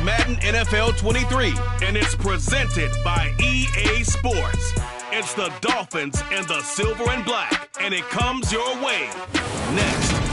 Madden NFL 23, and it's presented by EA Sports. It's the Dolphins in the silver and black, and it comes your way next.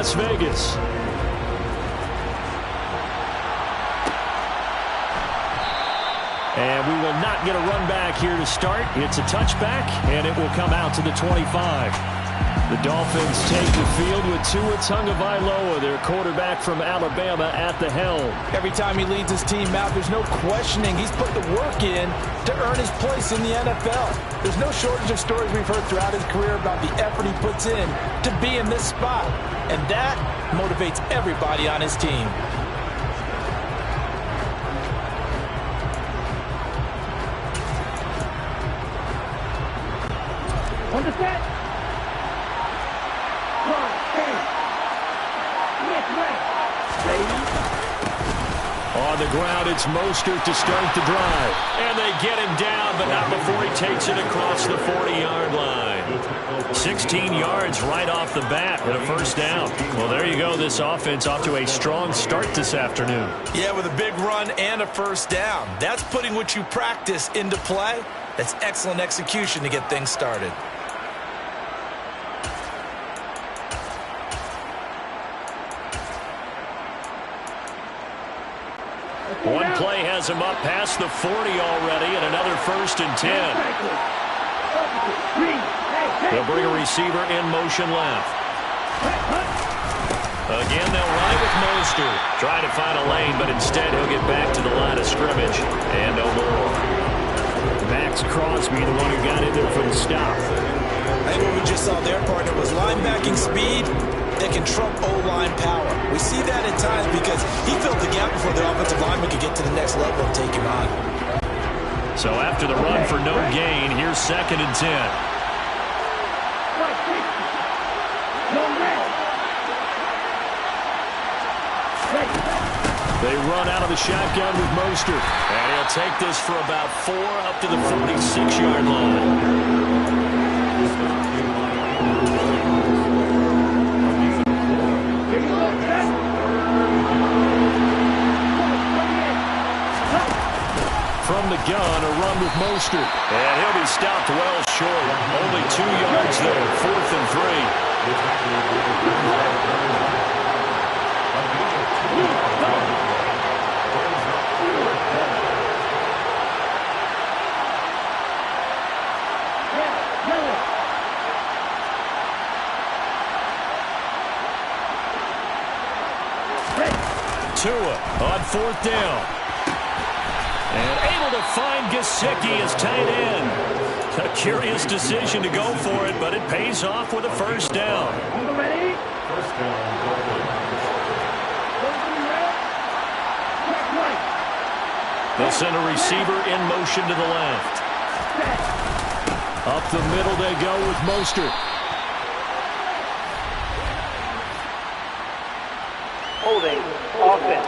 Las Vegas. And we will not get a run back here to start. It's a touchback, and it will come out to the 25. The Dolphins take the field with Tua Tagovailoa, their quarterback from Alabama, at the helm. Every time he leads his team out, there's no questioning. He's put the work in to earn his place in the NFL. There's no shortage of stories we've heard throughout his career about the effort he puts in to be in this spot. And that motivates everybody on his team. On the set. On the ground, it's Mostert to start the drive. And they get him down, but not before he takes it across the 40-yard line. 16 yards right off the bat and a first down. Well, there you go. This offense off to a strong start this afternoon. Yeah, with a big run and a first down. That's putting what you practice into play. That's excellent execution to get things started. One play has him up past the 40 already, and another 1st and 10. They'll bring a receiver in motion left. Again, they'll run it with Mostert. Trying to find a lane, but instead he'll get back to the line of scrimmage. And no more. Max Crosby, the one who got in there for the stop. I think what we just saw there, partner, was linebacking speed that can trump O-line power. We see that at times because he filled the gap before the offensive lineman could get to the next level and take him on. So after the run for no gain, here's 2nd and 10. They run out of the shotgun with Mostert. And he'll take this for about 4 up to the 46-yard line. From the gun, a run with Mostert. And he'll be stopped well short. Only 2 yards there, 4th and 3. Tua on 4th down. And able to find Gesicki as tight end. A curious decision to go for it, but it pays off with a first down. They'll send a receiver in motion to the left. Up the middle they go with Mostert. Holding offense.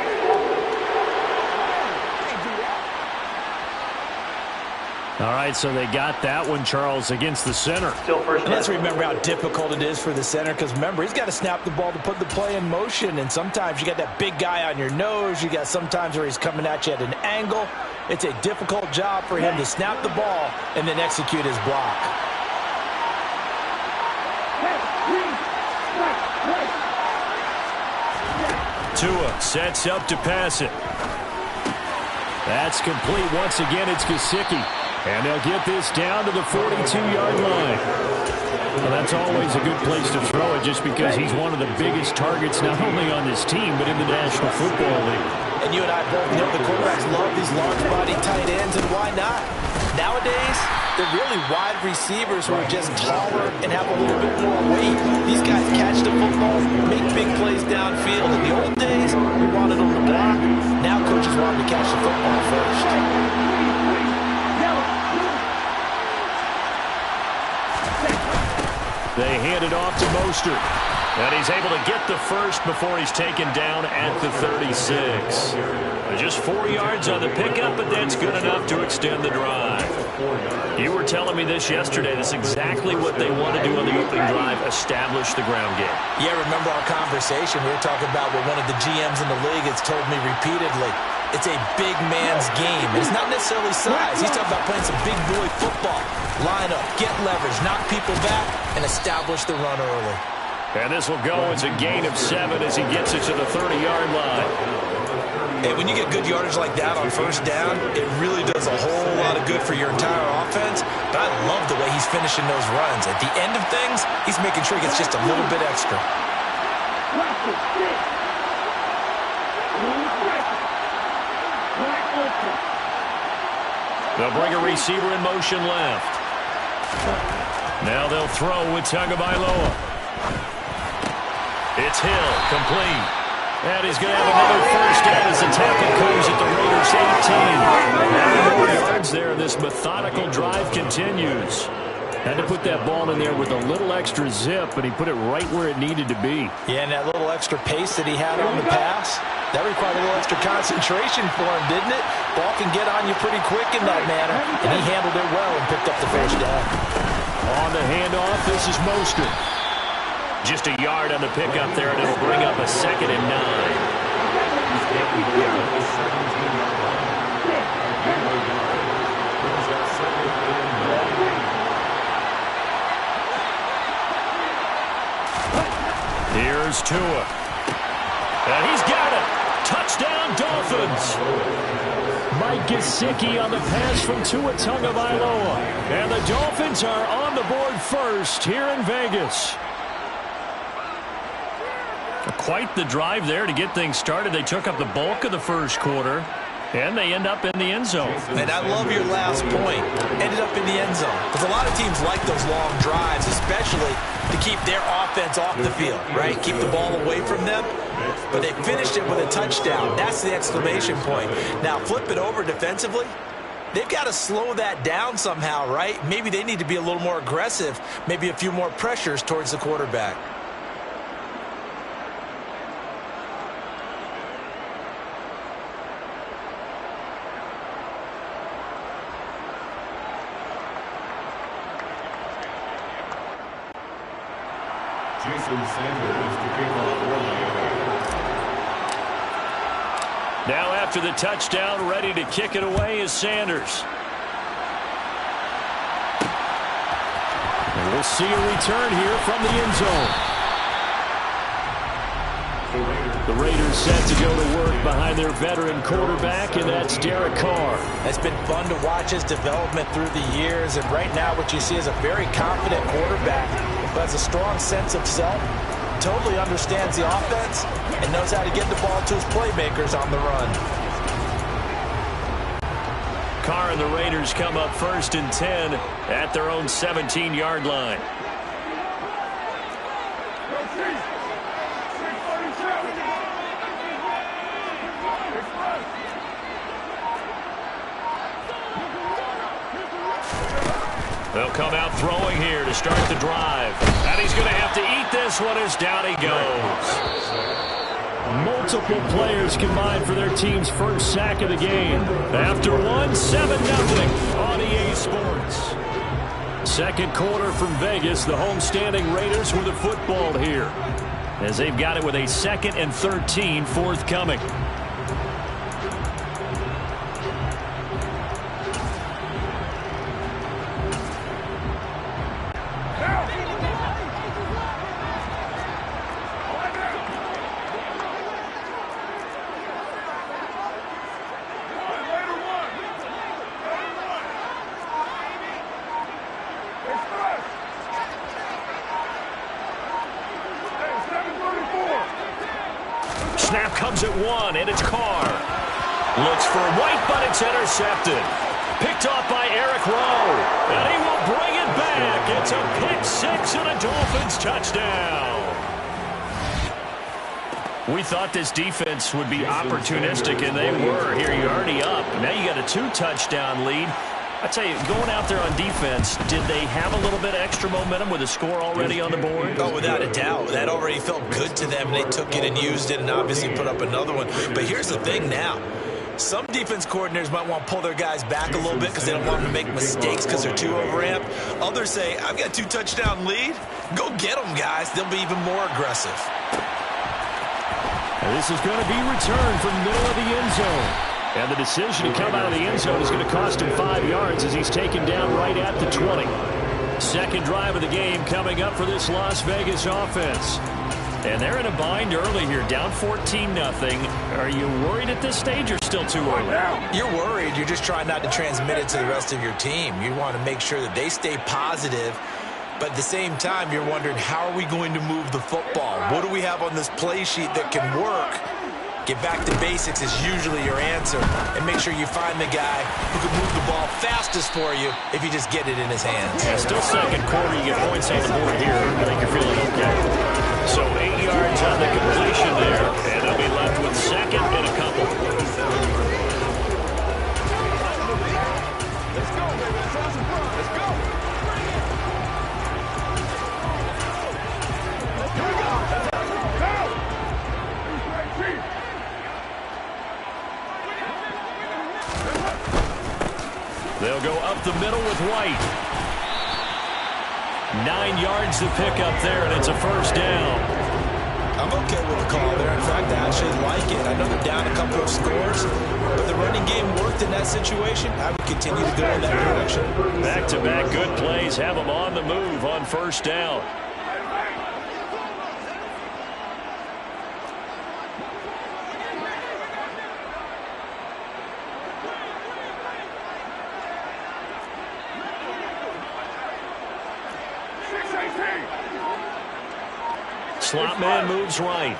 All right, so they got that one, Charles, against the center. And let's remember how difficult it is for the center, because remember, he's got to snap the ball to put the play in motion, and sometimes you got that big guy on your nose. You got sometimes where he's coming at you at an angle. It's a difficult job for him to snap the ball and then execute his block. Tua sets up to pass it. That's complete. Once again, it's Gesicki. And they'll get this down to the 42-yard line. Well, that's always a good place to throw it just because he's one of the biggest targets not only on this team but in the National Football League. And you and I both know the quarterbacks love these large-body tight ends, and why not? Nowadays, they're really wide receivers who are just taller and have a little bit more weight. These guys catch the football, make big plays downfield. In the old days, we wanted them to block. Now coaches want them to catch the football first. They hand it off to Mostert. And he's able to get the first before he's taken down at the 36. Just 4 yards on the pickup, but that's good enough to extend the drive. You were telling me this yesterday. That's exactly what they want to do on the opening drive, establish the ground game. Yeah, remember our conversation? We were talking about what one of the GMs in the league has told me repeatedly. It's a big man's game. It's not necessarily size. He's talking about playing some big boy football. Line up, get leverage, knock people back, and establish the run early. And this will go as a gain of 7 as he gets it to the 30-yard line. Hey, when you get good yardage like that on first down, it really does a whole lot of good for your entire offense. But I love the way he's finishing those runs. At the end of things, he's making sure he gets just a little bit extra. They'll bring a receiver in motion left. Now they'll throw with Tagovailoa. It's Hill, complete. And he's going to have another first down as the tackle comes at the Raiders' 18. 9 more yards there, and this methodical drive continues. Had to put that ball in there with a little extra zip, and he put it right where it needed to be. Yeah, and that little extra pace that he had on the pass, that required a little extra concentration for him, didn't it? Ball can get on you pretty quick in that manner, and he handled it well and picked up the first down. On the handoff, this is Mostert. Just a yard on the pickup there, and it'll bring up a 2nd and 9. Here's Tua. And he's got it. Touchdown, Dolphins. Mike Gesicki on the pass from Tua Tagovailoa. And the Dolphins are on the board first here in Vegas. Quite the drive there to get things started. They took up the bulk of the first quarter, and they end up in the end zone. And I love your last point. Ended up in the end zone. Because a lot of teams like those long drives, especially to keep their offense off the field, right? Keep the ball away from them. But they finished it with a touchdown. That's the exclamation point. Now, flip it over defensively. They've got to slow that down somehow, right? Maybe they need to be a little more aggressive. Maybe a few more pressures towards the quarterback. Now after the touchdown, ready to kick it away is Sanders. And we'll see a return here from the end zone. The Raiders set to go to work behind their veteran quarterback, and that's Derek Carr. It's been fun to watch his development through the years, and right now what you see is a very confident quarterback who has a strong sense of self, totally understands the offense, and knows how to get the ball to his playmakers on the run. Carr and the Raiders come up 1st and 10 at their own 17-yard line. They'll come out throwing here to start the drive. And he's going to have to eat this one as down he goes. Multiple players combined for their team's first sack of the game. After one, 7-0 on EA Sports. Second quarter from Vegas, the homestanding Raiders with the football here, as they've got it with a 2nd and 13 forthcoming. Snap comes at 1, and it's Carr. Looks for White, but it's intercepted. Picked off by Eric Rowe, and he will bring it back. It's a pick-6 and a Dolphins touchdown. We thought this defense would be opportunistic, and they were. Here, you're already up. Now you got a 2-touchdown lead. I tell you, going out there on defense, did they have a little bit of extra momentum with a score already on the board? Oh, without a doubt. That already felt good to them. They took it and used it and obviously put up another one. But here's the thing now. Some defense coordinators might want to pull their guys back a little bit because they don't want them to make mistakes because they're too overamped. Others say, I've got a 2-touchdown lead. Go get them, guys. They'll be even more aggressive. And this is going to be returned from the middle of the end zone. And the decision to come out of the end zone is going to cost him 5 yards as he's taken down right at the 20. Second drive of the game coming up for this Las Vegas offense. And they're in a bind early here, down 14-0. Are you worried at this stage or still too early? You're worried. You're just trying not to transmit it to the rest of your team. You want to make sure that they stay positive. But at the same time, you're wondering, how are we going to move the football? What do we have on this play sheet that can work? Get back to basics is usually your answer. And make sure you find the guy who can move the ball fastest for you if you just get it in his hands. Yeah, still second quarter. You get points on the board here. I think you're feeling okay. So 8 yards on the completion there. And they'll be left with second and a couple. Let's go, baby. Let's go. Here we go. They'll go up the middle with White. 9 yards to pick up there, and it's a first down. I'm okay with the call there. In fact, I actually like it. I know they're down a couple of scores, but the running game worked in that situation. I would continue to go in that direction. Back-to-back good plays have them on the move on first down. Slot man moves right.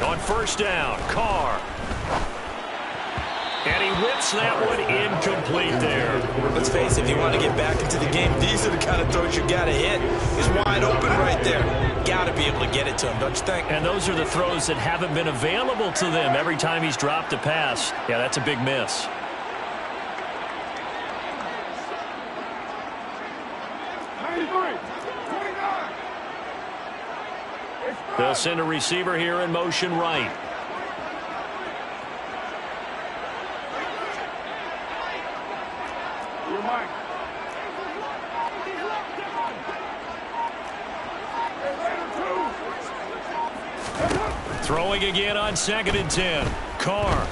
On first down, Carr. And he whips that one incomplete there. Let's face it, if you want to get back into the game, these are the kind of throws you got to hit. He's wide open right there. Got to be able to get it to him, don't you think? And those are the throws that haven't been available to them every time he's dropped a pass. Yeah, that's a big miss. They'll send a receiver here in motion right. Throwing again on 2nd and 10. Carr.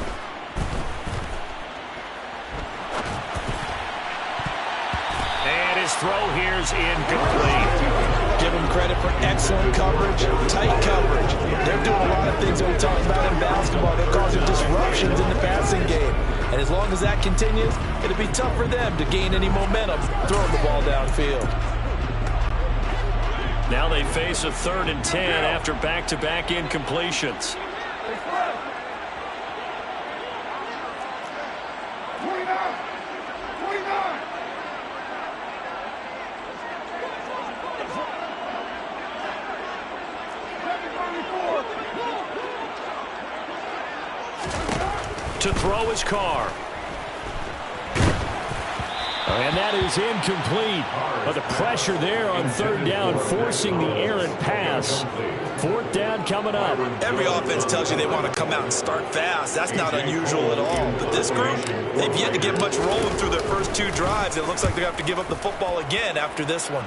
And his throw here's incomplete. Give them credit for excellent coverage, tight coverage. They're doing a lot of things that we talked about in basketball. They're causing disruptions in the passing game. And as long as that continues, it'll be tough for them to gain any momentum throwing the ball downfield. Now they face a 3rd and 10 after back-to-back incompletions. To throw his Carr. And that is incomplete. But the pressure there on 3rd down, forcing the errant pass. 4th down coming up. Every offense tells you they want to come out and start fast. That's not unusual at all. But this group, they've yet to get much rolling through their first 2 drives. It looks like they have to give up the football again after this one.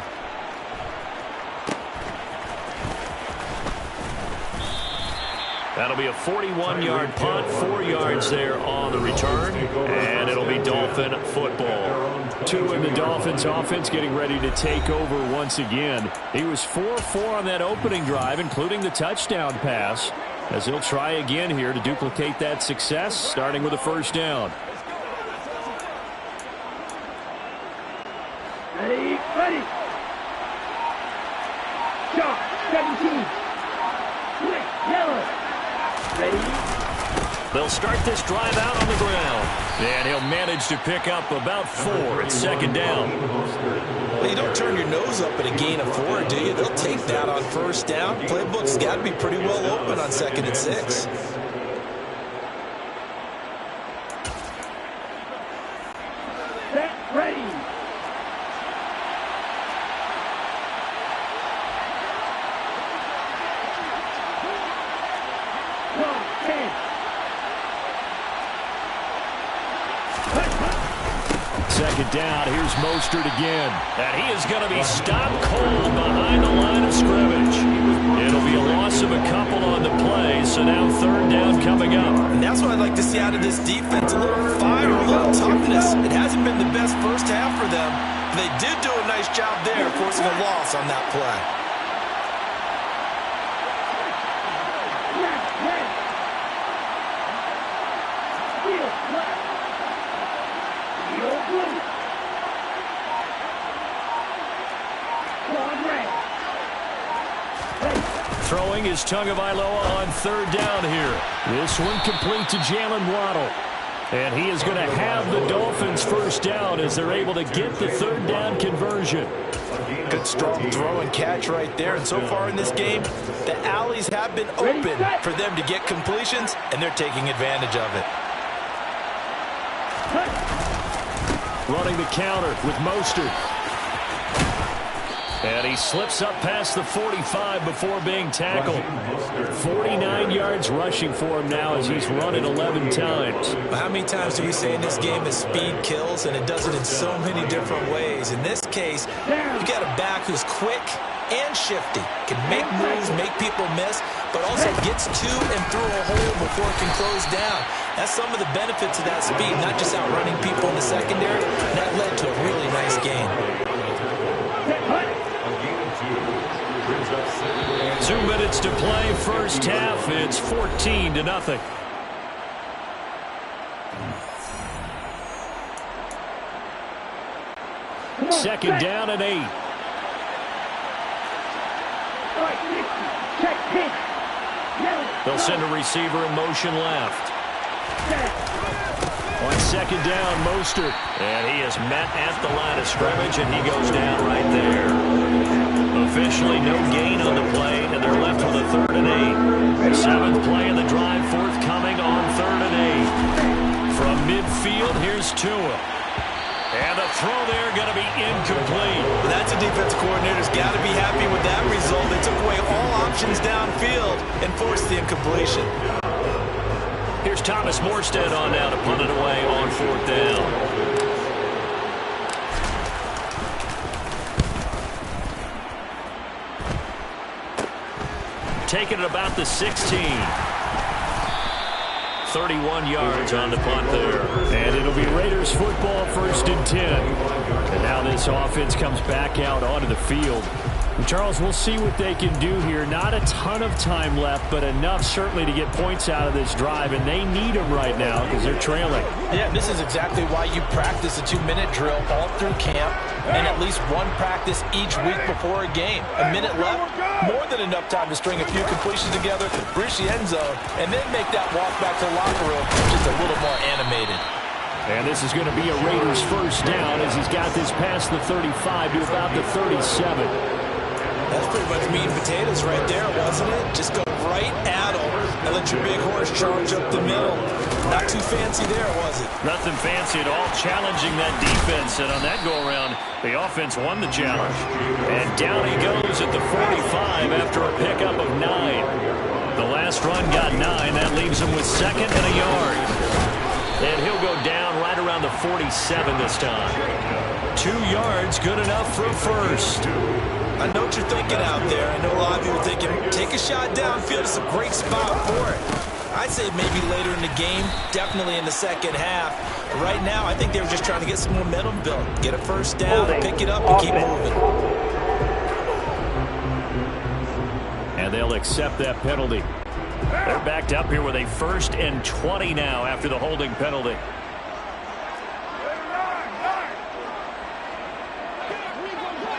That'll be a 41-yard punt, 4 yards there on the return, and it'll be Dolphin football. 2 in the Dolphins offense getting ready to take over once again. He was 4-4 on that opening drive, including the touchdown pass, as he'll try again here to duplicate that success, starting with a first down. Ready. Shot, 17. Yellow. Ready. They'll start this drive out on the ground. And he'll manage to pick up about 4 at 2nd down. Well, you don't turn your nose up at a gain of 4, do you? They'll take that on first down. Playbook's got to be pretty well open on 2nd and 6. Set, ready. Second down, here's Mostert again. And he is going to be stopped cold behind the line of scrimmage. It'll be a loss of a couple on the play, so now third down coming up. And that's what I'd like to see out of this defense, a little fire, a little toughness. It hasn't been the best first half for them. They did do a nice job there, forcing a loss on that play. Throwing is Tagovailoa on third down here. This one complete to Jalen Waddle. And he is going to have the Dolphins first down as they're able to get the third down conversion. Good strong throw and catch right there. And so far in this game, the alleys have been open for them to get completions, and they're taking advantage of it. Running the counter with Mostert. And he slips up past the 45 before being tackled. 49 yards rushing for him now as he's run it 11 times. How many times do we say in this game that speed kills, and it does it in so many different ways? In this case, you've got a back who's quick and shifty, can make moves, make people miss, but also gets to and through a hole before it can close down. That's some of the benefits of that speed, not just outrunning people in the secondary. That led to a really nice game. 2 minutes to play, first half. It's 14-0. Second down and 8. They'll send a receiver in motion left. On second down, Mostert. And he is met at the line of scrimmage, and he goes down right there. Officially no gain on the play, and they're left with a 3rd and 8. 7th play of the drive, forthcoming on 3rd and 8. From midfield, here's Tua. And the throw there going to be incomplete. Well, that's a defensive coordinator's got to be happy with that result. They took away all options downfield and forced the incompletion. Here's Thomas Morstead on now to punt it away on 4th down. Taking it about the 16. 31 yards on the punt there. And it'll be Raiders football, 1st and 10. And now this offense comes back out onto the field. And Charles, we'll see what they can do here. Not a ton of time left, but enough certainly to get points out of this drive. And they need them right now because they're trailing. Yeah, this is exactly why you practice a 2-minute drill all through camp and at least one practice each week before a game. A minute left, more than enough time to string a few completions together, breach the end zone, and then make that walk back to the locker room just a little more animated. And this is going to be a Raiders first down as he's got this past the 35 to about the 37. That's pretty much meat and potatoes right there, wasn't it? Just go right at them and let your big horse charge up the middle. Not too fancy there, was it? Nothing fancy at all, challenging that defense. And on that go-around, the offense won the challenge. And down he goes at the 45 after a pickup of 9. The last run got 9. That leaves him with 2nd and a yard. And he'll go down right around the 47 this time. 2 yards, good enough for a first. I know what you're thinking out there. I know a lot of you are thinking, take a shot downfield. It's a great spot for it. I'd say maybe later in the game, definitely in the second half. But right now, I think they were just trying to get some momentum built. Get a first down, pick it up, and keep moving. And they'll accept that penalty. They're backed up here with a 1st and 20 now after the holding penalty.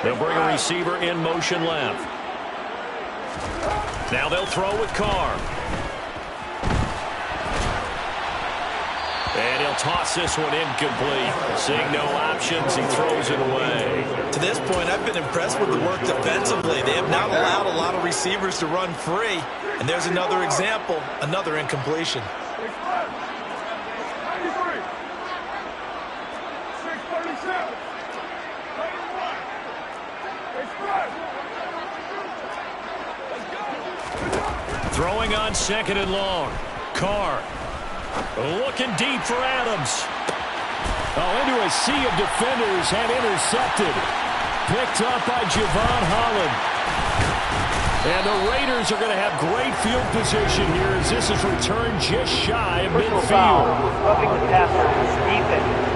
They'll bring a receiver in motion left. Now they'll throw with Carr. And he'll toss this one incomplete. Seeing no options, he throws it away. To this point, I've been impressed with the work defensively. They have not allowed a lot of receivers to run free. And there's another example, another incompletion. Throwing on 2nd and long. Carr looking deep for Adams. Oh, into a sea of defenders and intercepted. Picked up by Javon Holland. And the Raiders are going to have great field position here as this is returned just shy of midfield. Roughing the passer, defense.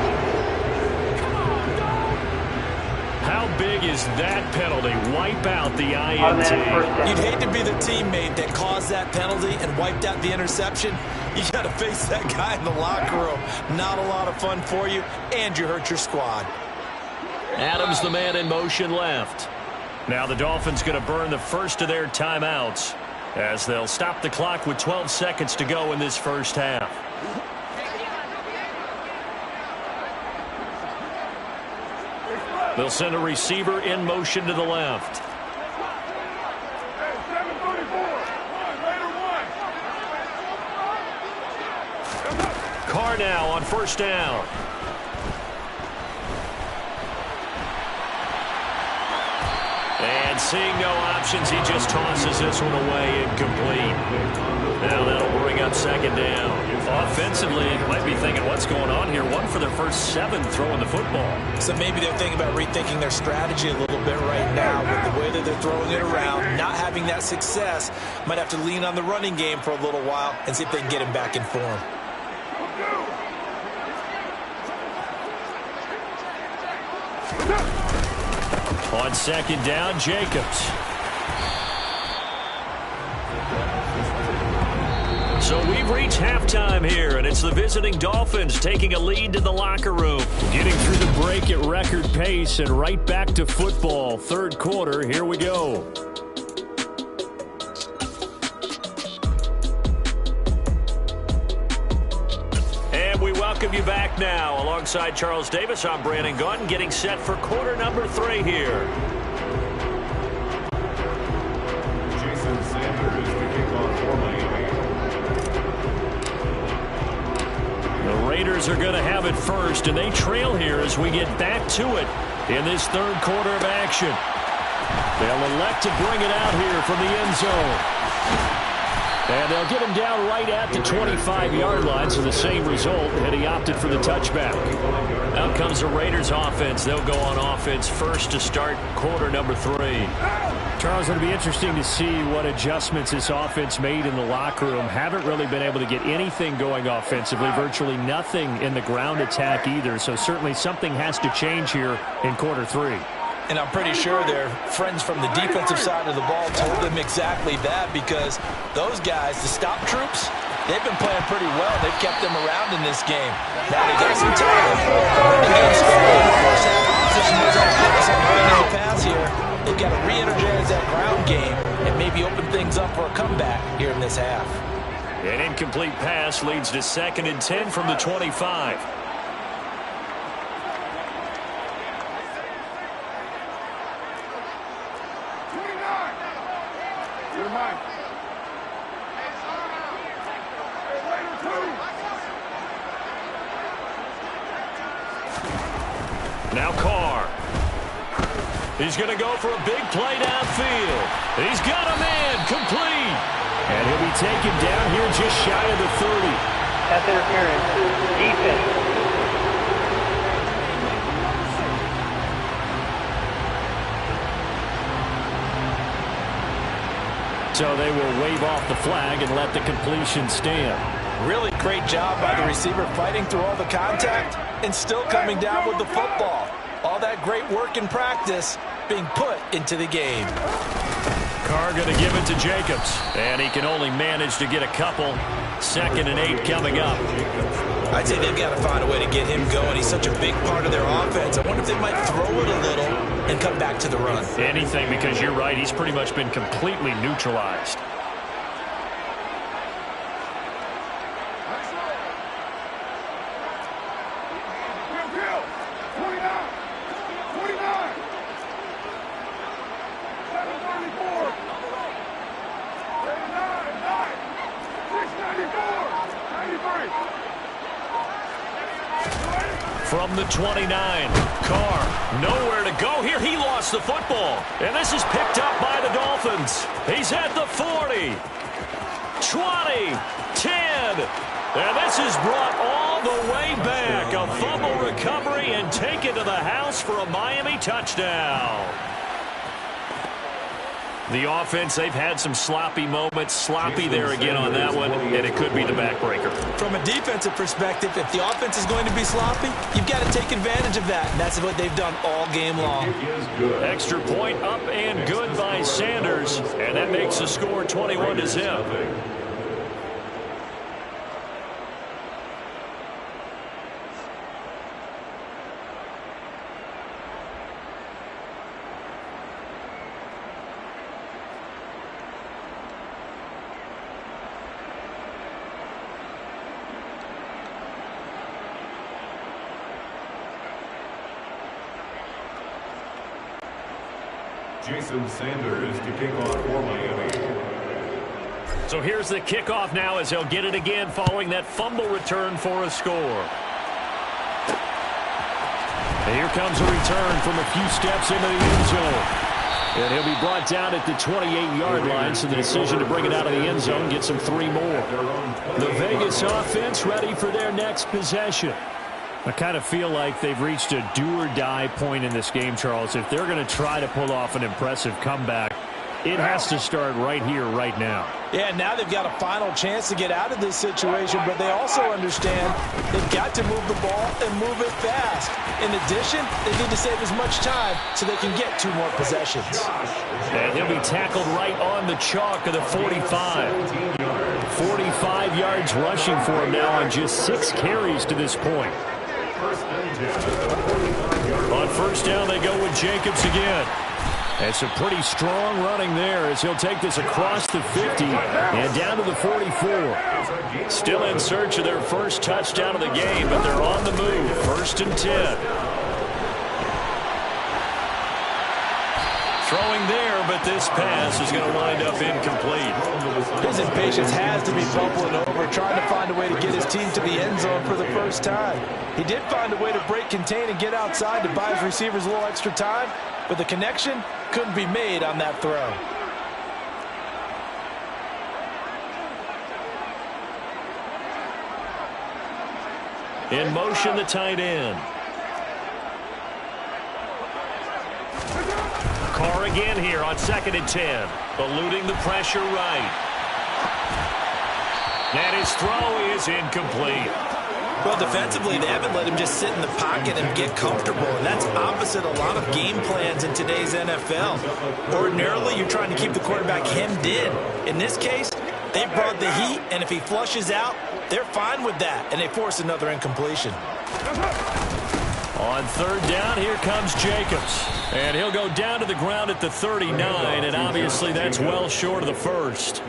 How big is that penalty? Wipe out the INT. You'd hate to be the teammate that caused that penalty and wiped out the interception. You got to face that guy in the locker room. Not a lot of fun for you, and you hurt your squad. Adams, the man in motion, left. Now the Dolphins going to burn the first of their timeouts as they'll stop the clock with 12 seconds to go in this first half. They'll send a receiver in motion to the left. Carr now on first down. And seeing no options, he just tosses this one away incomplete. Now that'll bring up second down. Offensively, you might be thinking, what's going on here? One for their first 7 throwing the football. So maybe they're thinking about rethinking their strategy a little bit right now with the way that they're throwing it around, not having that success. Might have to lean on the running game for a little while and see if they can get him back in form. On second down, Jacobs. So we've reached halftime here, and it's the visiting Dolphins taking a lead to the locker room. Getting through the break at record pace and right back to football. Third quarter, here we go. And we welcome you back now. Alongside Charles Davis, I'm Brandon Gaudin, getting set for quarter number 3 here. Raiders are going to have it first, and they trail here as we get back to it in this third quarter of action. They'll elect to bring it out here from the end zone. And they'll get him down right at the 25-yard line, so the same result, and he opted for the touchback. Out comes the Raiders offense. They'll go on offense first to start quarter number 3. Charles, it'll be interesting to see what adjustments this offense made in the locker room. Haven't really been able to get anything going offensively, virtually nothing in the ground attack either, so certainly something has to change here in quarter 3. And I'm pretty sure their friends from the defensive side of the ball told them exactly that, because those guys, the stop troops, they've been playing pretty well. They've kept them around in this game. Now they got some time. The game started in the first half. Opposition was on the pass here. They've got to re-energize that ground game and maybe open things up for a comeback here in this half. An incomplete pass leads to 2nd and 10 from the 25. Now Carr. He's going to go for a big play downfield. He's got a man complete. And he'll be taken down here just shy of the 30. Pass interference. Defense. So they will wave off the flag and let the completion stand. Really great job by the receiver fighting through all the contact and still coming down with the football. All that great work in practice being put into the game. Carr going to give it to Jacobs. And he can only manage to get a couple. 2nd and 8 coming up. I'd say they've got to find a way to get him going. He's such a big part of their offense. I wonder if they might throw it a little and come back to the run. Anything, because you're right. He's pretty much been completely neutralized. From the 29, Carr, nowhere to go here. He lost the football, and this is picked up by the Dolphins. He's at the 40, 20, 10, and this is brought all the way back. A fumble recovery and take it to the house for a Miami touchdown. The offense, they've had some sloppy moments. Sloppy there again on that one, and it could be the backbreaker. From a defensive perspective, if the offense is going to be sloppy, you've got to take advantage of that, and that's what they've done all game long. Extra point up and good by Sanders, and that makes the score 21-0. Jason Sanders to kick off for Miami. So here's the kickoff now as he'll get it again following that fumble return for a score. And here comes a return from a few steps into the end zone. And he'll be brought down at the 28-yard line, so the decision to bring it out of the end zone gets him 3 more. The Vegas offense ready for their next possession. I kind of feel like they've reached a do-or-die point in this game, Charles. If they're going to try to pull off an impressive comeback, it has to start right here, right now. Yeah, now they've got a final chance to get out of this situation, but they also understand they've got to move the ball and move it fast. In addition, they need to save as much time so they can get 2 more possessions. And he'll be tackled right on the chalk of the 45. 45 yards rushing for him now on just 6 carries to this point. On first down, they go with Jacobs again. And some pretty strong running there as he'll take this across the 50 and down to the 44. Still in search of their first touchdown of the game, but they're on the move. 1st and 10. Throwing there, but this pass is going to wind up incomplete. His impatience has to be bubbling over, trying to find a way to get his team to the end zone for the first time. He did find a way to break contain and get outside to buy his receivers a little extra time, but the connection couldn't be made on that throw. In motion, the tight end. Carr again here on 2nd and 10. Eluding the pressure right. And his throw is incomplete. Well, defensively, they haven't let him just sit in the pocket and get comfortable, and that's opposite a lot of game plans in today's NFL. Ordinarily, you're trying to keep the quarterback hemmed in. In this case, they brought the heat, and if he flushes out, they're fine with that, and they force another incompletion. On 3rd down, here comes Jacobs. And he'll go down to the ground at the 39, and obviously that's well short of the first.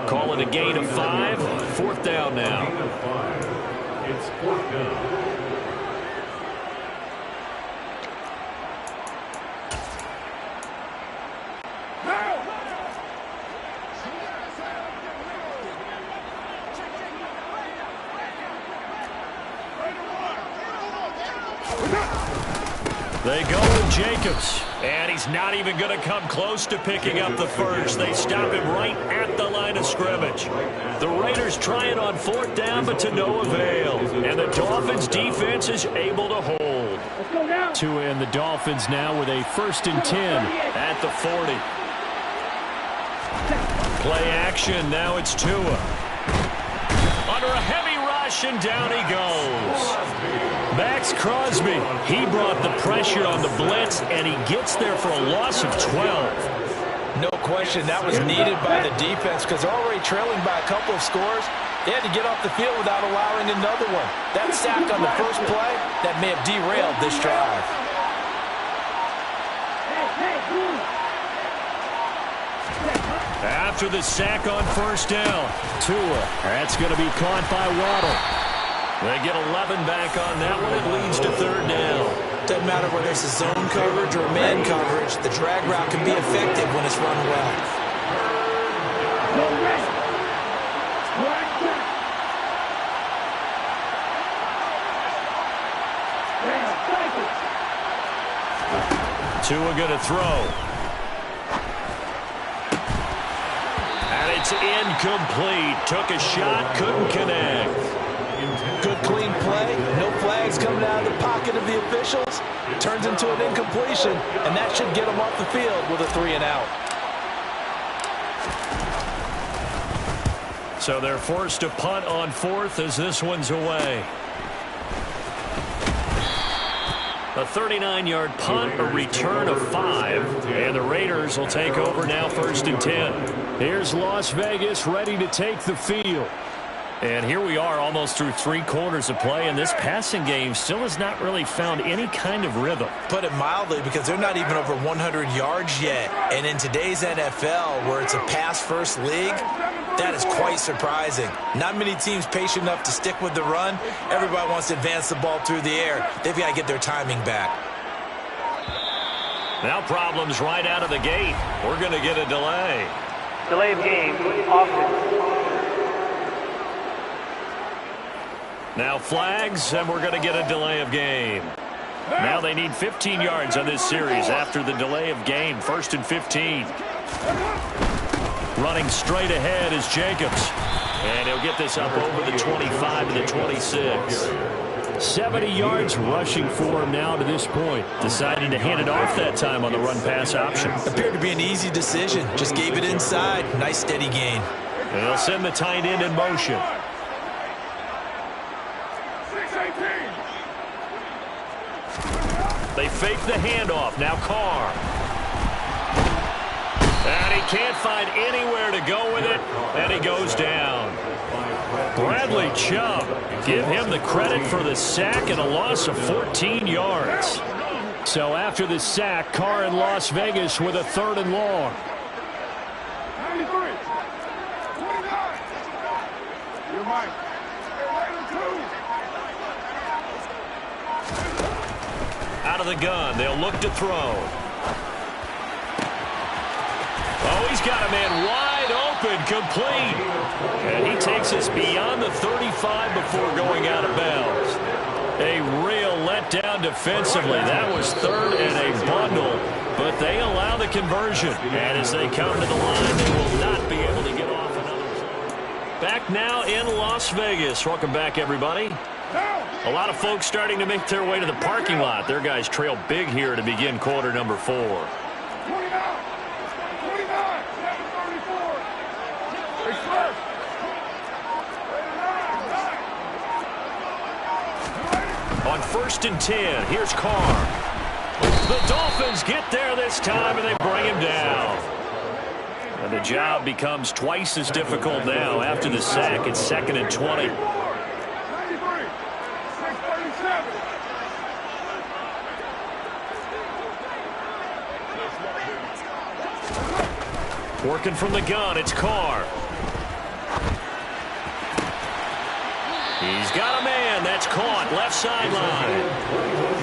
Call it a gain of 5. 4th down now. It's 4th down. They go with Jacobs, and he's not even going to come close to picking up the first. They stop him right at the line of scrimmage. The Raiders try it on 4th down, but to no avail. And the Dolphins defense is able to hold. Tua and the Dolphins now with a 1st and 10 at the 40. Play action, now it's Tua. Under a heavy rush, and down he goes. Max Crosby, he brought the pressure on the blitz, and he gets there for a loss of 12. No question, that was needed by the defense because already trailing by a couple of scores, they had to get off the field without allowing another one. That sack on the first play, that may have derailed this drive. After the sack on 1st down, Tua, that's going to be caught by Waddle. They get 11 back on that one. It leads to 3rd down. Doesn't matter whether it's a zone coverage or man coverage, the drag route can be effective when it's run well. Tua going to throw. And it's incomplete. Took a shot, couldn't connect. Good, clean play. No flags coming out of the pocket of the officials. Turns into an incompletion, and that should get them off the field with a 3-and-out. So they're forced to punt on 4th as this one's away. A 39-yard punt, a return of 5, and the Raiders will take over now 1st and 10. Here's Las Vegas ready to take the field. And here we are almost through 3 quarters of play, and this passing game still has not really found any kind of rhythm. Put it mildly, because they're not even over 100 yards yet. And in today's NFL, where it's a pass-first league, that is quite surprising. Not many teams patient enough to stick with the run. Everybody wants to advance the ball through the air. They've got to get their timing back. Now problems right out of the gate. We're going to get a delay. Delay of game, offense. Now flags, and we're going to get a delay of game. Now they need 15 yards on this series after the delay of game. 1st and 15. Running straight ahead is Jacobs. And he'll get this up over the 25 and the 26. 70 yards rushing for him now to this point. Deciding to hand it off that time on the run-pass option. Appeared to be an easy decision. Just gave it inside. Nice steady gain. And they'll send the tight end in motion. They fake the handoff. Now Carr. And he can't find anywhere to go with it. And he goes down. Bradley Chubb. Give him the credit for the sack and a loss of 14 yards. So after the sack, Carr in Las Vegas with a 3rd and long. 93. 29. You're mine. Out of the gun, they'll look to throw. Oh, he's got a man wide open, complete. And he takes us beyond the 35 before going out of bounds. A real letdown defensively. That was 3rd and a bundle, but they allow the conversion. And as they come to the line, they will not be able to get off another play. Back now in Las Vegas. Welcome back, everybody. A lot of folks starting to make their way to the parking lot. Their guys trail big here to begin quarter number 4. 29. 29. 34. Express. On 1st and 10, here's Carr. The Dolphins get there this time, and they bring him down. And the job becomes twice as difficult now after the sack. It's 2nd and 20. Working from the gun, it's Carr. He's got a man. That's caught. Left sideline.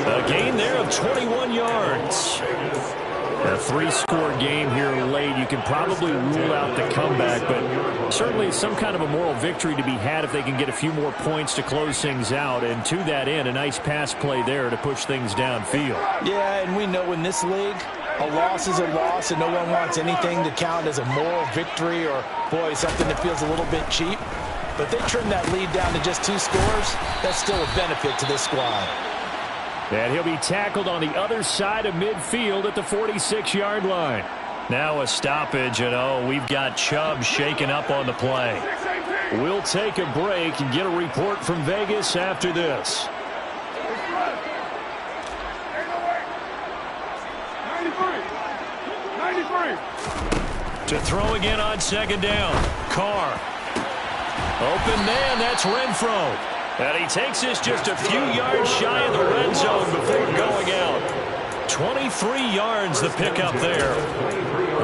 A gain there of 21 yards. A 3-score game here late. You can probably rule out the comeback, but certainly some kind of a moral victory to be had if they can get a few more points to close things out. And to that end, a nice pass play there to push things downfield. Yeah, and we know in this league, a loss is a loss, and no one wants anything to count as a moral victory or, boy, something that feels a little bit cheap. But they trim that lead down to just 2 scores. That's still a benefit to this squad. And he'll be tackled on the other side of midfield at the 46-yard line. Now a stoppage, and we've got Chubb shaken up on the play. We'll take a break and get a report from Vegas after this. 93. To throw again on 2nd down. Carr. Open man, that's Renfro. And he takes this just a few yards shy of the red zone before going out. 23 yards the pickup there.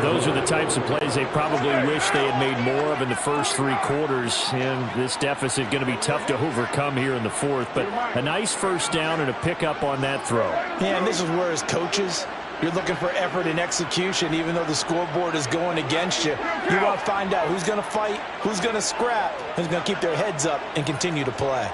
Those are the types of plays they probably wish they had made more of in the first 3 quarters. And this deficit going to be tough to overcome here in the 4th. But a nice first down and a pickup on that throw. Yeah, and this is where as coaches, you're looking for effort and execution, even though the scoreboard is going against you. You want to find out who's going to fight, who's going to scrap, who's going to keep their heads up and continue to play.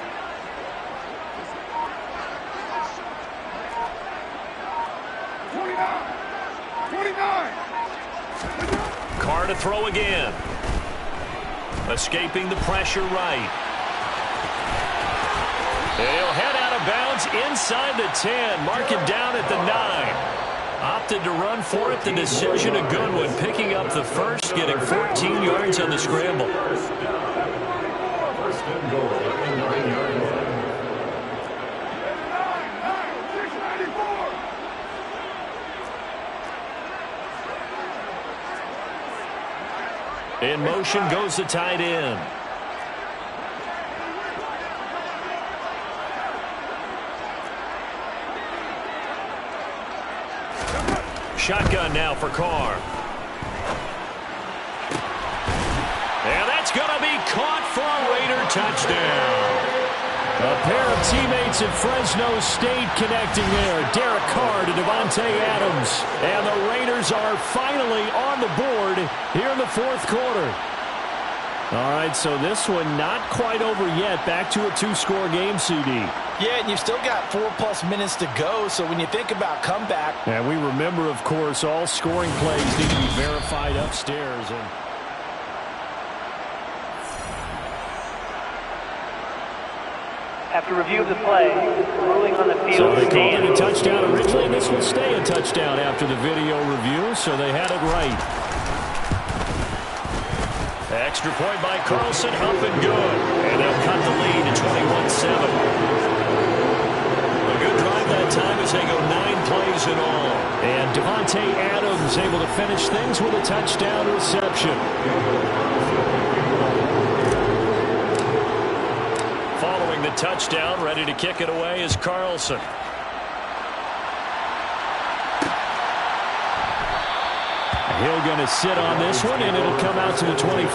Carr to throw again. Escaping the pressure right. yards inside the 10. Mark it down at the 9. Opted to run for it. The decision a good one. Picking up the first, getting 14 yards on the scramble. First and goal at the 9-yard line. In motion goes the tight end. Shotgun now for Carr. And that's going to be caught for a Raider touchdown. A pair of teammates at Fresno State connecting there. Derek Carr to Devontae Adams. And the Raiders are finally on the board here in the fourth quarter. All right, so this one not quite over yet. Back to a two-score game, CD. Yeah, and you've still got 4+ minutes to go, so when you think about comeback. And we remember, of course, all scoring plays need to be verified upstairs. And after review of the play, ruling on the field. so they called it a touchdown originally, and this will stay a touchdown after the video review, so they had it right. Extra point by Carlson, up and good. And they'll cut the lead to 21-7. A good drive that time as they go 9 plays in all. And Devontae Adams able to finish things with a touchdown reception. Following the touchdown, ready to kick it away is Carlson. Hill going to sit on this one, and it'll come out to the 25.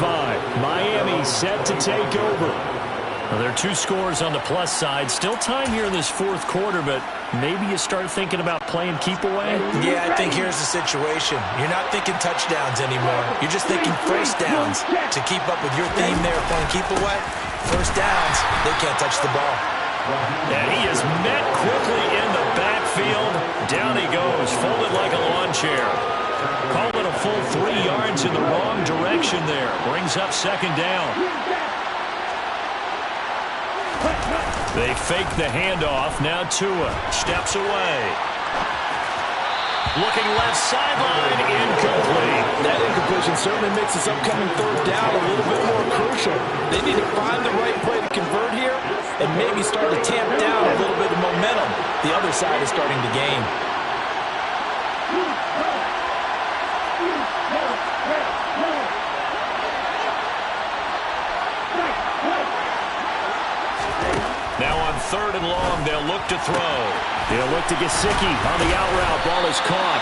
Miami set to take over. Well, there are 2 scores on the plus side. Still time here in this fourth quarter, but maybe you start thinking about playing keep away? Yeah, I think here's the situation. You're not thinking touchdowns anymore. You're just thinking first downs. To keep up with your theme there, playing keep away, first downs, they can't touch the ball. And he is met quickly in the backfield. Down he goes, folded like a lawn chair. Call it a full 3 yards in the wrong direction there. Brings up second down. They fake the handoff. Now Tua steps away. Looking left sideline, incomplete. That incompletion certainly makes this upcoming third down a little bit more crucial. They need to find the right play to convert here and maybe start to tamp down a little bit of momentum. The other side is starting to gain. Now on 3rd and long, they'll look to throw. They'll look to Gesicki on the out route. Ball is caught.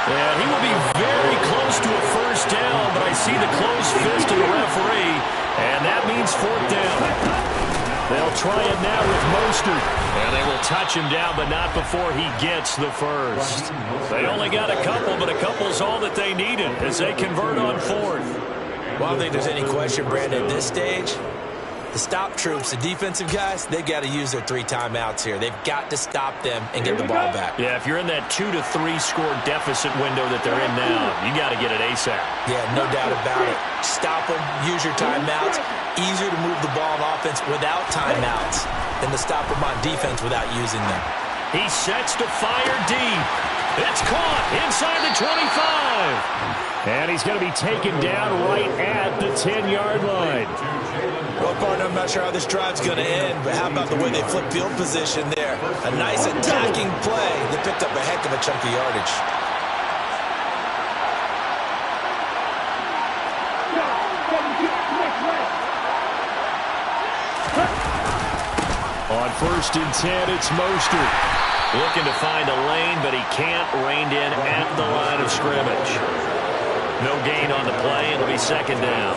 And he will be very close to a first down, but I see the closed fist of the referee, and that means 4th down. They'll try it now with Mostert. And they will touch him down, but not before he gets the first. They only got a couple, but a couple's all that they needed as they convert on 4th. Well, I don't think there's any question, Brandon, at this stage. The stop troops, the defensive guys, they've got to use their 3 timeouts here. They've got to stop them and get the ball back. Yeah, if you're in that 2 to 3 score deficit window that they're in now, you got to get it ASAP. Yeah, no doubt about it. Stop them, use your timeouts. Easier to move the ball on offense without timeouts than to stop them on defense without using them. He sets to fire deep. It's caught inside the 25. And he's going to be taken down right at the 10-yard line. Well, partner, I'm not sure how this drive's going to end, but how about the way they flip field position there? A nice attacking play that picked up a heck of a chunk of yardage. On 1st and 10, it's Mostert. Looking to find a lane, but he can't. Reined in at the line of scrimmage. No gain on the play. It'll be second down.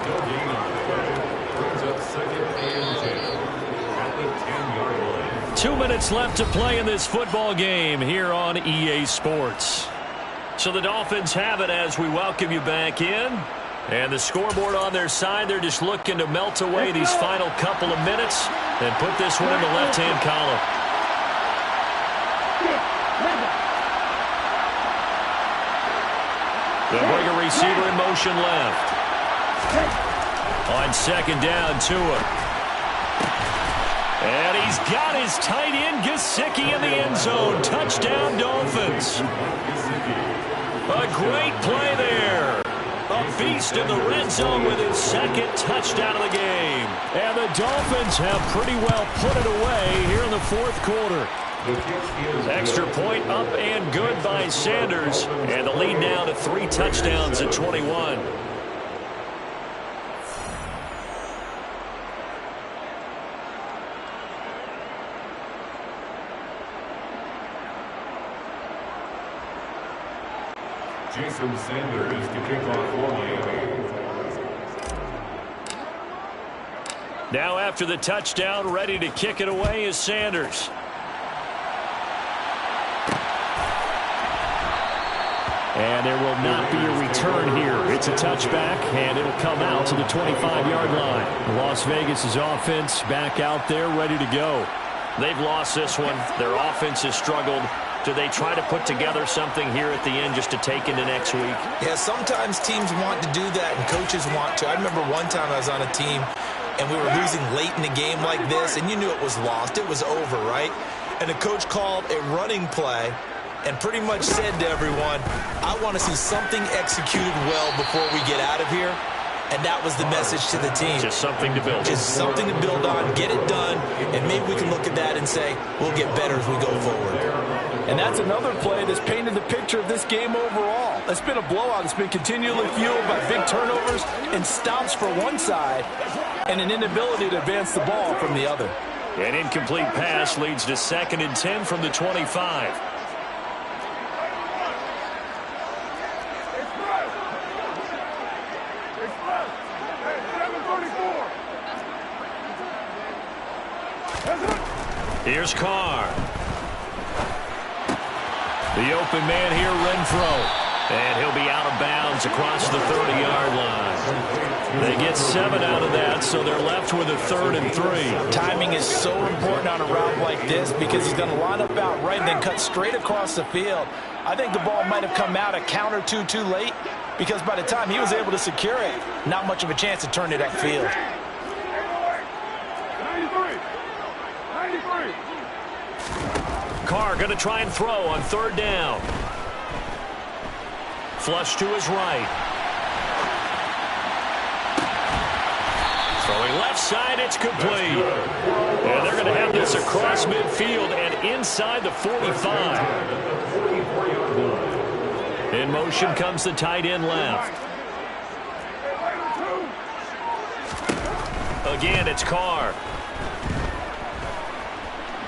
No gain on the play. Brings up 2nd and 10 at the 10-yard line. 2 minutes left to play in this football game here on EA Sports. So the Dolphins have it as we welcome you back in. And the scoreboard on their side, they're just looking to melt away these final couple of minutes and put this one in the left-hand column. They'll bring a receiver in motion left. On second down, Tua. And he's got his tight end, Gesicki, in the end zone. Touchdown, Dolphins. A great play there. A beast in the red zone with his second touchdown of the game. And the Dolphins have pretty well put it away here in the fourth quarter. Extra point up and good by Sanders. And the lead now to 3 touchdowns at 21. Jason Sanders to kick off for Miami. Now after the touchdown, ready to kick it away is Sanders. And there will not be a return here. It's a touchback, and it'll come out to the 25-yard line. Las Vegas' offense back out there ready to go. They've lost this one. Their offense has struggled. Do they try to put together something here at the end just to take into next week? Yeah, sometimes teams want to do that and coaches want to. I remember one time I was on a team and we were losing late in a game like this, and you knew it was lost. It was over, right? And the coach called a running play and pretty much said to everyone, I want to see something executed well before we get out of here. And that was the message to the team. Just something to build. Just something to build on, get it done, and maybe we can look at that and say, we'll get better as we go forward. And that's another play that's painted the picture of this game overall. It's been a blowout. It's been continually fueled by big turnovers and stops for one side and an inability to advance the ball from the other. An incomplete pass leads to 2nd and 10 from the 25. Here's Carr. The open man here, Renfro. And he'll be out of bounds across the 30-yard line. They get 7 out of that, so they're left with a 3rd and 3. Timing is so important on a route like this because he's going to line up out right and then cut straight across the field. I think the ball might have come out a count or two too late because by the time he was able to secure it, not much of a chance to turn it upfield. 93. Carr going to try and throw on 3rd down. Flush to his right. Throwing left side, it's complete. And they're going to have this across midfield and inside the 45. In motion comes the tight end left. Again, it's Carr.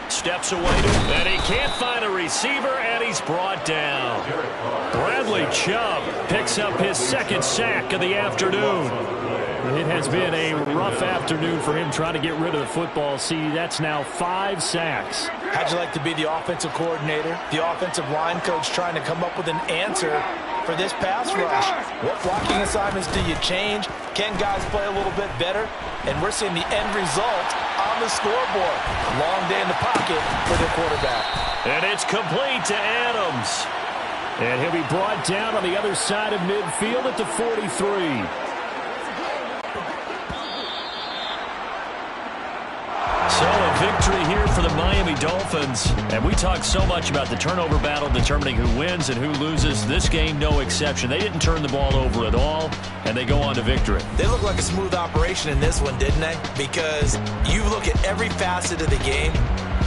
Steps away, and he can't find a receiver, and he's brought down. Bradley Chubb picks up his 2nd sack of the afternoon. It has been a rough afternoon for him trying to get rid of the football. See, that's now 5 sacks. How'd you like to be the offensive coordinator, the offensive line coach trying to come up with an answer for this pass rush? What blocking assignments do you change? Can guys play a little bit better? And we're seeing the end result on the scoreboard. Long day in the pocket for the quarterback. And it's complete to Adams. And he'll be brought down on the other side of midfield at the 43. So a victory here for the Miami Dolphins. And we talk so much about the turnover battle determining who wins and who loses. This game, no exception. They didn't turn the ball over at all, and they go on to victory. They look like a smooth operation in this one, didn't they? Because you look at every facet of the game,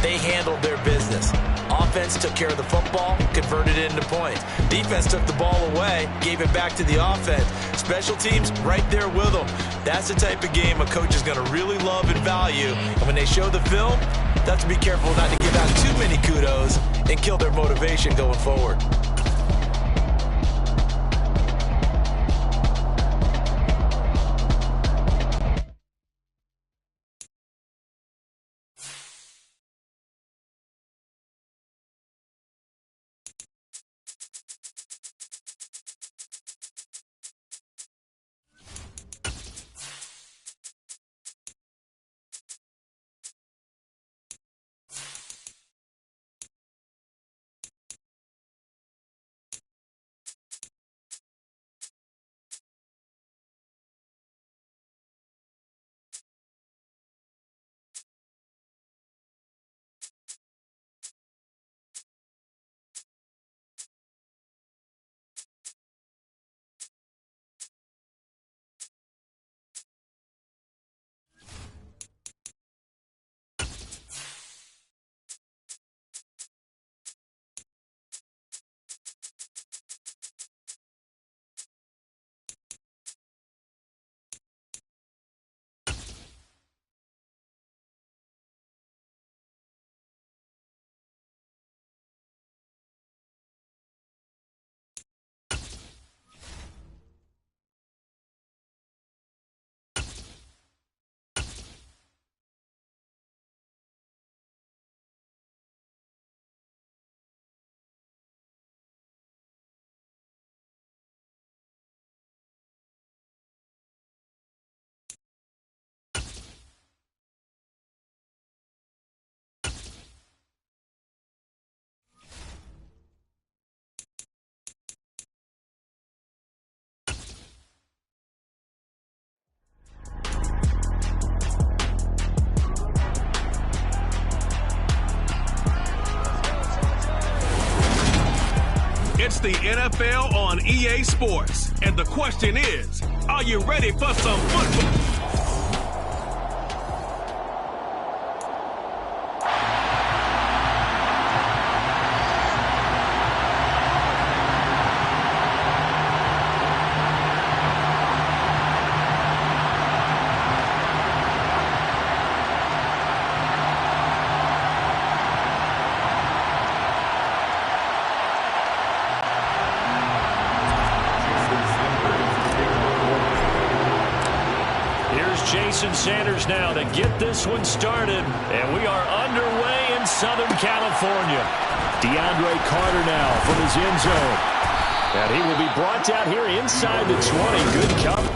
they handled their business. Offense took care of the football, converted it into points. Defense took the ball away, gave it back to the offense. Special teams right there with them. That's the type of game a coach is going to really love and value. And when they show the film, they have to be careful not to give out too many kudos and kill their motivation going forward. It's the NFL on EA Sports. And the question is, are you ready for some football? Jason Sanders now to get this one started, and we are underway in Southern California. DeAndre Carter now from his end zone. And he will be brought down here inside the 20. Good cover.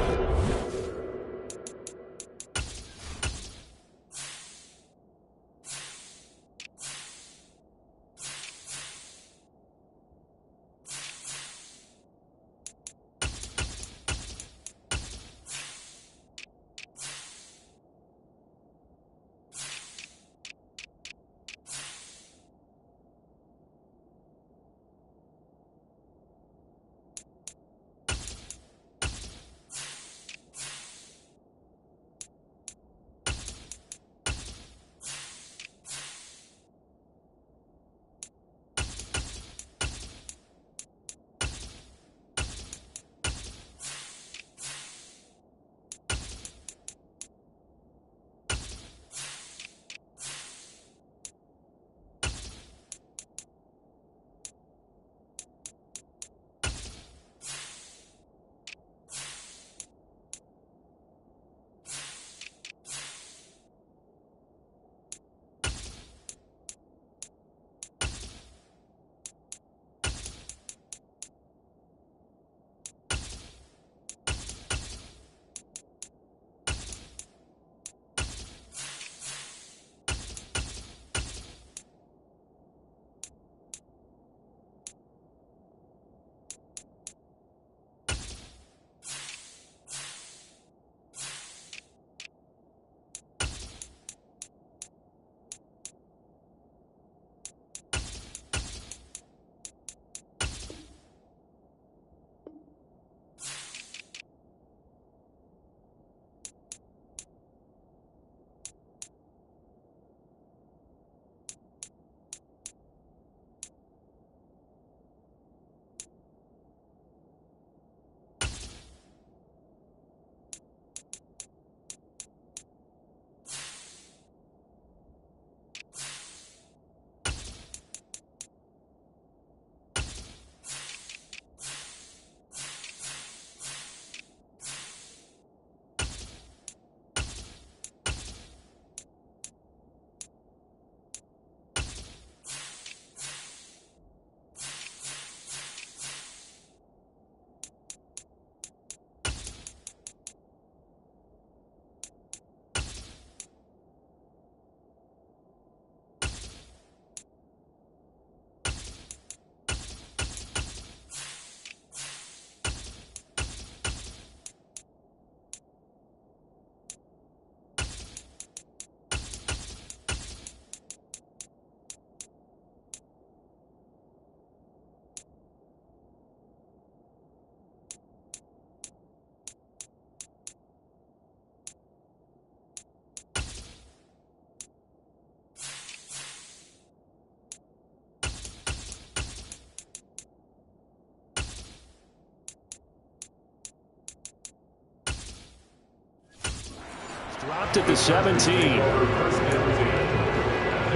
Dropped at the 17. They're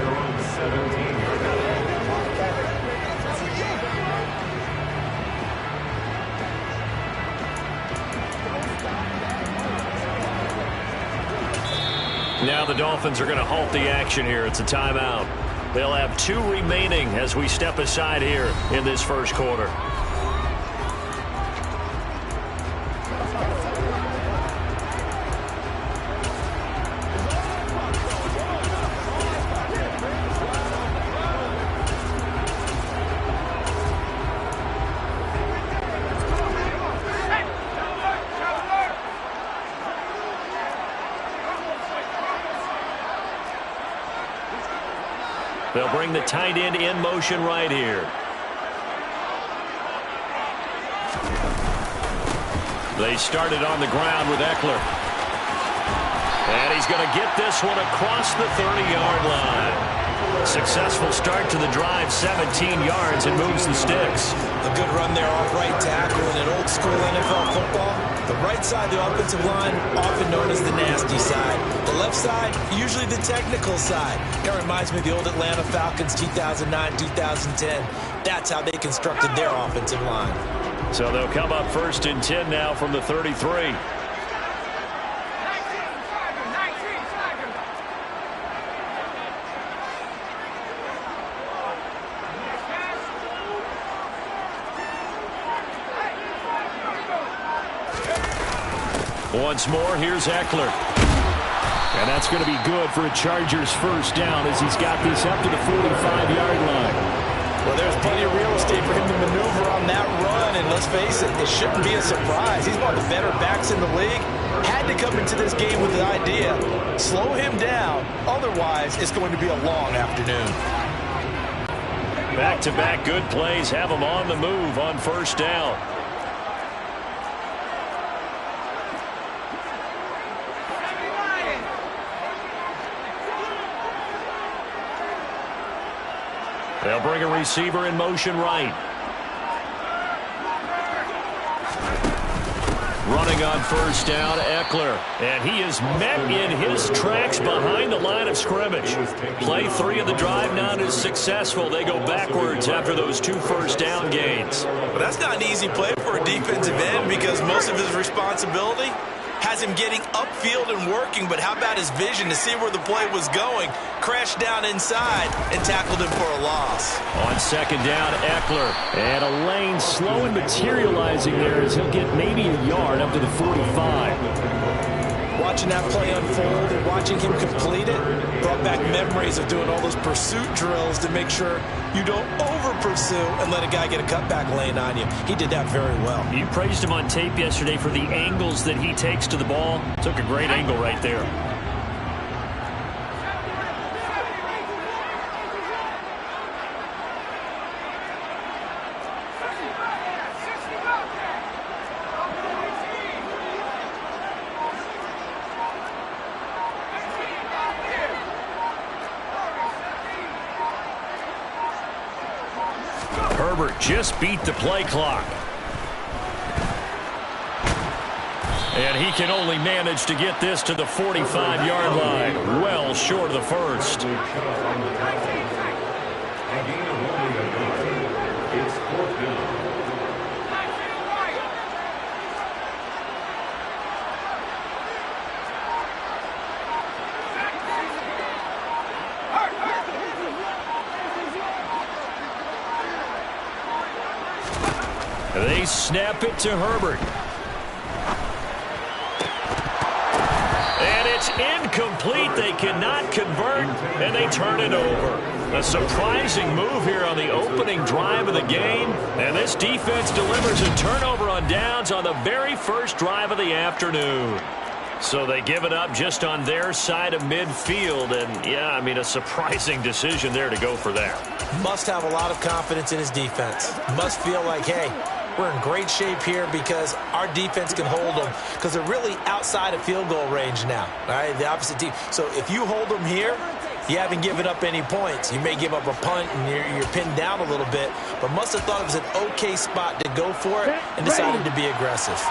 on 17. Now the Dolphins are going to halt the action here. It's a timeout. They'll have 2 remaining as we step aside here in this first quarter. They'll bring the tight end in motion right here. They started on the ground with Eckler. And he's going to get this one across the 30-yard line. Successful start to the drive, 17 yards, and moves the sticks. A good run there off right tackle in an old-school NFL football. The right side, the offensive line, often known as the nasty side. The left side, usually the technical side. That reminds me of the old Atlanta Falcons 2009-2010. That's how they constructed their offensive line. So they'll come up 1st and 10 now from the 33. Once more, here's Eckler. And that's going to be good for a Chargers first down as he's got this up to the 45-yard line. Well, there's plenty of real estate for him to maneuver on that run, and let's face it, it shouldn't be a surprise. He's one of the better backs in the league. Had to come into this game with the idea, slow him down, otherwise it's going to be a long afternoon. Back-to-back good plays have him on the move on first down. They'll bring a receiver in motion right. Running on first down, Eckler. And he is met in his tracks behind the line of scrimmage. Play 3 of the drive not as successful. They go backwards after those 2 first down gains. Well, that's not an easy play for a defensive end because most of his responsibility has him getting upfield and working, but how about his vision to see where the play was going? Crashed down inside and tackled him for a loss. On second down, Eckler. And a lane slow and materializing there as he'll get maybe a yard up to the 45. Watching that play unfold and watching him complete it brought back memories of doing all those pursuit drills to make sure you don't over-pursue and let a guy get a cutback lane on you. He did that very well. You praised him on tape yesterday for the angles that he takes to the ball. Took a great angle right there. Herbert just beat the play clock. And he can only manage to get this to the 45-yard line. Well short of the first. They snap it to Herbert. And it's incomplete. They cannot convert, and they turn it over. A surprising move here on the opening drive of the game. And this defense delivers a turnover on downs on the very first drive of the afternoon. So they give it up just on their side of midfield. And, yeah, I mean, a surprising decision there to go for that. Must have a lot of confidence in his defense. Must feel like, hey, we're in great shape here because our defense can hold them because they're really outside of field goal range now, all right, the opposite team. So if you hold them here, you haven't given up any points. You may give up a punt and you're pinned down a little bit, but must have thought it was an okay spot to go for it and decided to be aggressive.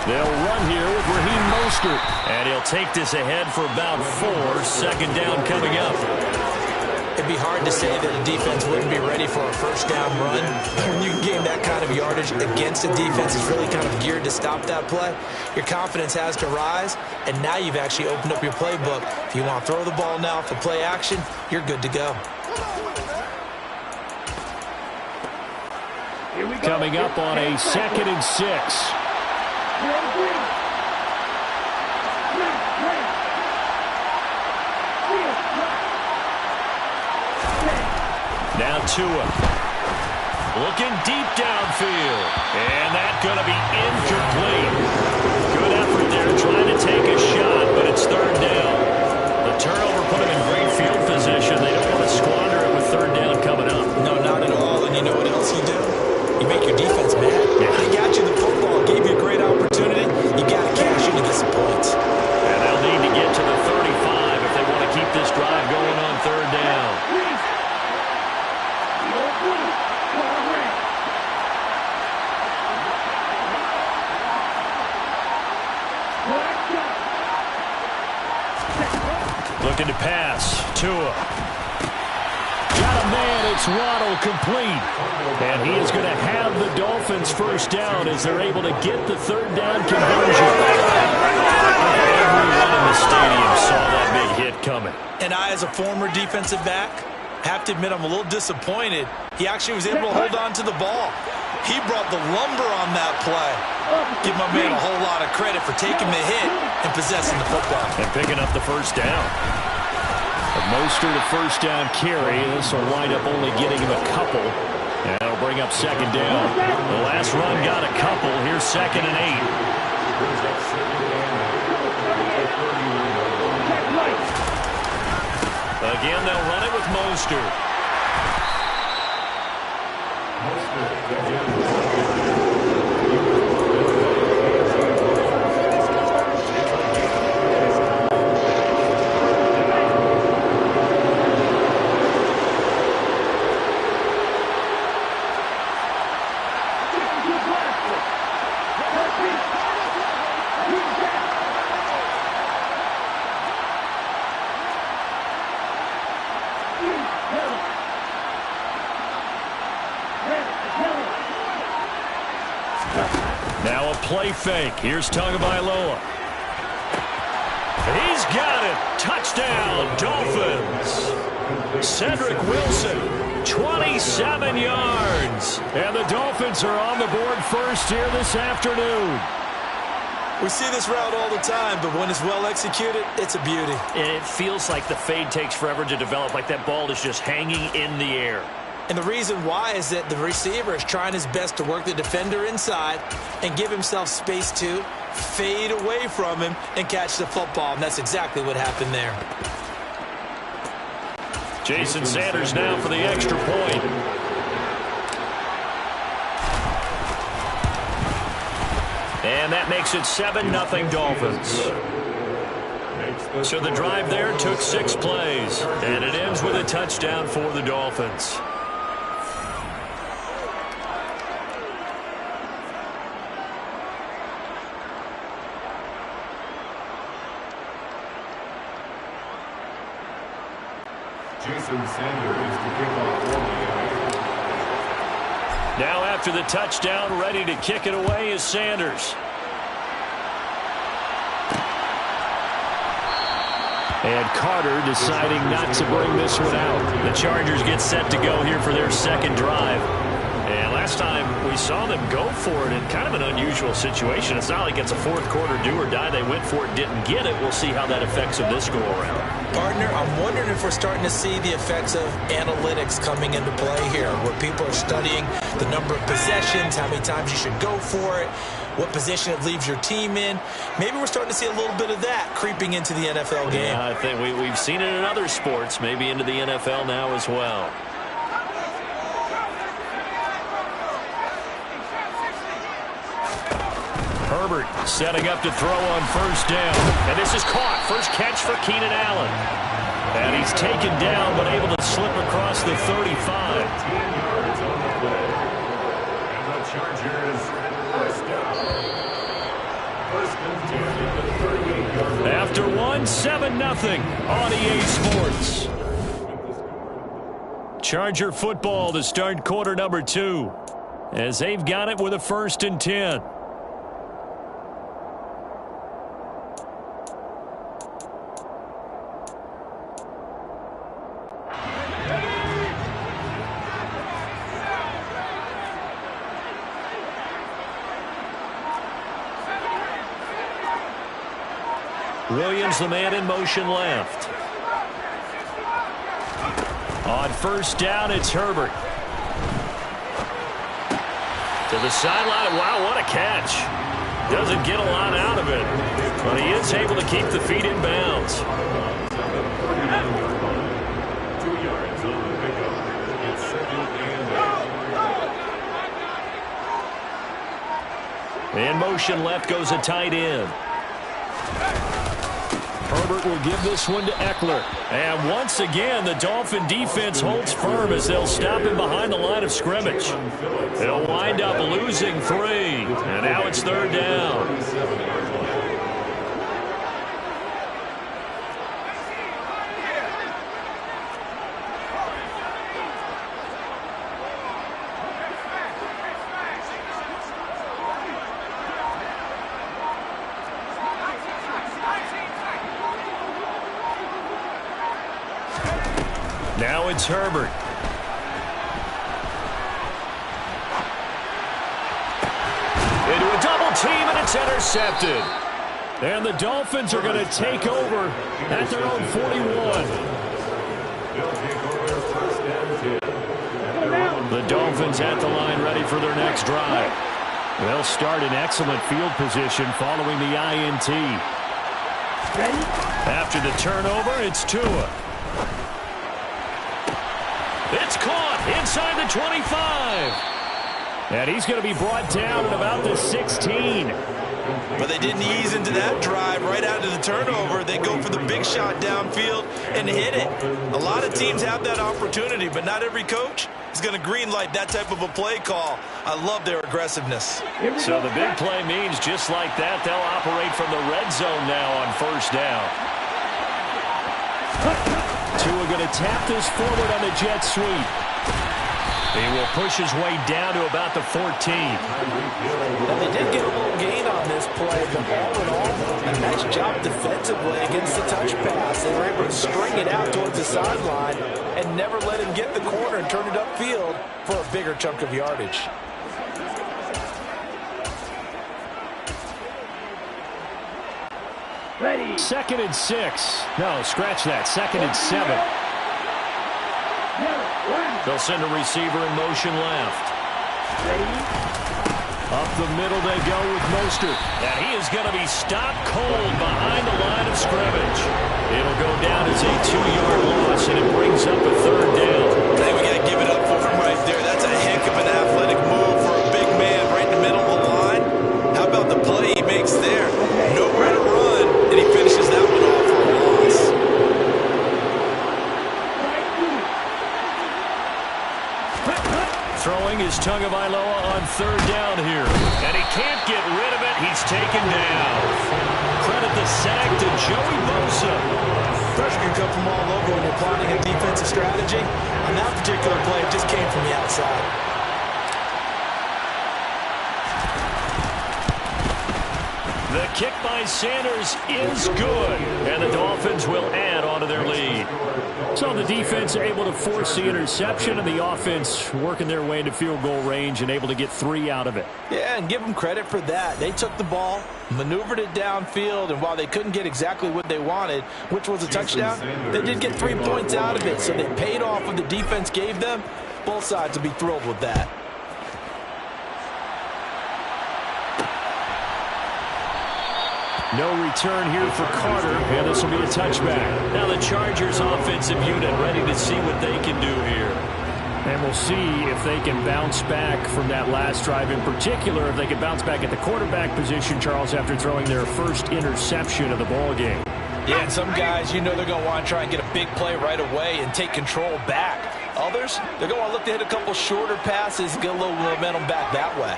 They'll run here with Raheem Mostert. And he'll take this ahead for about 4. Second down coming up. It'd be hard to say that a defense wouldn't be ready for a first down run. When you gain that kind of yardage against a defense that's really kind of geared to stop that play, your confidence has to rise, and now you've actually opened up your playbook. If you want to throw the ball now for play action, you're good to go. Coming up on a 2nd and 6. Now Tua. Looking deep downfield. And that's going to be incomplete. Good effort there trying to take a shot, but it's 3rd down. The turnover put him in great field position. They don't want to squander it with 3rd down coming up. No, not at all. And you know what else Looking to pass. Tua. Got a man. It's Waddle complete. And he is going to have the Dolphins first down as they're able to get the third down conversion. Everyone in the stadium saw that big hit coming. And I, as a former defensive back, have to admit I'm a little disappointed. He actually was able to hold on to the ball. He brought the lumber on that play. Give my man a whole lot of credit for taking the hit and possessing the football. And picking up the first down. Mostert a first down carry. This will wind up only getting him a couple. And that'll bring up second down. The last run got a couple. Here's 2nd and 8. Again, they'll run it with Mostert. Now a play fake. Here's Tagovailoa. He's got it. Touchdown, Dolphins. Cedric Wilson, 27 yards. And the Dolphins are on the board first here this afternoon. We see this route all the time, but when it's well executed, it's a beauty. It feels like the fade takes forever to develop, like that ball is just hanging in the air. And the reason why is that the receiver is trying his best to work the defender inside and give himself space to fade away from him and catch the football. And that's exactly what happened there. Jason Sanders now for the extra point. And that makes it 7-0 Dolphins. So the drive there took 6 plays. And it ends with a touchdown for the Dolphins. Jason Sanders to kick off for the Now after the touchdown, ready to kick it away is Sanders. And Carter deciding not to bring this one out. The Chargers get set to go here for their second drive. And last time we saw them go for it in kind of an unusual situation. It's not like it's a fourth quarter do or die. They went for it, didn't get it. We'll see how that affects them this go around. Partner, I'm wondering if we're starting to see the effects of analytics coming into play here, where people are studying the number of possessions, how many times you should go for it, what position it leaves your team in. Maybe we're starting to see a little bit of that creeping into the NFL game. Yeah, I think we've seen it in other sports, maybe into the NFL now as well. Herbert setting up to throw on first down. And this is caught. First catch for Keenan Allen. And he's taken down but able to slip across the 35. And the Chargers first down. First and 10 at the 38-yard line. After 7-0 on EA Sports. Charger football to start quarter number 2. As they've got it with a 1st and 10. Williams, the man in motion left. On first down, it's Herbert. To the sideline. Wow, what a catch. Doesn't get a lot out of it, but he is able to keep the feet in bounds. 2 yards on the pickup. It's 2nd and 8. In motion left goes a tight end. Herbert will give this one to Eckler. And once again, the Dolphin defense holds firm as they'll stop him behind the line of scrimmage. They'll wind up losing 3. And now it's 3rd down. Now it's Herbert. Into a double team, and it's intercepted. And the Dolphins are going to take over at their own 41. The Dolphins at the line ready for their next drive. They'll start in excellent field position following the INT. After the turnover, it's Tua. It's caught inside the 25. And he's going to be brought down at about the 16. But they didn't ease into that drive right after the turnover. They go for the big shot downfield and hit it. A lot of teams have that opportunity, but not every coach is going to greenlight that type of a play call. I love their aggressiveness. So the big play means just like that, they'll operate from the red zone now on first down. Tua going to tap this forward on the jet sweep. He will push his way down to about the 14. And they did get a little gain on this play, but all in all, a nice job defensively against the touch pass. They were able to string it out towards the sideline and never let him get the corner and turn it upfield for a bigger chunk of yardage. Ready. 2nd and 6. No, scratch that. 2nd and 7. They'll send a receiver in motion left. Up the middle they go with Mostert. And he is going to be stopped cold behind the line of scrimmage. It'll go down as a 2-yard loss, and it brings up a 3rd down. I think we got to give it up for him right there. That's a heck of an athletic move for a big man right in the middle of the line. How about the play he makes there? Nowhere to run, and he finishes that one off for a loss. Throwing is Tagovailoa on 3rd down here. And he can't get rid of it. He's taken down. Credit the sack to Joey Bosa. Pressure can come from all over when you're plotting a defensive strategy. On that particular play, it just came from the outside. The kick by Sanders is good. And the Dolphins will add on to their lead. So the defense able to force the interception, and the offense working their way into field goal range and able to get 3 out of it. Yeah, and give them credit for that. They took the ball, maneuvered it downfield, and while they couldn't get exactly what they wanted, which was a touchdown, they did get 3 points out of it. So they paid off what the defense gave them. Both sides will be thrilled with that. No return here for Carter, and this will be a touchback. Now the Chargers offensive unit ready to see what they can do here. And we'll see if they can bounce back from that last drive, in particular if they can bounce back at the quarterback position, Charles, after throwing their first interception of the ball game. Yeah, and some guys, you know they're going to want to try and get a big play right away and take control back. Others, they're going to look to hit a couple shorter passes and get a little momentum back that way.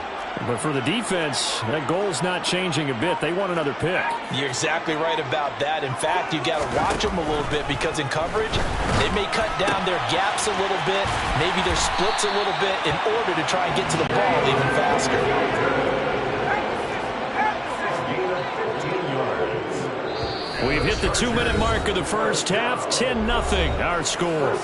But for the defense, that goal's not changing a bit. They want another pick. You're exactly right about that. In fact, you got to watch them a little bit because in coverage, they may cut down their gaps a little bit, maybe their splits a little bit in order to try and get to the ball even faster. We've hit the 2-minute mark of the first half. 10-0 our score.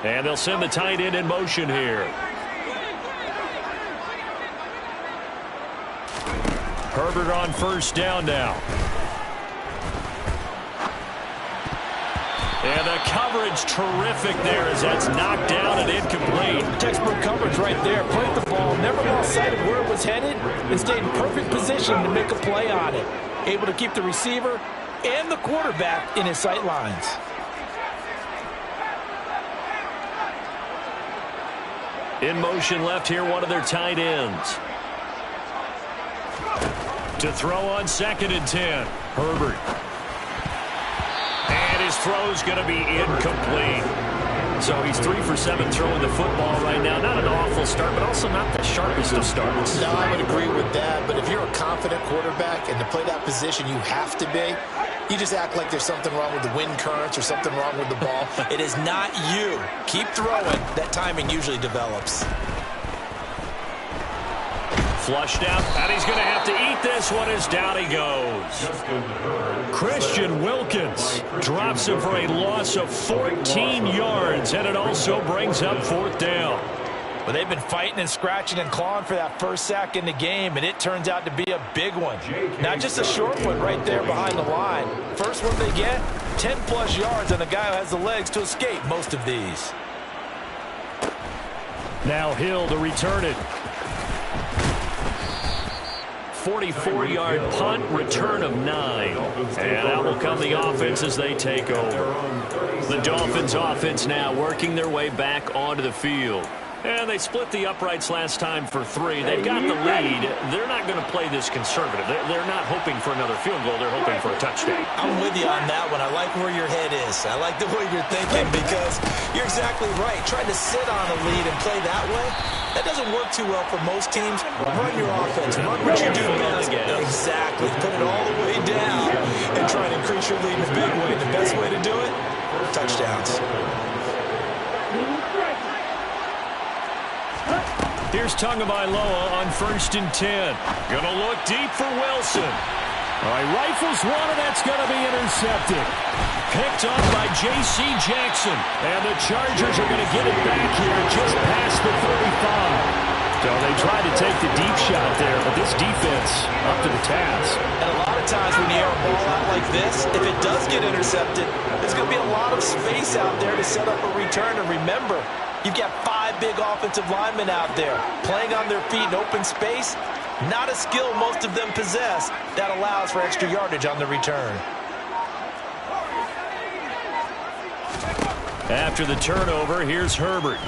And they'll send the tight end in motion here. Herbert on first down now. And the coverage terrific there as that's knocked down and incomplete. Textbook coverage right there. Played the ball, never lost sight of where it was headed, and stayed in perfect position to make a play on it. Able to keep the receiver and the quarterback in his sight lines. In motion left here, one of their tight ends. To throw on 2nd and 10. Herbert. And his throw's going to be incomplete. So he's 3 for 7 throwing the football right now. Not an awful start, but also not the sharpest of starts. No, I would agree with that. But if you're a confident quarterback and to play that position you have to be, you just act like there's something wrong with the wind currents or something wrong with the ball. It is not you. Keep throwing. That timing usually develops. Flushed out, and he's going to have to eat this one as down he goes. Christian Wilkins drops him for a loss of 14 yards, and it also brings up 4th down. Well, they've been fighting and scratching and clawing for that first sack in the game, and it turns out to be a big one. Not just a short one right there behind the line. First one they get, 10-plus yards on a guy who has the legs to escape most of these. Now Hill to return it. 44-yard punt, return of 9. And out will come the offense as they take over. The Dolphins offense now working their way back onto the field. And they split the uprights last time for 3. They've got the lead. They're not going to play this conservative. They're not hoping for another field goal. They're hoping for a touchdown. I'm with you on that one. I like where your head is. I like the way you're thinking because you're exactly right. Trying to sit on a lead and play that way, that doesn't work too well for most teams. Run your offense. Run what you do best. Exactly. Put it all the way down and try to increase your lead in a big way. The best way to do it, touchdowns. Here's Tagovailoa on 1st and 10. Gonna look deep for Wilson. All right, rifles one, and that's gonna be intercepted. Picked up by J.C. Jackson. And the Chargers are gonna get it back here just past the 35. So they tried to take the deep shot there, but this defense up to the task. And a lot of times when you air a ball out like this, if it does get intercepted, there's going to be a lot of space out there to set up a return. And remember, you've got 5 big offensive linemen out there playing on their feet in open space. Not a skill most of them possess that allows for extra yardage on the return. After the turnover, here's Herbert.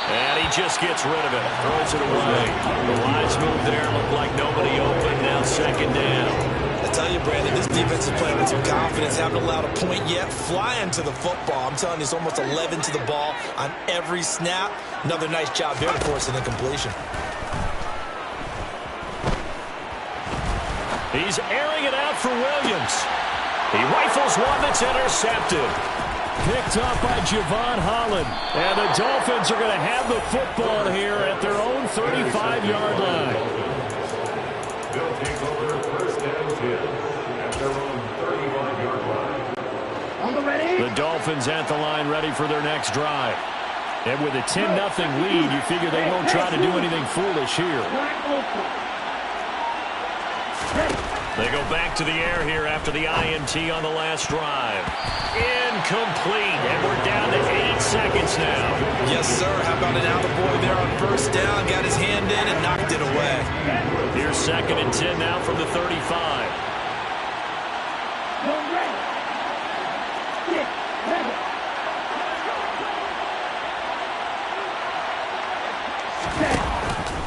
And he just gets rid of it. Throws it away. The lines move there. Looked like nobody open. Now 2nd down. I tell you, Brandon, this defense is playing with some confidence. Haven't allowed a point yet. Flying to the football. I'm telling you, it's almost 11 to the ball on every snap. Another nice job there to force an incompletion. He's airing it out for Williams. He rifles one that's intercepted. Picked up by Javon Holland. And the Dolphins are going to have the football here at their own 35-yard line. They'll take over 1st and 10 at their own 35-yard line. The Dolphins at the line ready for their next drive. And with a 10-0 lead, you figure they won't try to do anything foolish here. They go back to the air here after the INT on the last drive. Incomplete, and we're down to 8 seconds now. Yes, sir. How about an out-of-boy there on 1st down? Got his hand in and knocked it away. Here's 2nd and 10 now from the 35.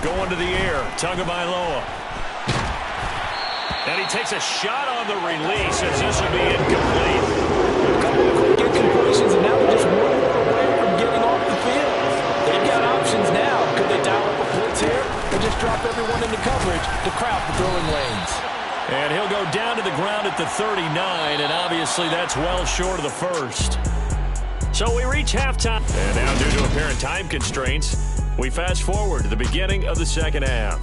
Going to the air, Tagovailoa. And he takes a shot on the release as this will be incomplete. A couple of quick incompletions, and now they're just 1 away from getting off the field. They've got options now. Could they dial up a blitz here or just drop everyone into coverage to crowd the throwing lanes? And he'll go down to the ground at the 39, and obviously that's well short of the first. So we reach halftime. And now due to apparent time constraints, we fast forward to the beginning of the 2nd half.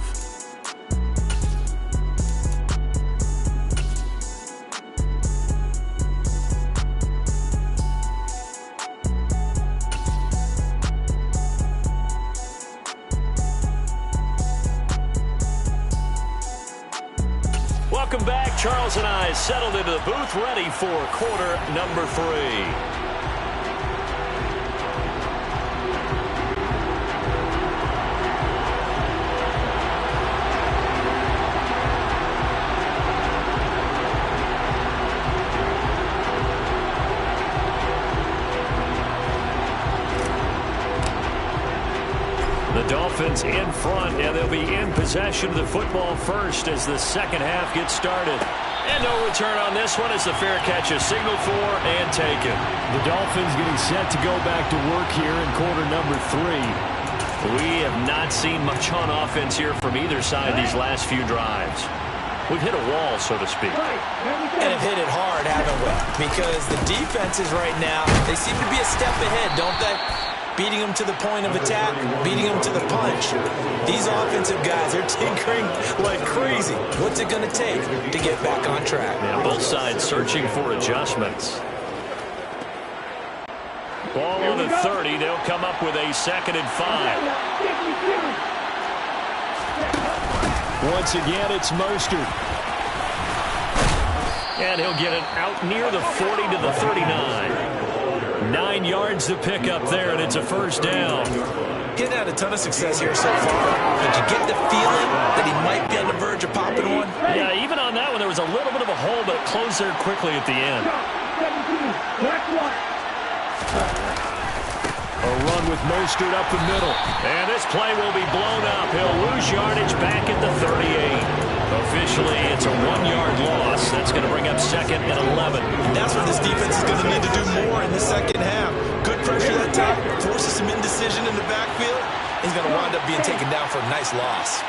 Welcome back. Charles and I settled into the booth ready for quarter number 3. The Dolphins in front, and they'll be in possession of the football first as the 2nd half gets started. And no return on this one as the fair catch is signaled for and taken. The Dolphins getting set to go back to work here in quarter number 3. We have not seen much on offense here from either side these last few drives. We've hit a wall, so to speak. And have hit it hard, haven't we? Because the defenses right now, they seem to be a step ahead, don't they? Beating them to the point of attack, beating them to the punch. These offensive guys, they're tinkering like crazy. What's it going to take to get back on track? Yeah, both sides searching for adjustments. Ball on the 30. They'll come up with a 2nd and 5. Once again, it's Mostert. And he'll get it out near the 40 to the 39. 9 yards to pick up there, and it's a first down. Getting had a ton of success here so far. Did you get the feeling that he might be on the verge of popping one? Yeah, even on that one, there was a little bit of a hole, but it closed there quickly at the end. A run with Mostert up the middle. And this play will be blown up. He'll lose yardage back at the 38. Officially, it's a 1-yard loss. That's going to bring up 2nd and 11. And that's what this defense is going to need to do more in the second half. Good pressure that time, forces some indecision in the backfield. He's going to wind up being taken down for a nice loss.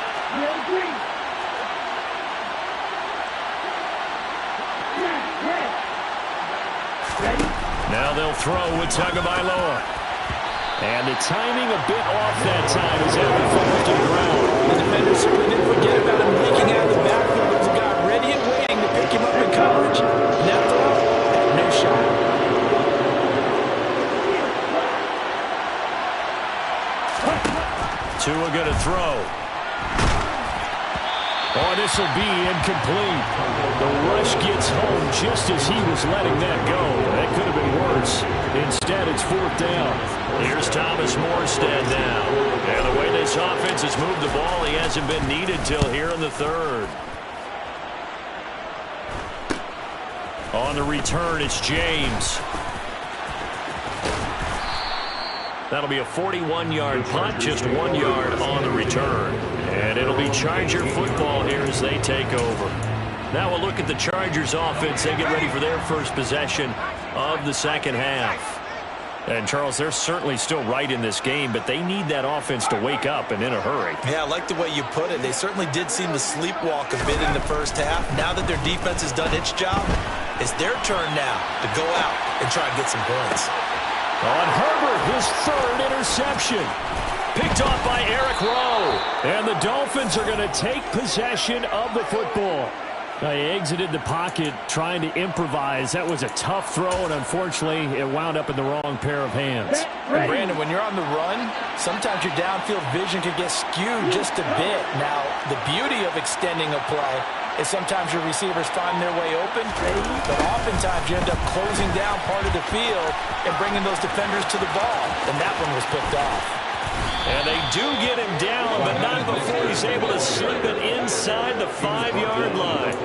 Now they'll throw with Tagovailoa. And the timing a bit off that time as Allen falls to the ground. The defender certainly didn't forget about him leaking out of the backfield. There's a guy ready and waiting to pick him up in coverage. And that throw had no shot. Tua going to throw. Oh, this will be incomplete. The rush gets home just as he was letting that go. That could have been worse. Instead, it's 4th down. Here's Thomas Morstead now. And the way this offense has moved the ball, he hasn't been needed till here in the 3rd. On the return, it's James. That'll be a 41-yard punt, just 1 yard on the return. And it'll be Charger football here as they take over. Now we'll look at the Chargers offense. They get ready for their first possession of the second half. And, Charles, they're certainly still right in this game, but they need that offense to wake up and in a hurry. Yeah, I like the way you put it. They certainly did seem to sleepwalk a bit in the first half. Now that their defense has done its job, it's their turn now to go out and try and get some points. On Herbert, his 3rd interception. Picked off by Eric Rowe. And the Dolphins are going to take possession of the football. They exited the pocket trying to improvise. That was a tough throw, and unfortunately, it wound up in the wrong pair of hands. And Brandon, when you're on the run, sometimes your downfield vision could get skewed just a bit. Now, the beauty of extending a play is sometimes your receivers find their way open, but oftentimes you end up closing down part of the field and bringing those defenders to the ball, and that one was picked off. And they do get him down, but not before he's able to slip it inside the 5-yard line.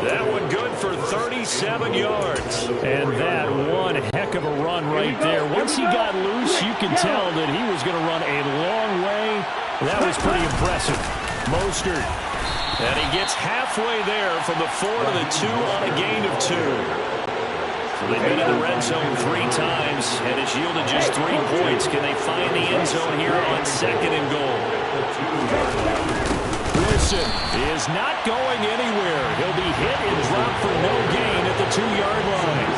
That one good for 37 yards. And that one heck of a run right there. Once he got loose, you can tell that he was going to run a long way. That was pretty impressive. Mostert. And he gets halfway there from the 4 to the 2 on a gain of 2. They've been in the red zone 3 times, and it's yielded just 3 points. Can they find the end zone here on 2nd and goal? Wilson is not going anywhere. He'll be hit and dropped for no gain at the 2-yard line.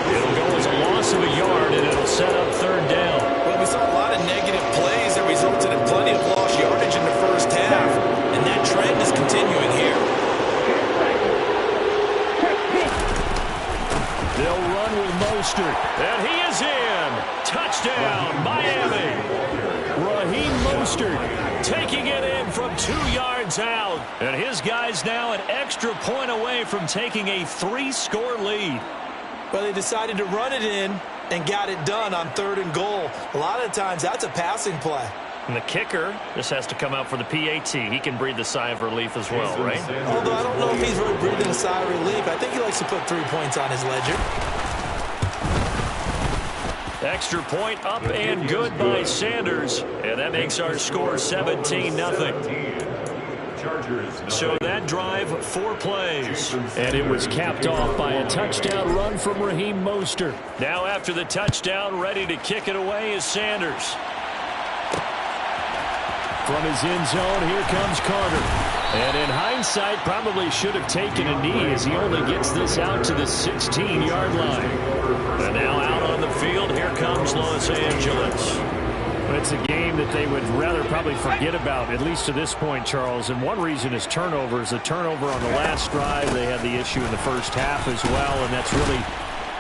It'll go as a loss of a yard, and it'll set up 3rd down. Well, we saw a lot of negative plays that resulted in plenty of lost yardage in the first half, and that trend is continuing here. They'll run with Mostert. And he is in. Touchdown, Miami. Raheem Mostert taking it in from 2 yards out. And his guys now an extra point away from taking a 3-score lead. Well, they decided to run it in and got it done on 3rd and goal. A lot of times that's a passing play. And the kicker just has to come out for the PAT. He can breathe a sigh of relief as well, right? Although I don't know if he's really breathing a sigh of relief. I think he likes to put 3 points on his ledger. Extra point up and good by Sanders. And that makes our score 17-0. So that drive, 4 plays. And it was capped off by a touchdown run from Raheem Mostert. Now after the touchdown, ready to kick it away is Sanders. From his end zone, here comes Carter. And in hindsight, probably should have taken a knee as he only gets this out to the 16-yard line. And now out on the field, here comes Los Angeles. It's a game that they would rather probably forget about, at least to this point, Charles. And one reason is turnovers. The turnover on the last drive, they had the issue in the first half as well, and that's really,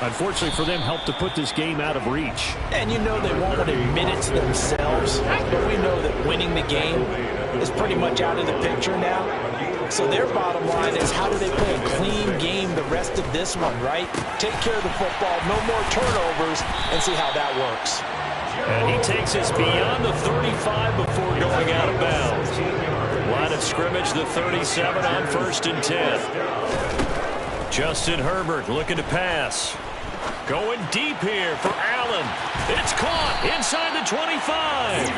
unfortunately for them, helped to put this game out of reach. And you know they won't admit it to themselves, but we know that winning the game is pretty much out of the picture now. So their bottom line is, how do they play a clean game the rest of this one, right? Take care of the football, no more turnovers, and see how that works. And he takes us beyond the 35 before going out of bounds. Line of scrimmage, the 37 on 1st and 10. Justin Herbert looking to pass. Going deep here for Allen. It's caught inside the 25.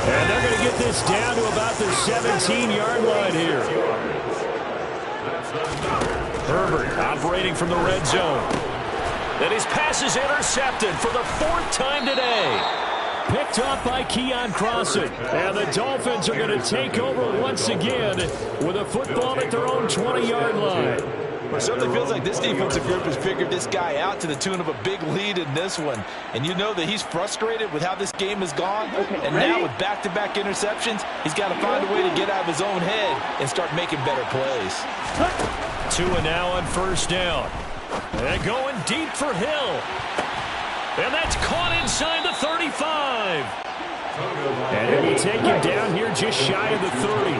And they're going to get this down to about the 17-yard line here. Herbert operating from the red zone. And his pass is intercepted for the 4th time today. Picked off by Keon Crossan. And the Dolphins are going to take over once again with a football at their own 20-yard line. It certainly feels like this defensive group has figured this guy out to the tune of a big lead in this one. And you know that he's frustrated with how this game has gone. And now with back-to-back interceptions, he's got to find a way to get out of his own head and start making better plays. Tua now on 1st down. And going deep for Hill. And that's caught inside the 35. And he'll be taken down here just shy of the 30.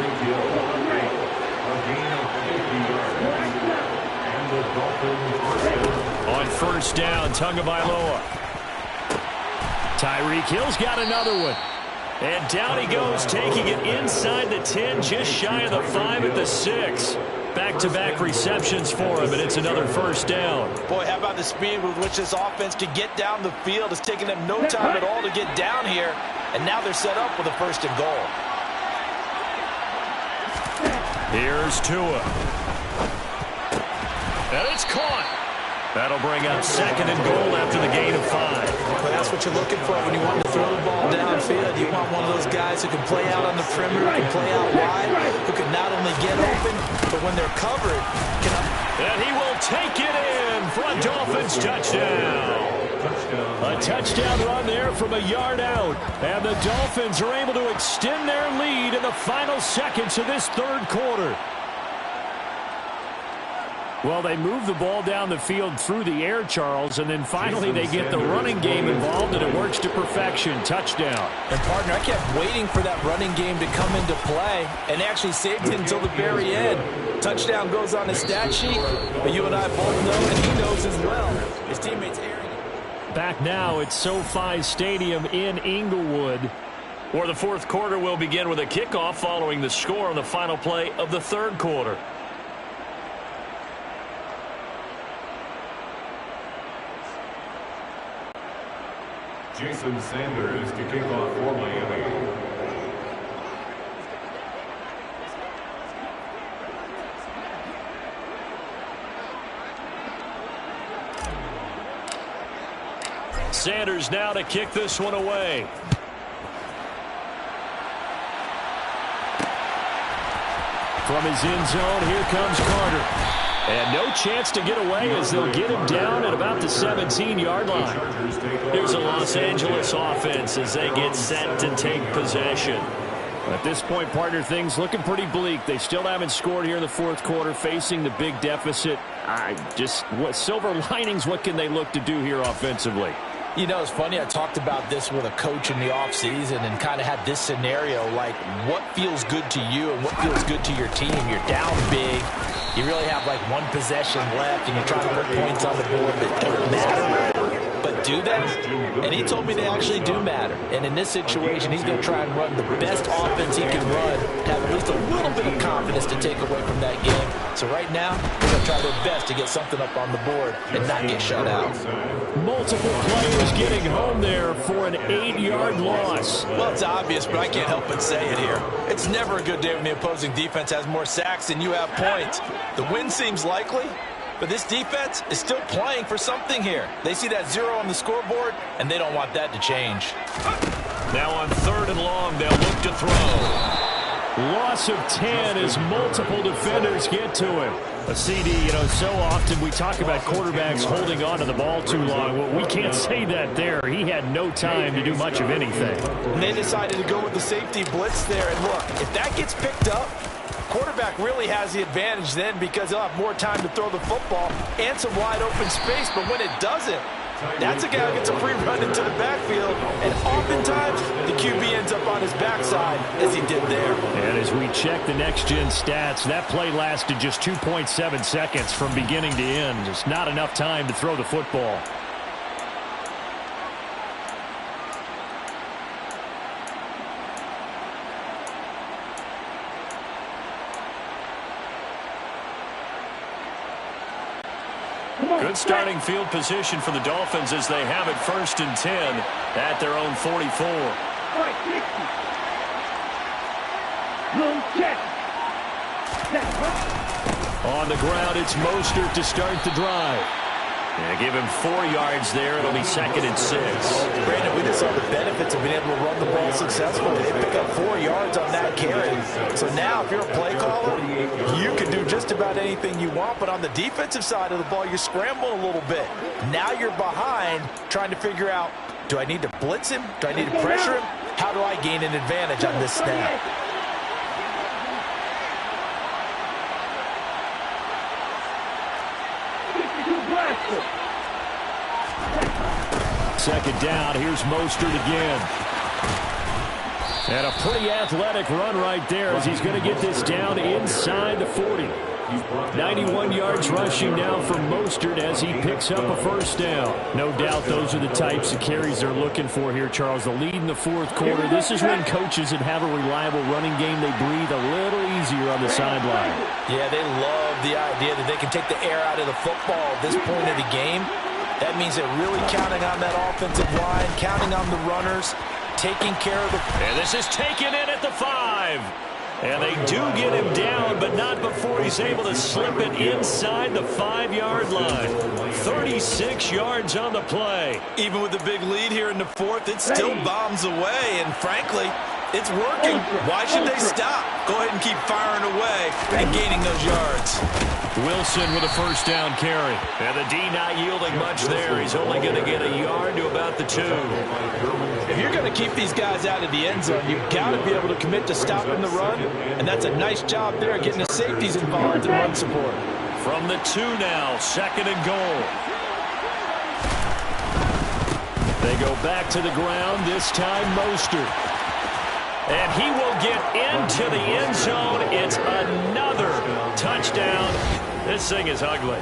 On 1st down, Tagovailoa. Tyreek Hill's got another one. And down he goes, taking it inside the 10, just shy of the 5 at the 6. Back-to-back receptions for him, and it's another 1st down. Boy, how about the speed with which this offense can get down the field? It's taken them no time at all to get down here, and now they're set up with a 1st and goal. Here's Tua. And it's caught. That'll bring up 2nd and goal after the gain of 5. Well, that's what you're looking for when you want to throw the ball downfield. You want one of those guys who can play out on the perimeter, who can play out wide, who can not only get open, but when they're covered, can... And he will take it in for a Dolphins touchdown. A touchdown run there from a yard out. And the Dolphins are able to extend their lead in the final seconds of this 3rd quarter. Well, they move the ball down the field through the air, Charles, and then finally they get the running game involved, and it works to perfection. Touchdown. And, partner, I kept waiting for that running game to come into play, and actually saved it until the very end. Touchdown goes on his stat sheet, but you and I both know, and he knows as well, his teammates airing it. Back now at SoFi Stadium in Inglewood. Or the 4th quarter will begin with a kickoff following the score on the final play of the 3rd quarter. Jason Sanders to kick off for Miami. Sanders now to kick this one away. From his end zone, here comes Carter. And no chance to get away as they'll get him down at about the 17-yard line. Here's a Los Angeles offense as they get set to take possession. At this point, partner, things looking pretty bleak. They still haven't scored here in the 4th quarter, facing the big deficit. What silver linings, what can they look to do here offensively? You know, it's funny, I talked about this with a coach in the offseason and kind of had this scenario, like what feels good to you and what feels good to your team. You're down big. You really have like one possession left and you're trying to put points on the board that don't matter. But do that? And he told me they actually do matter. And in this situation, he's going to try and run the best offense he can run, have at least a little bit of confidence to take away from that game. So right now, they're going to try their best to get something up on the board and not get shut out. Multiple players getting home there for an 8-yard loss. Well, it's obvious, but I can't help but say it here. It's never a good day when the opposing defense has more sacks than you have points. The win seems likely, but this defense is still playing for something here. They see that 0 on the scoreboard, and they don't want that to change. Now on 3rd and long, they'll look to throw. Loss of 10 as multiple defenders get to him. A CD, so often we talk about quarterbacks holding on to the ball too long. Well, we can't say that there. He had no time to do much of anything. And they decided to go with the safety blitz there. And look, if that gets picked up, quarterback really has the advantage then because he'll have more time to throw the football and some wide open space. But when it doesn't, that's a guy who gets a free run into the backfield, and oftentimes the QB ends up on his backside as he did there. And as we check the next-gen stats, that play lasted just 2.7 seconds from beginning to end. Just not enough time to throw the football. Good starting field position for the Dolphins as they have it 1st and 10 at their own 44. On the ground, it's Mostert to start the drive. Yeah, give him 4 yards there. It'll be 2nd and 6. Brandon, we just saw the benefits of being able to run the ball successfully. They pick up 4 yards on that carry. So now, if you're a play caller, you can do just about anything you want. But on the defensive side of the ball, you're scrambling a little bit. Now you're behind trying to figure out, do I need to blitz him? Do I need to pressure him? How do I gain an advantage on this snap? Second down, here's Mostert again. And a pretty athletic run right there as he's going to get this down inside the 40. 91 yards rushing now from Mostert as he picks up a 1st down. No doubt those are the types of carries they're looking for here, Charles. The lead in the 4th quarter. This is when coaches that have a reliable running game, they breathe a little easier on the sideline. Yeah, they love the idea that they can take the air out of the football at this point of the game. That means they're really counting on that offensive line, counting on the runners, taking care of the... And this is taken in at the 5. And they do get him down, but not before he's able to slip it inside the 5-yard line. 36 yards on the play. Even with the big lead here in the 4th, it still bombs away. And frankly, it's working. Why should they stop? Go ahead and keep firing away and gaining those yards. Wilson with a 1st down carry. And the D not yielding much there. He's only going to get a yard to about the 2. If you're going to keep these guys out of the end zone, you've got to be able to commit to stopping the run. And that's a nice job there, getting the safeties involved in run support. From the 2 now, 2nd and goal. They go back to the ground, this time Mostert. And he will get into the end zone. It's another touchdown. This thing is ugly.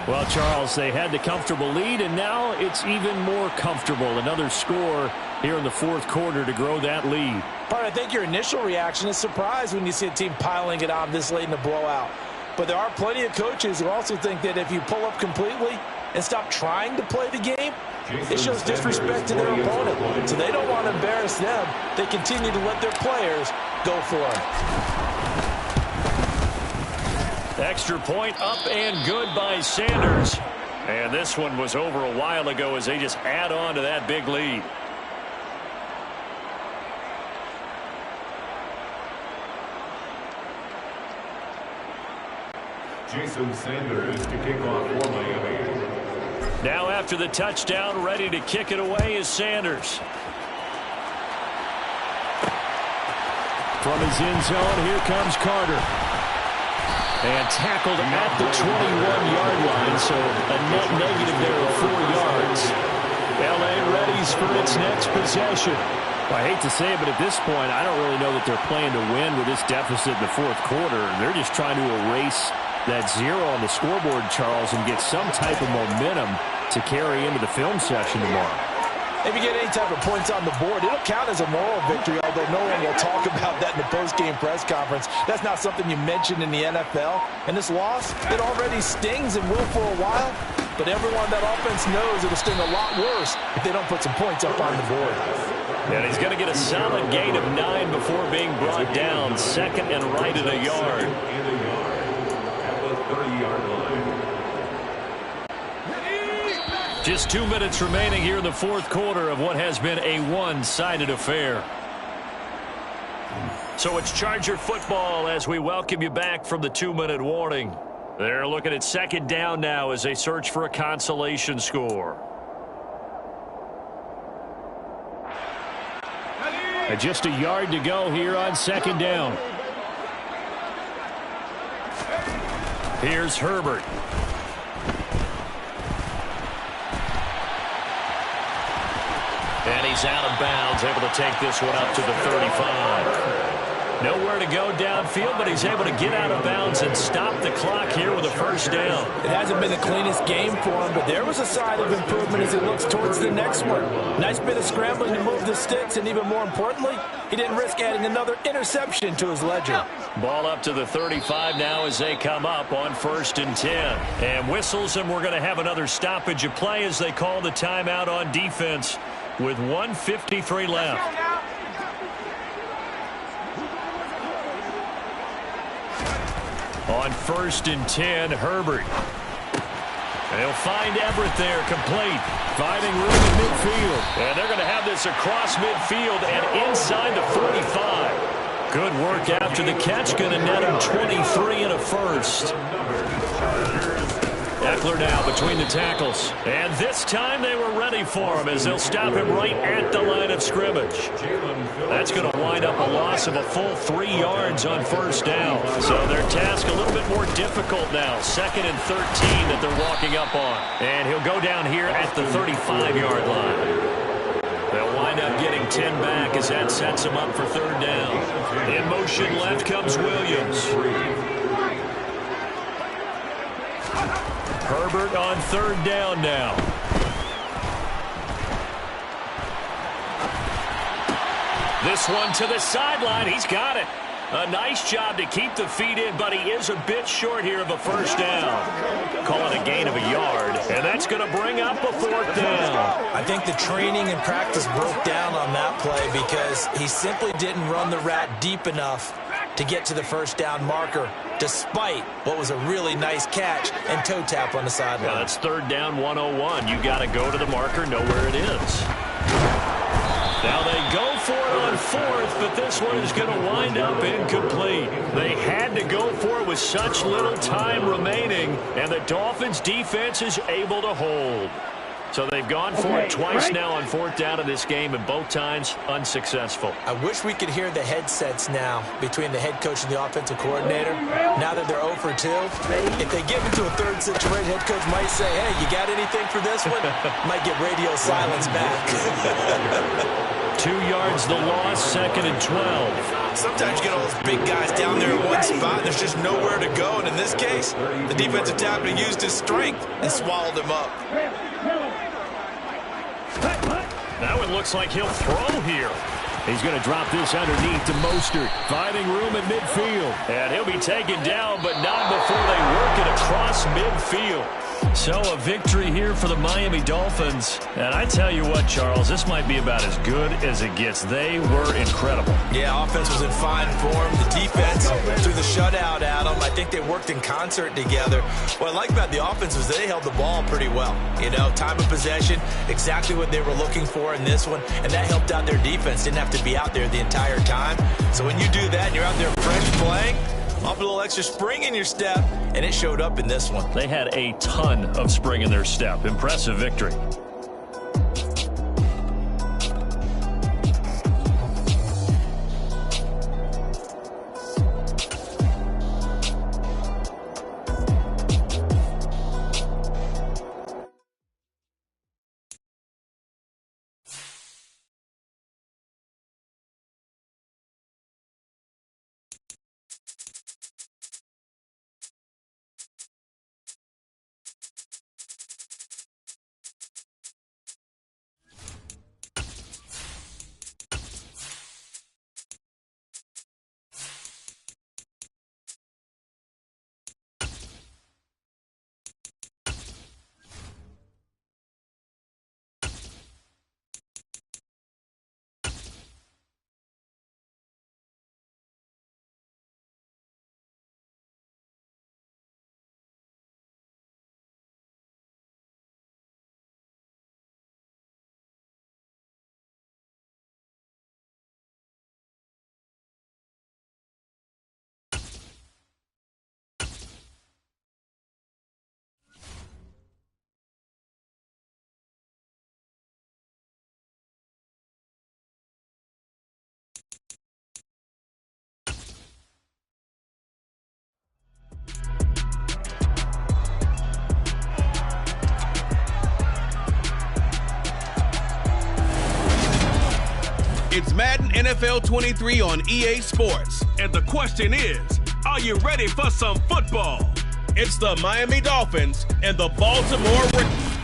Well, Charles, they had the comfortable lead, and now it's even more comfortable. Another score here in the 4th quarter to grow that lead. I think your initial reaction is surprise when you see a team piling it on this late in the blowout. But there are plenty of coaches who also think that if you pull up completely and stop trying to play the game, it shows disrespect to their opponent. So they don't want to embarrass them. They continue to let their players go for it. Extra point up and good by Sanders. And this one was over a while ago as they just add on to that big lead. Jason Sanders to kick off for Miami. Now after the touchdown, ready to kick it away is Sanders. From his end zone, here comes Carter. And tackled at the 21-yard line, so a net negative there of 4 yards. L.A. readies for its next possession. Well, I hate to say it, but at this point, I don't really know that they're playing to win with this deficit in the 4th quarter. They're just trying to erase that 0 on the scoreboard, Charles, and get some type of momentum to carry into the film session tomorrow. If you get any type of points on the board, it'll count as a moral victory, although no one will talk about that in the post-game press conference. That's not something you mention in the NFL. And this loss, it already stings and will for a while, but everyone on that offense knows it'll sting a lot worse if they don't put some points up on the board. And he's going to get a solid gain of 9 before being brought down. Second and right at a yard. At the 30-yard line. Just 2 minutes remaining here in the fourth quarter of what has been a one-sided affair. So it's Charger football as we welcome you back from the 2-minute warning. They're looking at second down now as they search for a consolation score. Just a yard to go here on second down. Here's Herbert. And he's out of bounds, able to take this one up to the 35. Nowhere to go downfield, but he's able to get out of bounds and stop the clock here with a first down. It hasn't been the cleanest game for him, but there was a sign of improvement as he looks towards the next one. Nice bit of scrambling to move the sticks, and even more importantly, he didn't risk adding another interception to his ledger. Ball up to the 35 now as they come up on 1st and 10. And whistles, and we're going to have another stoppage of play as they call the timeout on defense with 1:53 left. On 1st and 10, Herbert. They'll find Everett there, complete. Finding room in midfield. And they're going to have this across midfield and inside the 45. Good work after the catch. Going to net him 23 and a first. Eckler now between the tackles. And this time they were ready for him as they'll stop him right at the line of scrimmage. That's going to wind up a loss of a full 3 yards on first down. So their task a little bit more difficult now. 2nd and 13 that they're walking up on. And he'll go down here at the 35-yard line. They'll wind up getting 10 back as that sets them up for 3rd down. In motion left comes Williams. Herbert on 3rd down now. This one to the sideline. He's got it. A nice job to keep the feet in, but he is a bit short here of a first down. Call it a gain of a yard, and that's going to bring up a 4th down. I think the training and practice broke down on that play because he simply didn't run the route deep enough to get to the first down marker, despite what was a really nice catch and toe tap on the sideline. Well, that's 3rd down 101. You got to go to the marker, know where it is. Now they go for it on 4th, but this one is going to wind up incomplete. They had to go for it with such little time remaining, and the Dolphins' defense is able to hold. So they've gone for it twice now on 4th down in this game, and both times unsuccessful. I wish we could hear the headsets now between the head coach and the offensive coordinator. Now that they're 0 for 2, if they get into a 3rd situation, head coach might say, hey, you got anything for this one? Might get radio silence back. 2 yards the loss, 2nd and 12. Sometimes you get all those big guys down there in one spot, and there's just nowhere to go. And in this case, the defensive tackle used his strength and swallowed him up. That one looks like he'll throw here. He's going to drop this underneath to Mostert. Finding room at midfield. And he'll be taken down, but not before they work it across midfield. So a victory here for the Miami Dolphins. And I tell you what, Charles, this might be about as good as it gets. They were incredible. Yeah, offense was in fine form. The defense threw the shutout at them. I think they worked in concert together. What I like about the offense was they held the ball pretty well. You know, time of possession, exactly what they were looking for in this one. And that helped out their defense. Didn't have to be out there the entire time. So when you do that and you're out there fresh playing, off a little extra spring in your step, and it showed up in this one. They had a ton of spring in their step. Impressive victory. It's Madden NFL 23 on EA Sports. And the question is, are you ready for some football? It's the Miami Dolphins and the Baltimore Ravens.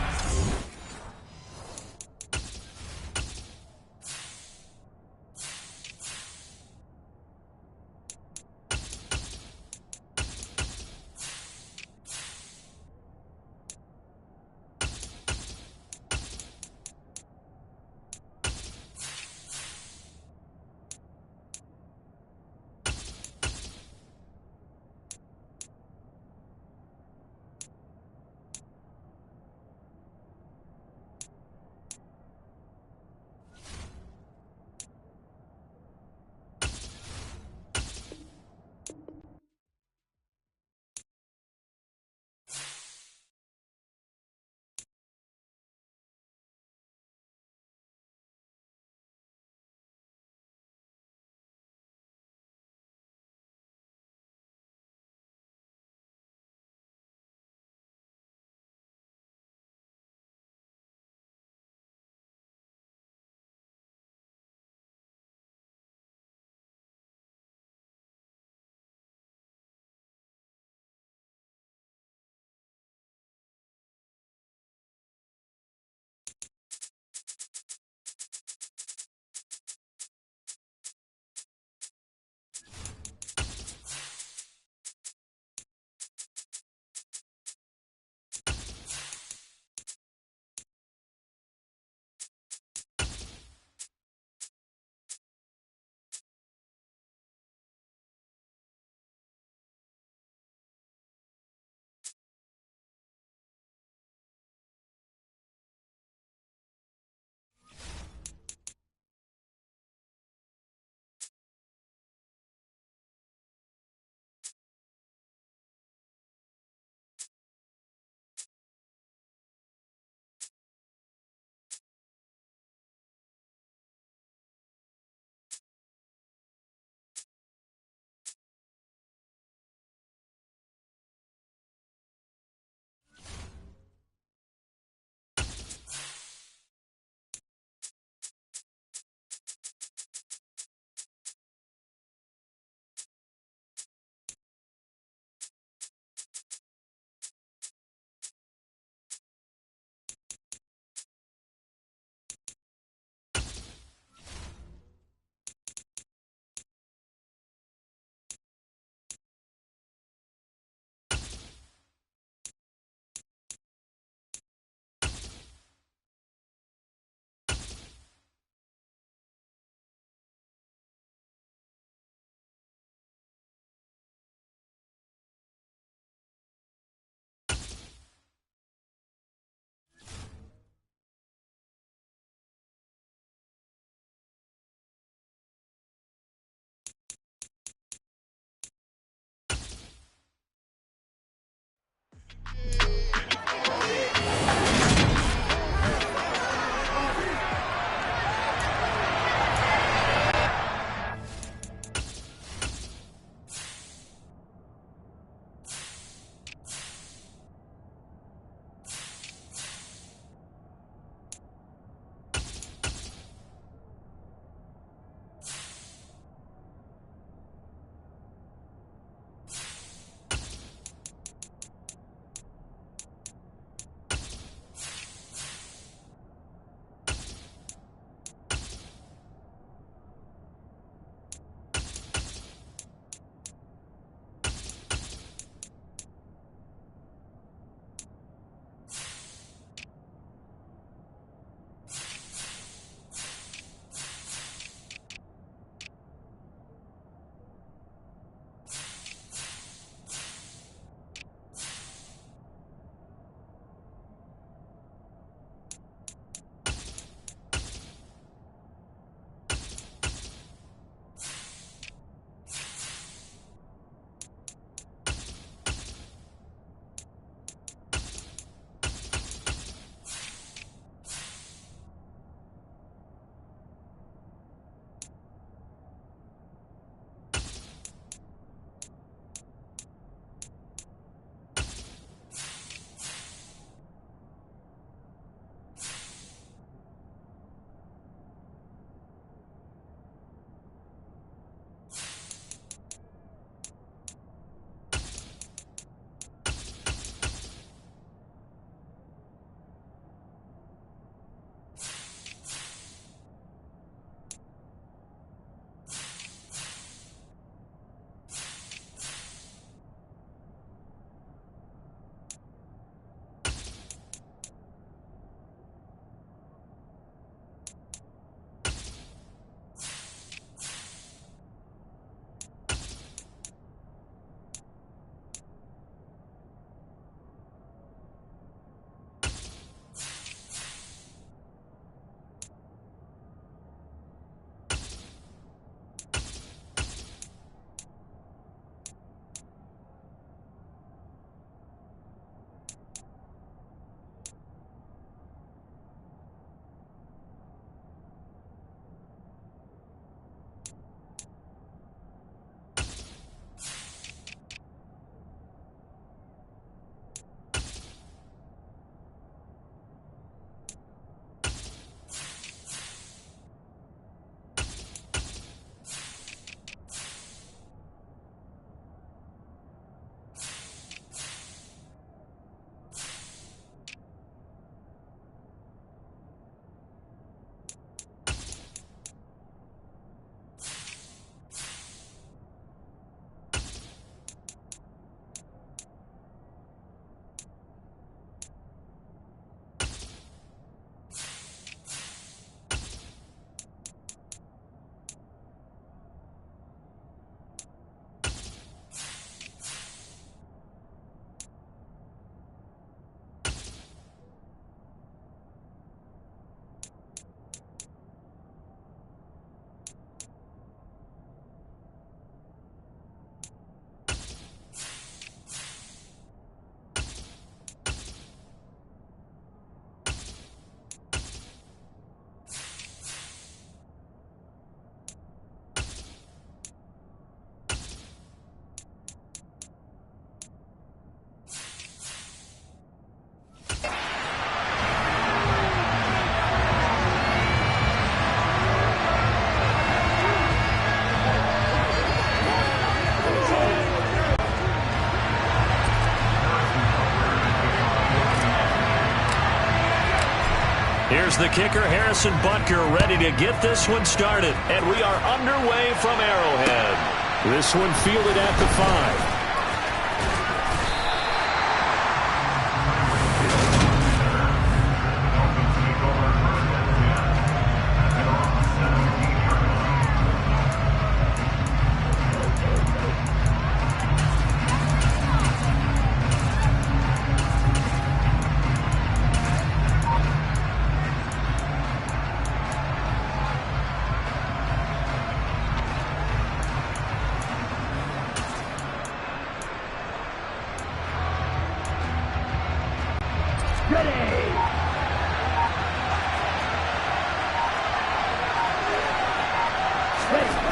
Here's the kicker, Harrison Butker, ready to get this one started. And we are underway from Arrowhead. This one fielded at the 5.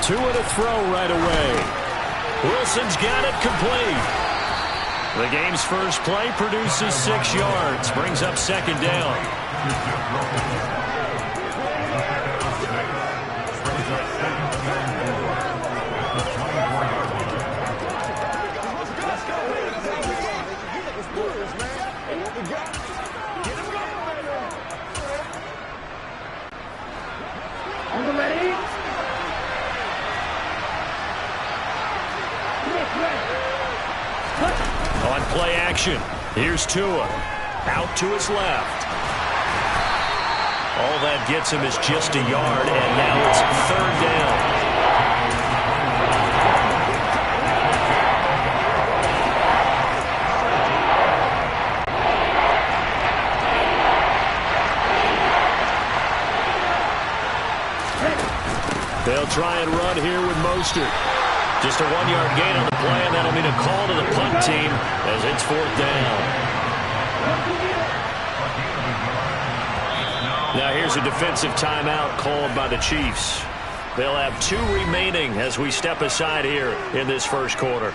Two and a throw right away. Wilson's got it complete. The game's first play produces 6 yards. Brings up second down. On play action, here's Tua. Out to his left. All that gets him is just a yard, and now it's third down. They'll try and run here with Mostert. Just a 1-yard gain on the play, and that'll mean a call to the punt team as it's fourth down. Now here's a defensive timeout called by the Chiefs. They'll have 2 remaining as we step aside here in this first quarter.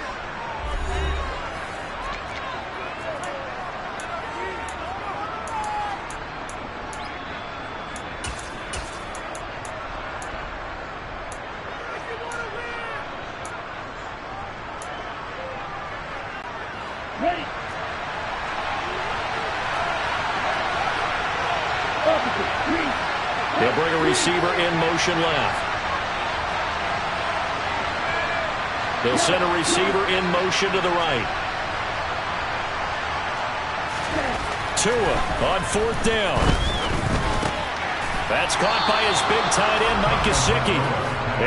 They'll bring a receiver in motion left. They'll send a receiver in motion to the right. Tua on fourth down. That's caught by his big tight end, Mike Gesicki.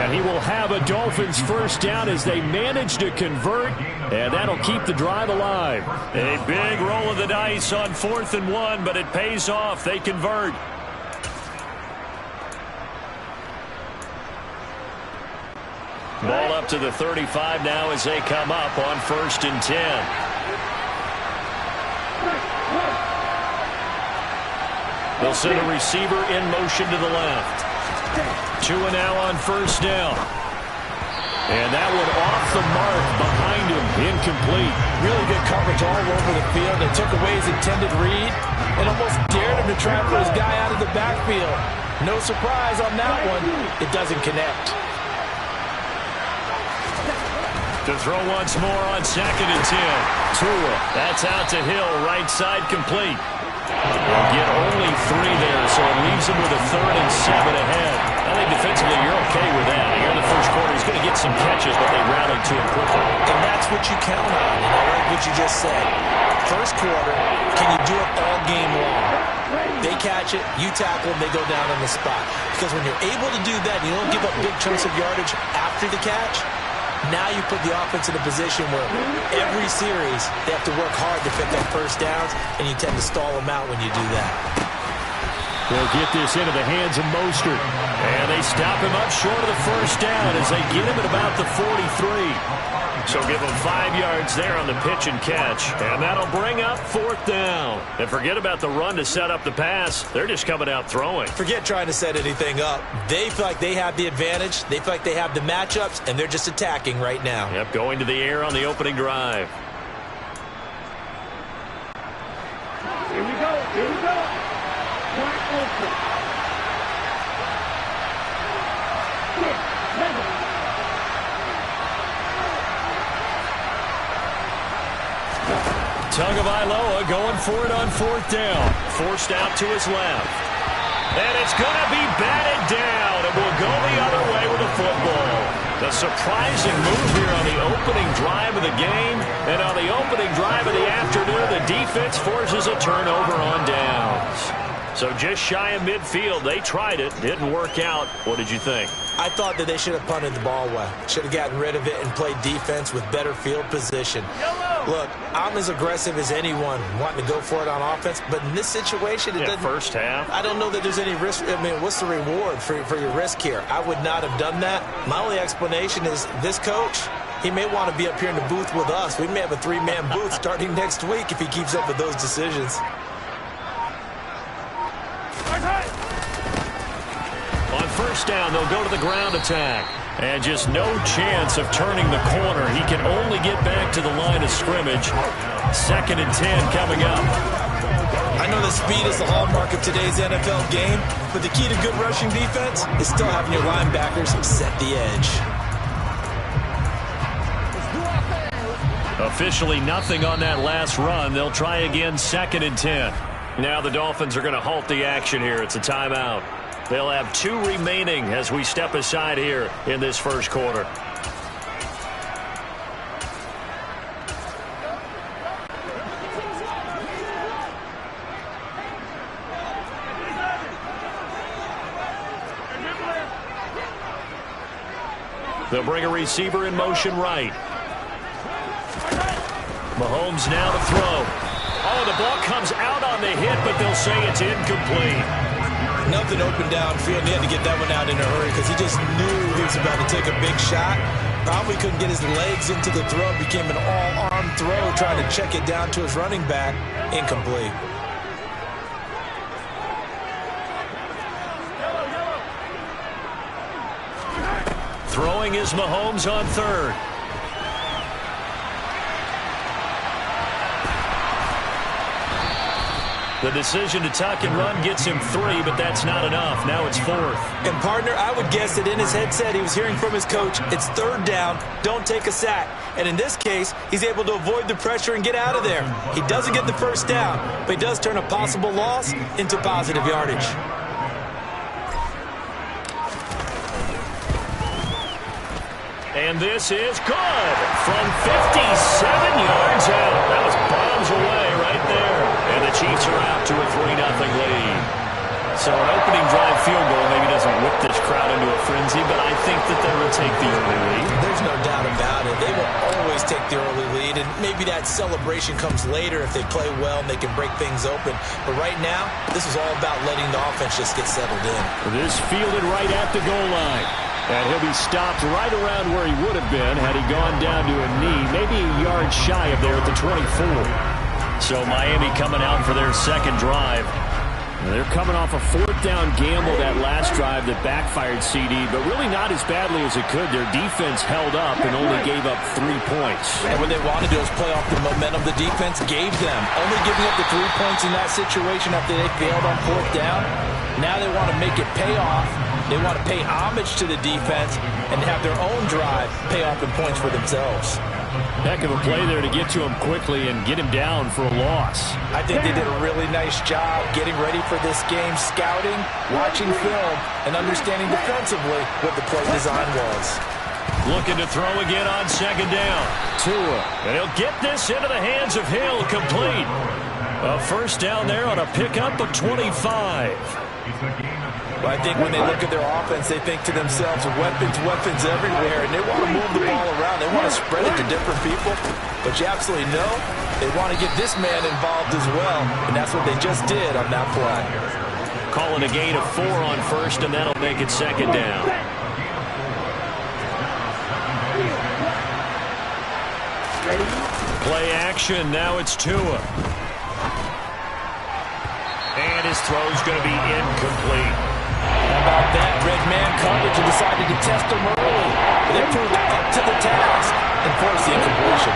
And he will have a Dolphins first down as they manage to convert, and that'll keep the drive alive. A big roll of the dice on 4th and 1, but it pays off. They convert. Ball up to the 35 now as they come up on 1st and 10. They'll send a receiver in motion to the left. Tua now on 1st down. And that one off the mark behind him. Incomplete. Really good coverage all over the field. They took away his intended read and almost dared him to try and put his guy out of the backfield. No surprise on that one. It doesn't connect. To throw once more on 2nd and 10. Tua, that's out to Hill, right side complete. They'll get only 3 there, so it leaves him with a 3rd and 7 ahead. I think defensively you're okay with that. Here in the first quarter, he's going to get some catches, but they rallied to him quickly. And that's what you count on, and I like what you just said. First quarter, can you do it all game long? They catch it, you tackle them, they go down on the spot. Because when you're able to do that, you don't give up big chunks of yardage after the catch. Now you put the offense in a position where every series they have to work hard to pick up first downs, and you tend to stall them out when you do that. They'll get this into the hands of Mostert. And they stop him up short of the first down as they get him at about the 43. So give him 5 yards there on the pitch and catch. And that'll bring up 4th down. And forget about the run to set up the pass. They're just coming out throwing. Forget trying to set anything up. They feel like they have the advantage. They feel like they have the matchups, and they're just attacking right now. Yep, going to the air on the opening drive. Here we go. Here we go. Wide open. 6, 7. Tagovailoa going for it on 4th down. Forced out to his left. And it's going to be batted down, and we'll go the other way with the football. The surprising move here on the opening drive of the game. And on the opening drive of the afternoon, the defense forces a turnover on downs. So just shy of midfield. They tried it. Didn't work out. What did you think? I thought that they should have punted the ball away. Should have gotten rid of it and played defense with better field position. Look, I'm as aggressive as anyone wanting to go for it on offense, but in this situation, it doesn't. First half. I don't know that there's any risk. I mean, what's the reward for your risk here? I would not have done that. My only explanation is this coach, he may want to be up here in the booth with us. We may have a three-man booth starting next week if he keeps up with those decisions. On first down, they'll go to the ground attack. And just no chance of turning the corner. He can only get back to the line of scrimmage. 2nd and 10 coming up. I know that speed is the hallmark of today's NFL game, but the key to good rushing defense is still having your linebackers set the edge. Officially nothing on that last run. They'll try again 2nd and 10. Now the Dolphins are going to halt the action here. It's a timeout. They'll have 2 remaining as we step aside here in this first quarter. They'll bring a receiver in motion right. Mahomes now to throw. Oh, the ball comes out on the hit, but they'll say it's incomplete. Nothing open downfield. He had to get that one out in a hurry because he just knew he was about to take a big shot. Probably couldn't get his legs into the throw. Became an all-arm throw trying to check it down to his running back. Incomplete. Throwing is Mahomes on 3rd. The decision to tuck and run gets him 3, but that's not enough. Now it's 4th. And, partner, I would guess that in his headset he was hearing from his coach, it's 3rd down, don't take a sack. And in this case, he's able to avoid the pressure and get out of there. He doesn't get the first down, but he does turn a possible loss into positive yardage. And this is good from 57 yards out. That was bombs away right there. And the Chiefs are out to a 3-0 lead. So an opening drive field goal maybe doesn't whip this crowd into a frenzy, but I think that they will take the early lead. There's no doubt about it. They will always take the early lead, and maybe that celebration comes later if they play well and they can break things open. But right now, this is all about letting the offense just get settled in. This fielded right at the goal line. And he'll be stopped right around where he would have been had he gone down to a knee, maybe a yard shy of there at the 24. So Miami coming out for their 2nd drive. They're coming off a 4th down gamble that last drive that backfired CD, but really not as badly as it could. Their defense held up and only gave up 3 points. And what they want to do is play off the momentum the defense gave them. Only giving up the 3 points in that situation after they failed on 4th down. Now they want to make it pay off. They want to pay homage to the defense and have their own drive pay off in points for themselves. Heck of a play there to get to him quickly and get him down for a loss. I think they did a really nice job getting ready for this game, scouting, watching film, and understanding defensively what the play design was. Looking to throw again on 2nd down. Tua. And he'll get this into the hands of Hill, complete. A first down there on a pickup of 25. But I think when they look at their offense, they think to themselves, weapons everywhere, and they want to move the ball around. They want to spread it to different people. But you absolutely know they want to get this man involved as well, and that's what they just did on that play. Calling a gain of 4 on 1st, and that'll make it 2nd down. Play action, now it's Tua. And his throw's going to be incomplete. How about that? Red man coverage and decided to test him early. They proved up to the task and forced the incompletion.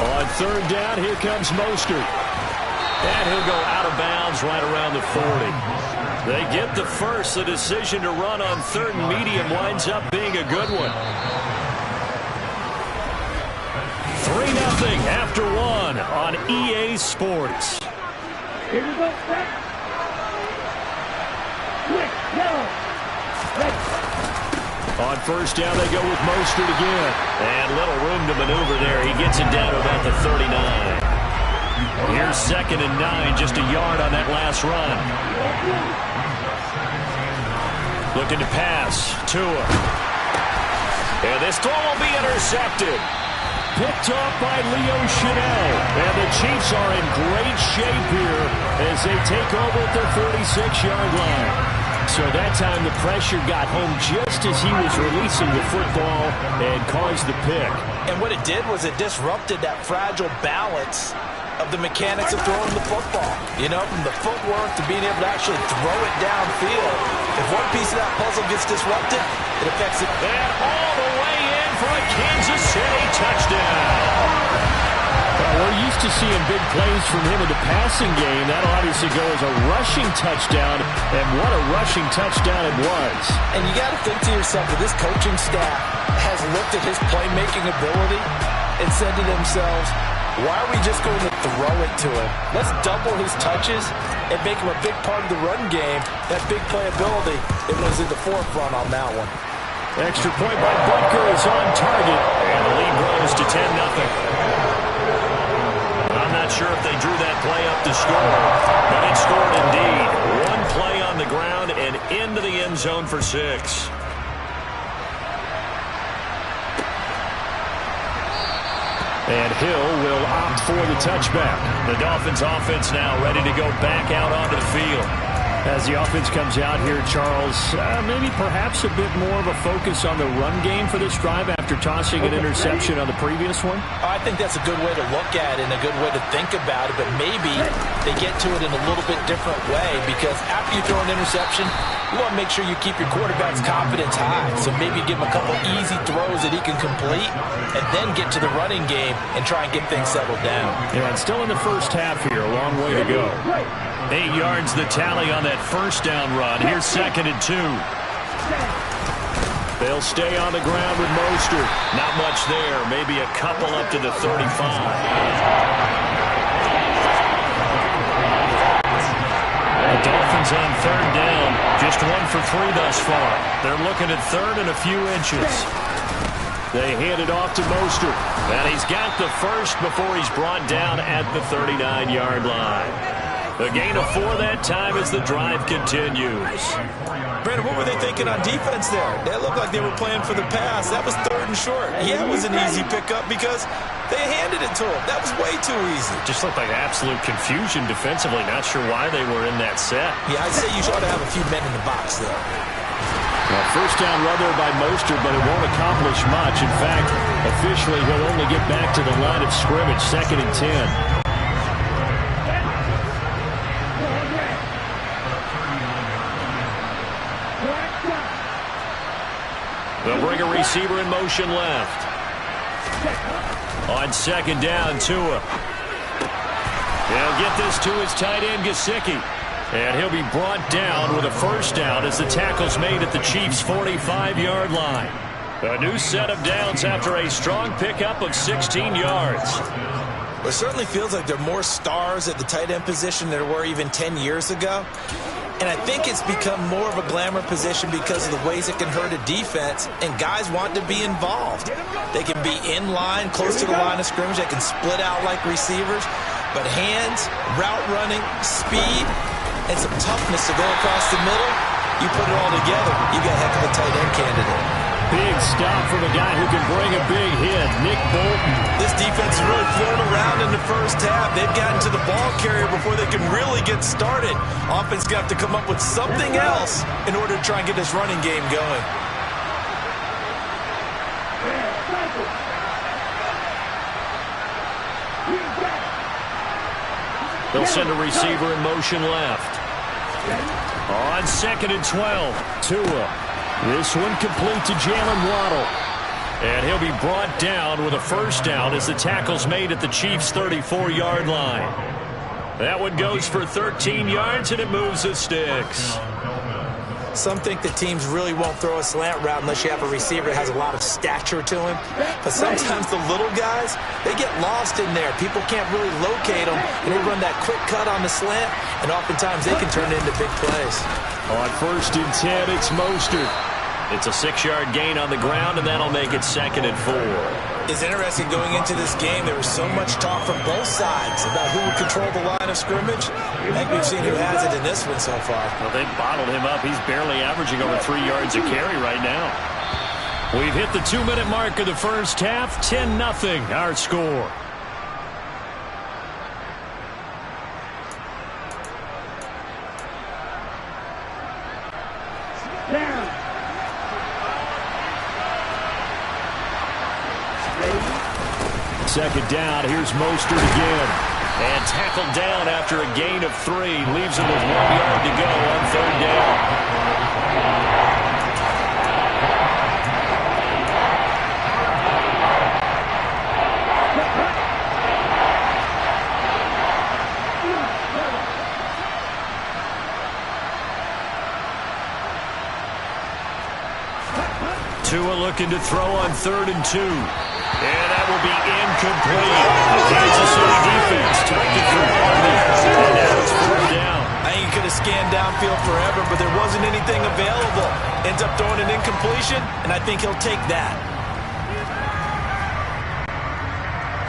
On 3rd down, here comes Mostert. And he'll go out of bounds right around the 40. They get the first. The decision to run on 3rd and medium winds up being a good one. 3-0 after 1 on EA Sports. Here we go. Set. Quick. Yellow. Ready. On first down, they go with Mostert again. And little room to maneuver there. He gets it down to about the 39. Here's 2nd and 9, just a yard on that last run. Looking to pass. Tua. And this throw will be intercepted. Picked off by Leo Chanel. And the Chiefs are in great shape here as they take over at their 46-yard line. So that time the pressure got home just as he was releasing the football and caused the pick. And what it did was it disrupted that fragile balance of the mechanics of throwing the football. You know, from the footwork to being able to actually throw it downfield. If one piece of that puzzle gets disrupted, it affects it. And all the way in for a Kansas City touchdown. Well, we're used to seeing big plays from him in the passing game. That'll obviously go as a rushing touchdown, and what a rushing touchdown it was. And you got to think to yourself that this coaching staff has looked at his playmaking ability and said to themselves, why are we just going to throw it to him? Let's double his touches and make him a big part of the run game. That big playability, it was in the forefront on that one. Extra point by Butker is on target. And the lead grows to 10-0. I'm not sure if they drew that play up to score, but it scored indeed. One play on the ground and into the end zone for 6. And Hill will opt for the touchback. The Dolphins offense now ready to go back out onto the field. As the offense comes out here, Charles, maybe perhaps a bit more of a focus on the run game for this drive after tossing an interception on the previous one? I think that's a good way to look at it and a good way to think about it, but maybe they get to it in a little bit different way because after you throw an interception, you want to make sure you keep your quarterback's confidence high. So maybe give him a couple easy throws that he can complete and then get to the running game and try and get things settled down. Yeah, and still in the first half here, a long way to go. 8 yards the tally on that first down run. Here's 2nd and 2. They'll stay on the ground with Mostert. Not much there. Maybe a couple up to the 35. The Dolphins on 3rd down. Just 1 for 3 thus far. They're looking at 3rd and a few inches. They hand it off to Mostert. And he's got the first before he's brought down at the 39-yard line. A gain of 4 that time as the drive continues. Brandon, what were they thinking on defense there? They looked like they were playing for the pass. That was 3rd and short. Yeah, it was an easy pickup because they handed it to him. That was way too easy. Just looked like absolute confusion defensively. Not sure why they were in that set. Yeah, I'd say you ought to have a few men in the box there. Well, first down run there by Mostert, but it won't accomplish much. In fact, officially, he'll only get back to the line of scrimmage, 2nd and 10. They'll bring a receiver in motion left. On 2nd down, Tua. He'll get this to his tight end, Gesicki. And he'll be brought down with a first down as the tackle's made at the Chiefs' 45-yard line. A new set of downs after a strong pickup of 16 yards. Well, it certainly feels like there are more stars at the tight end position than there were even 10 years ago. And I think it's become more of a glamour position because of the ways it can hurt a defense, and guys want to be involved. They can be in line, close to the line of scrimmage. They can split out like receivers. But hands, route running, speed, and some toughness to go across the middle, you put it all together, you got a heck of a tight end candidate. Big stop from a guy who can bring a big hit, Nick Bolton. This defense is really flown around in the first half. They've gotten to the ball carrier before they can really get started. Offense going to have to come up with something else in order to try and get this running game going. They'll send a receiver in motion left. On 2nd and 12, Tua. This one complete to Jalen Waddle. And he'll be brought down with a first down as the tackle's made at the Chiefs' 34-yard line. That one goes for 13 yards, and it moves the sticks. some think that teams really won't throw a slant route unless you have a receiver that has a lot of stature to him. But sometimes the little guys, they get lost in there. People can't really locate them, and they run that quick cut on the slant, and oftentimes they can turn it into big plays. On 1st and 10, it's Mostert. It's a 6-yard gain on the ground, and that'll make it 2nd and 4. It's interesting going into this game. There was so much talk from both sides about who would control the line of scrimmage. I think we've seen who has it in this one so far. Well, they bottled him up. He's barely averaging over 3 yards a carry right now. We've hit the 2-minute mark of the first half. 10-0 our score. Second down, here's Mostert again. And tackled down after a gain of 3. Leaves him with 1 yard to go on 3rd down. Tua looking to throw on 3rd and 2. And that will be incomplete. The Kansas City defense tucked it for 1. And now it's 4th down. I think he could have scanned downfield forever, but there wasn't anything available. Ends up throwing an incompletion, and I think he'll take that.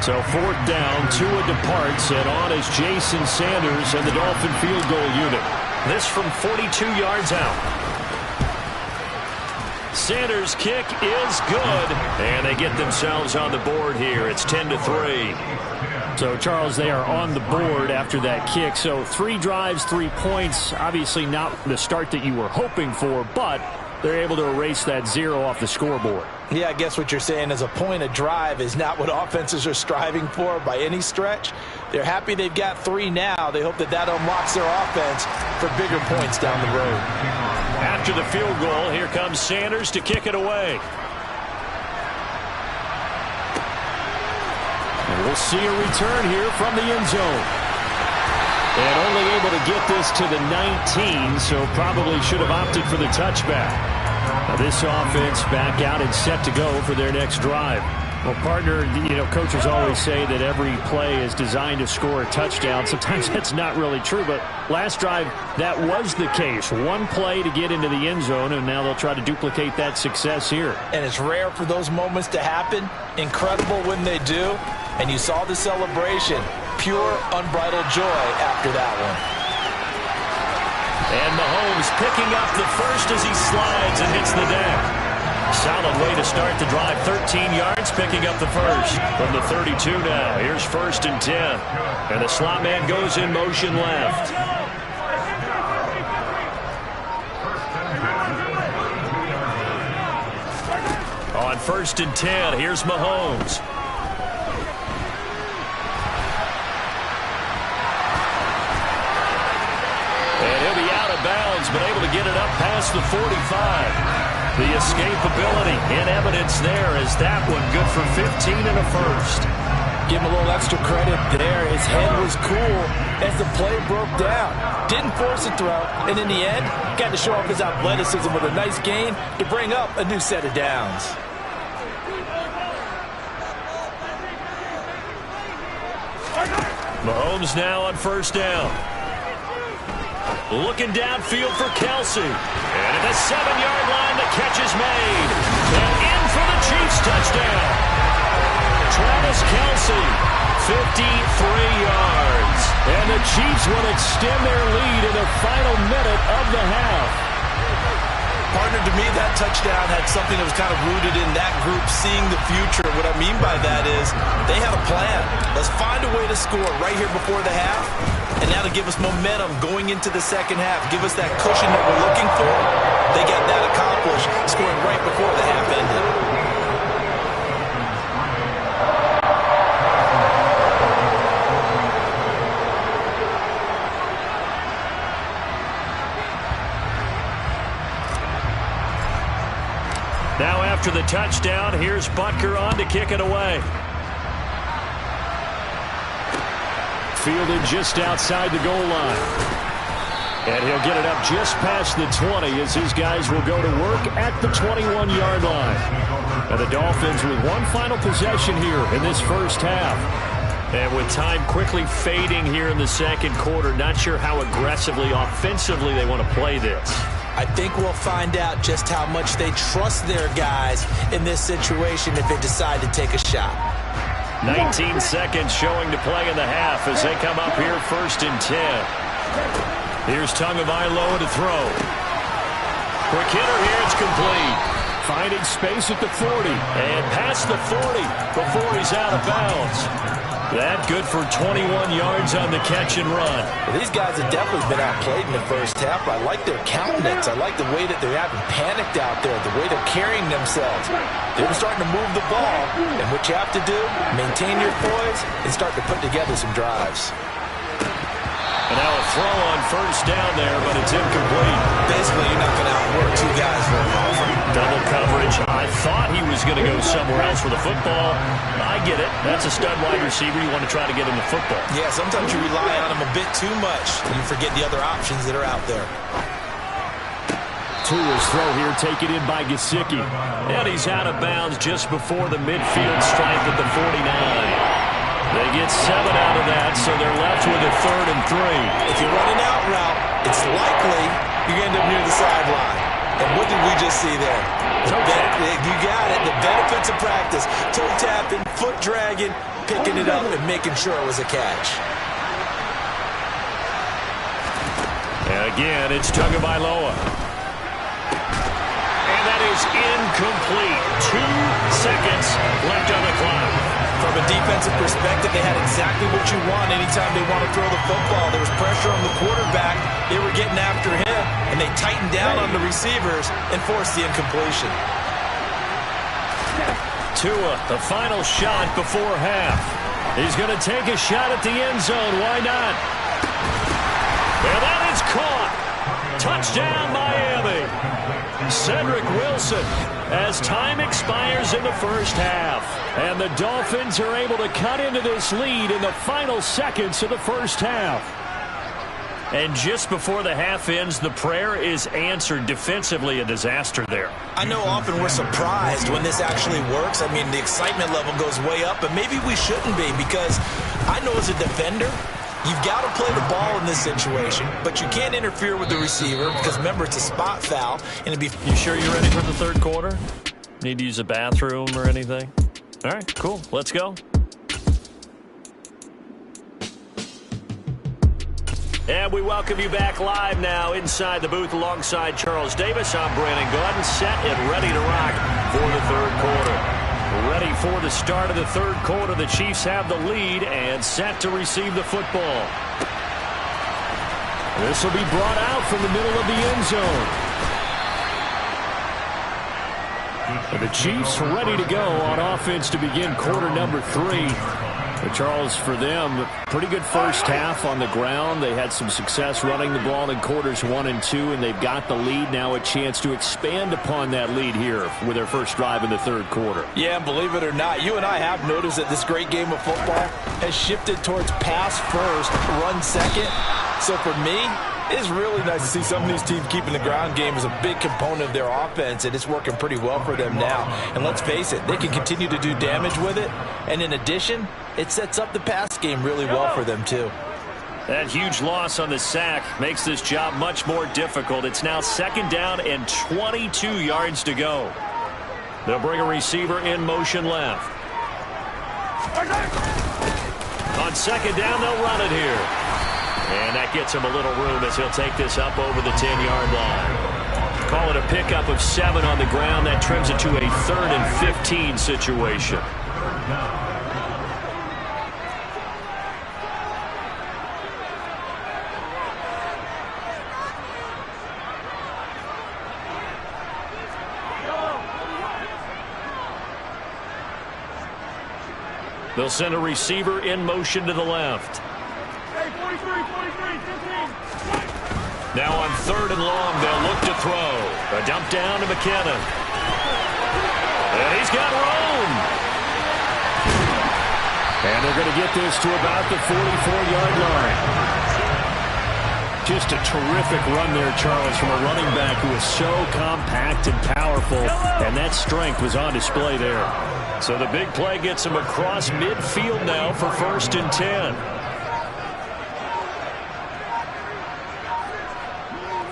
So 4th down, Tua departs, and on is Jason Sanders and the Dolphin field goal unit. This from 42 yards out. Sanders' kick is good, and they get themselves on the board here. It's 10-3. So, Charles, they are on the board after that kick. So 3 drives, 3 points. Obviously not the start that you were hoping for, but they're able to erase that 0 off the scoreboard. Yeah, I guess what you're saying is a point a drive is not what offenses are striving for by any stretch. They're happy they've got 3 now. They hope that that unlocks their offense for bigger points down the road. After the field goal, here comes Sanders to kick it away. And we'll see a return here from the end zone. And only able to get this to the 19, so probably should have opted for the touchback. Now this offense back out and set to go for their next drive. Well, partner, you know, coaches always say that every play is designed to score a touchdown. Sometimes that's not really true, but last drive, that was the case. 1 play to get into the end zone, and now they'll try to duplicate that success here. And it's rare for those moments to happen. Incredible when they do. And you saw the celebration. Pure, unbridled joy after that one. And Mahomes picking up the first as he slides and hits the deck. Solid way to start the drive. 13 yards, picking up the first. From the 32 now. Here's 1st and 10. And the slot man goes in motion left. On 1st and 10, here's Mahomes. And he'll be out of bounds, but able to get it up past the 45. The escapability in evidence there as that one good for 15 and a first. Give him a little extra credit there. His head was cool as the play broke down. Didn't force a throw, and in the end, got to show off his athleticism with a nice gain to bring up a new set of downs. Mahomes now on 1st down. Looking downfield for Kelsey. And at the 7-yard line, the catch is made. And in for the Chiefs touchdown. Travis Kelsey, 53 yards. And the Chiefs will extend their lead in the final minute of the half. Partner, to me, that touchdown had something that was kind of rooted in that group seeing the future. What I mean by that is they had a plan. Let's find a way to score right here before the half. And now to give us momentum going into the second half. Give us that cushion that we're looking for. They got that accomplished, scoring right before the half ended. Now after the touchdown, here's Butker on to kick it away. Fielded just outside the goal line. And he'll get it up just past the 20 as his guys will go to work at the 21-yard line. And the Dolphins with one final possession here in this first half. And with time quickly fading here in the second quarter, not sure how aggressively, offensively they want to play this. I think we'll find out just how much they trust their guys in this situation if they decide to take a shot. 19 seconds showing to play in the half as they come up here 1st and 10. Here's Tagovailoa to throw. Quick hitter here, it's complete. Finding space at the 40. And past the 40 before he's out of bounds. That good for 21 yards on the catch and run. Well, these guys have definitely been outplayed in the first half. I like their countenance. I like the way that they haven't panicked out there, the way they're carrying themselves. They're starting to move the ball. And what you have to do, maintain your poise and start to put together some drives. And now a throw on 1st down there, but it's incomplete. Basically, you're not going to outwork two guys very often. Double coverage. I thought he was going to go somewhere else with the football. I get it. That's a stud wide receiver. You want to try to get him the football. Yeah, sometimes you rely on him a bit too much. And you forget the other options that are out there. Tua's throw here taken in by Gesicki. And he's out of bounds just before the midfield stripe at the 49. They get 7 out of that, so they're left with a 3rd and 3. If you run an out route, it's likely you end up near the sideline. And what did we just see there? You got it. The benefits of practice. Toe tapping, foot dragging, picking it up, and making sure it was a catch. And again, it's Tagovailoa. And that is incomplete. 2 seconds left on the clock. From a defensive perspective, they had exactly what you want anytime they want to throw the football. There was pressure on the quarterback. They were getting after him, and they tightened down on the receivers and forced the incompletion. Tua, the final shot before half. He's going to take a shot at the end zone. Why not? And that is caught. Touchdown, Miami. Cedric Wilson as time expires in the first half. And the Dolphins are able to cut into this lead in the final seconds of the first half. And just before the half ends, the prayer is answered. Defensively, a disaster there. I know often we're surprised when this actually works. I mean, the excitement level goes way up, but maybe we shouldn't be, because I know as a defender, you've got to play the ball in this situation, but you can't interfere with the receiver because, remember, it's a spot foul. And it'd be. You sure you're ready for the third quarter? Need to use a bathroom or anything? All right, cool. Let's go. And we welcome you back live now inside the booth alongside Charles Davis. I'm Brandon Gordon, set and ready to rock for the third quarter. Ready for the start of the third quarter. The Chiefs have the lead and set to receive the football. This will be brought out from the middle of the end zone. And the Chiefs ready to go on offense to begin quarter number 3. But Charles, for them, pretty good first half on the ground. They had some success running the ball in quarters 1 and 2, and they've got the lead. Now a chance to expand upon that lead here with their first drive in the third quarter. Yeah, and believe it or not, you and I have noticed that this great game of football has shifted towards pass first, run second. So for me, it's really nice to see some of these teams keeping the ground game as a big component of their offense, and it's working pretty well for them now. And let's face it, they can continue to do damage with it. And in addition, it sets up the pass game really well for them, too. That huge loss on the sack makes this job much more difficult. It's now second down and 22 yards to go. They'll bring a receiver in motion left. On second down, they'll run it here. And that gets him a little room as he'll take this up over the 10-yard line. Call it a pickup of 7 on the ground. That trims it to a 3rd and 15 situation. They'll send a receiver in motion to the left. Now on 3rd and long, they'll look to throw. A dump down to McKinnon. And he's got room. And they're going to get this to about the 44-yard line. Just a terrific run there, Charles, from a running back who is so compact and powerful, and that strength was on display there. So the big play gets him across midfield now for 1st and 10.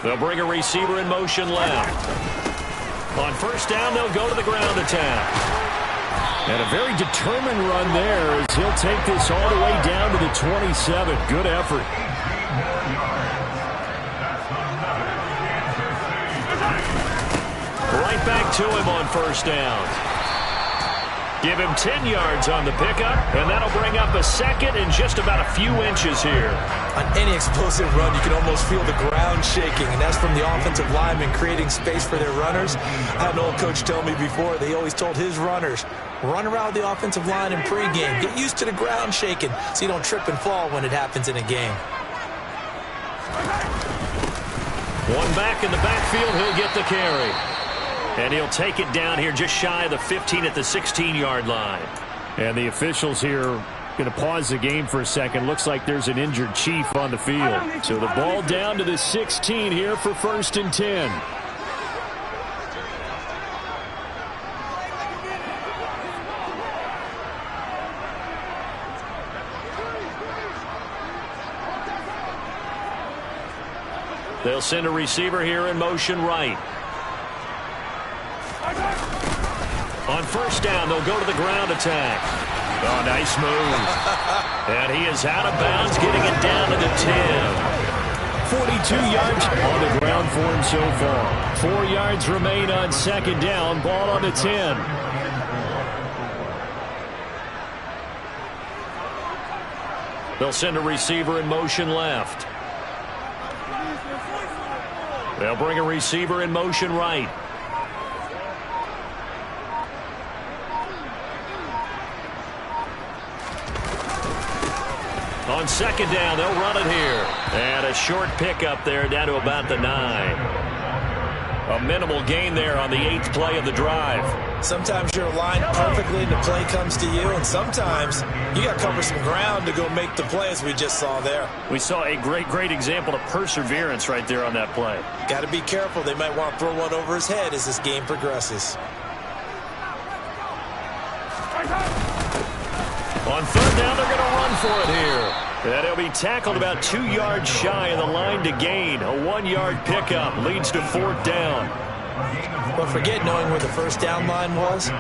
They'll bring a receiver in motion left. On 1st down, they'll go to the ground attack. And a very determined run there as he'll take this all the way down to the 27. Good effort. Right back to him on 1st down. Give him 10 yards on the pickup, and that'll bring up a 2nd and just about a few inches here. On any explosive run, you can almost feel the ground shaking, and that's from the offensive linemen creating space for their runners. I had an old coach tell me before, they always told his runners, run around the offensive line in pregame. Get used to the ground shaking so you don't trip and fall when it happens in a game. One back in the backfield, he'll get the carry. And he'll take it down here just shy of the 15 at the 16-yard line. And the officials here going to pause the game for a second. Looks like there's an injured Chief on the field. So the ball down to the 16 here for 1st and 10. They'll send a receiver here in motion right. On 1st down, they'll go to the ground attack. Oh, nice move. And he is out of bounds, getting it down to the 10. 42 yards on the ground for him so far. 4 yards remain on 2nd down. Ball on the 10. They'll send a receiver in motion left. They'll bring a receiver in motion right. On 2nd down, they'll run it here. And a short pickup there down to about the 9. A minimal gain there on the 8th play of the drive. Sometimes you're aligned perfectly and the play comes to you, and sometimes you got to cover some ground to go make the play, as we just saw there. We saw a great example of perseverance right there on that play. Got to be careful. They might want to throw one over his head as this game progresses. On 3rd down, they're going to run for it here. And he'll be tackled about 2 yards shy of the line to gain. A 1-yard pickup leads to 4th down. But forget knowing where the 1st down line was.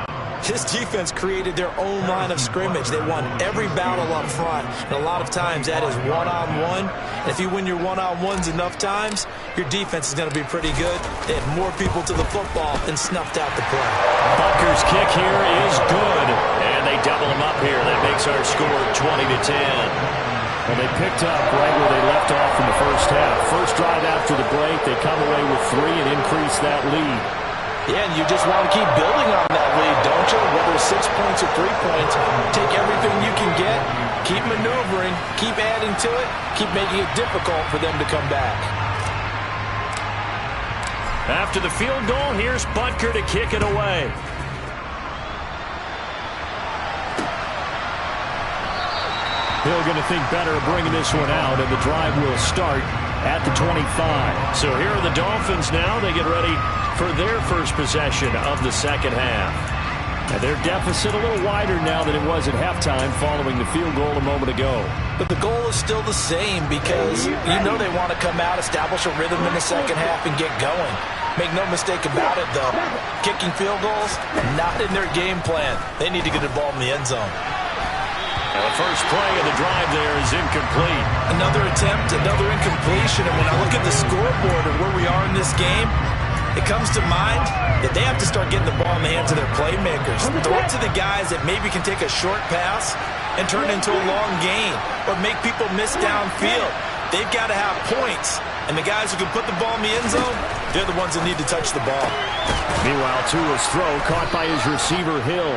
This defense created their own line of scrimmage. They won every battle up front. And a lot of times that is one-on-one. And if you win your one-on-ones enough times, your defense is going to be pretty good. They had more people to the football and snuffed out the play. Butker's kick here is good. And they double him up here. That makes our score 20-10. Well, they picked up right where they left off in the 1st half. First drive after the break, they come away with 3 and increase that lead. Yeah, and you just want to keep building on that lead, don't you? Whether it's 6 points or 3 points, take everything you can get, keep maneuvering, keep adding to it, keep making it difficult for them to come back. After the field goal, here's Butker to kick it away. Hill going to think better of bringing this one out, and the drive will start at the 25. So here are the Dolphins now. They get ready for their first possession of the 2nd half. And their deficit a little wider now than it was at halftime following the field goal a moment ago. But the goal is still the same because you know they want to come out, establish a rhythm in the 2nd half, and get going. Make no mistake about it, though. Kicking field goals, not in their game plan. They need to get the ball in the end zone. And the first play of the drive there is incomplete. Another attempt, another incompletion. And when I look at the scoreboard and where we are in this game, it comes to mind that they have to start getting the ball in the hands of their playmakers. Throw it to the guys that maybe can take a short pass and turn it into a long gain or make people miss downfield. They've got to have points. And the guys who can put the ball in the end zone, they're the ones that need to touch the ball. Meanwhile, Tua's throw caught by his receiver, Hill.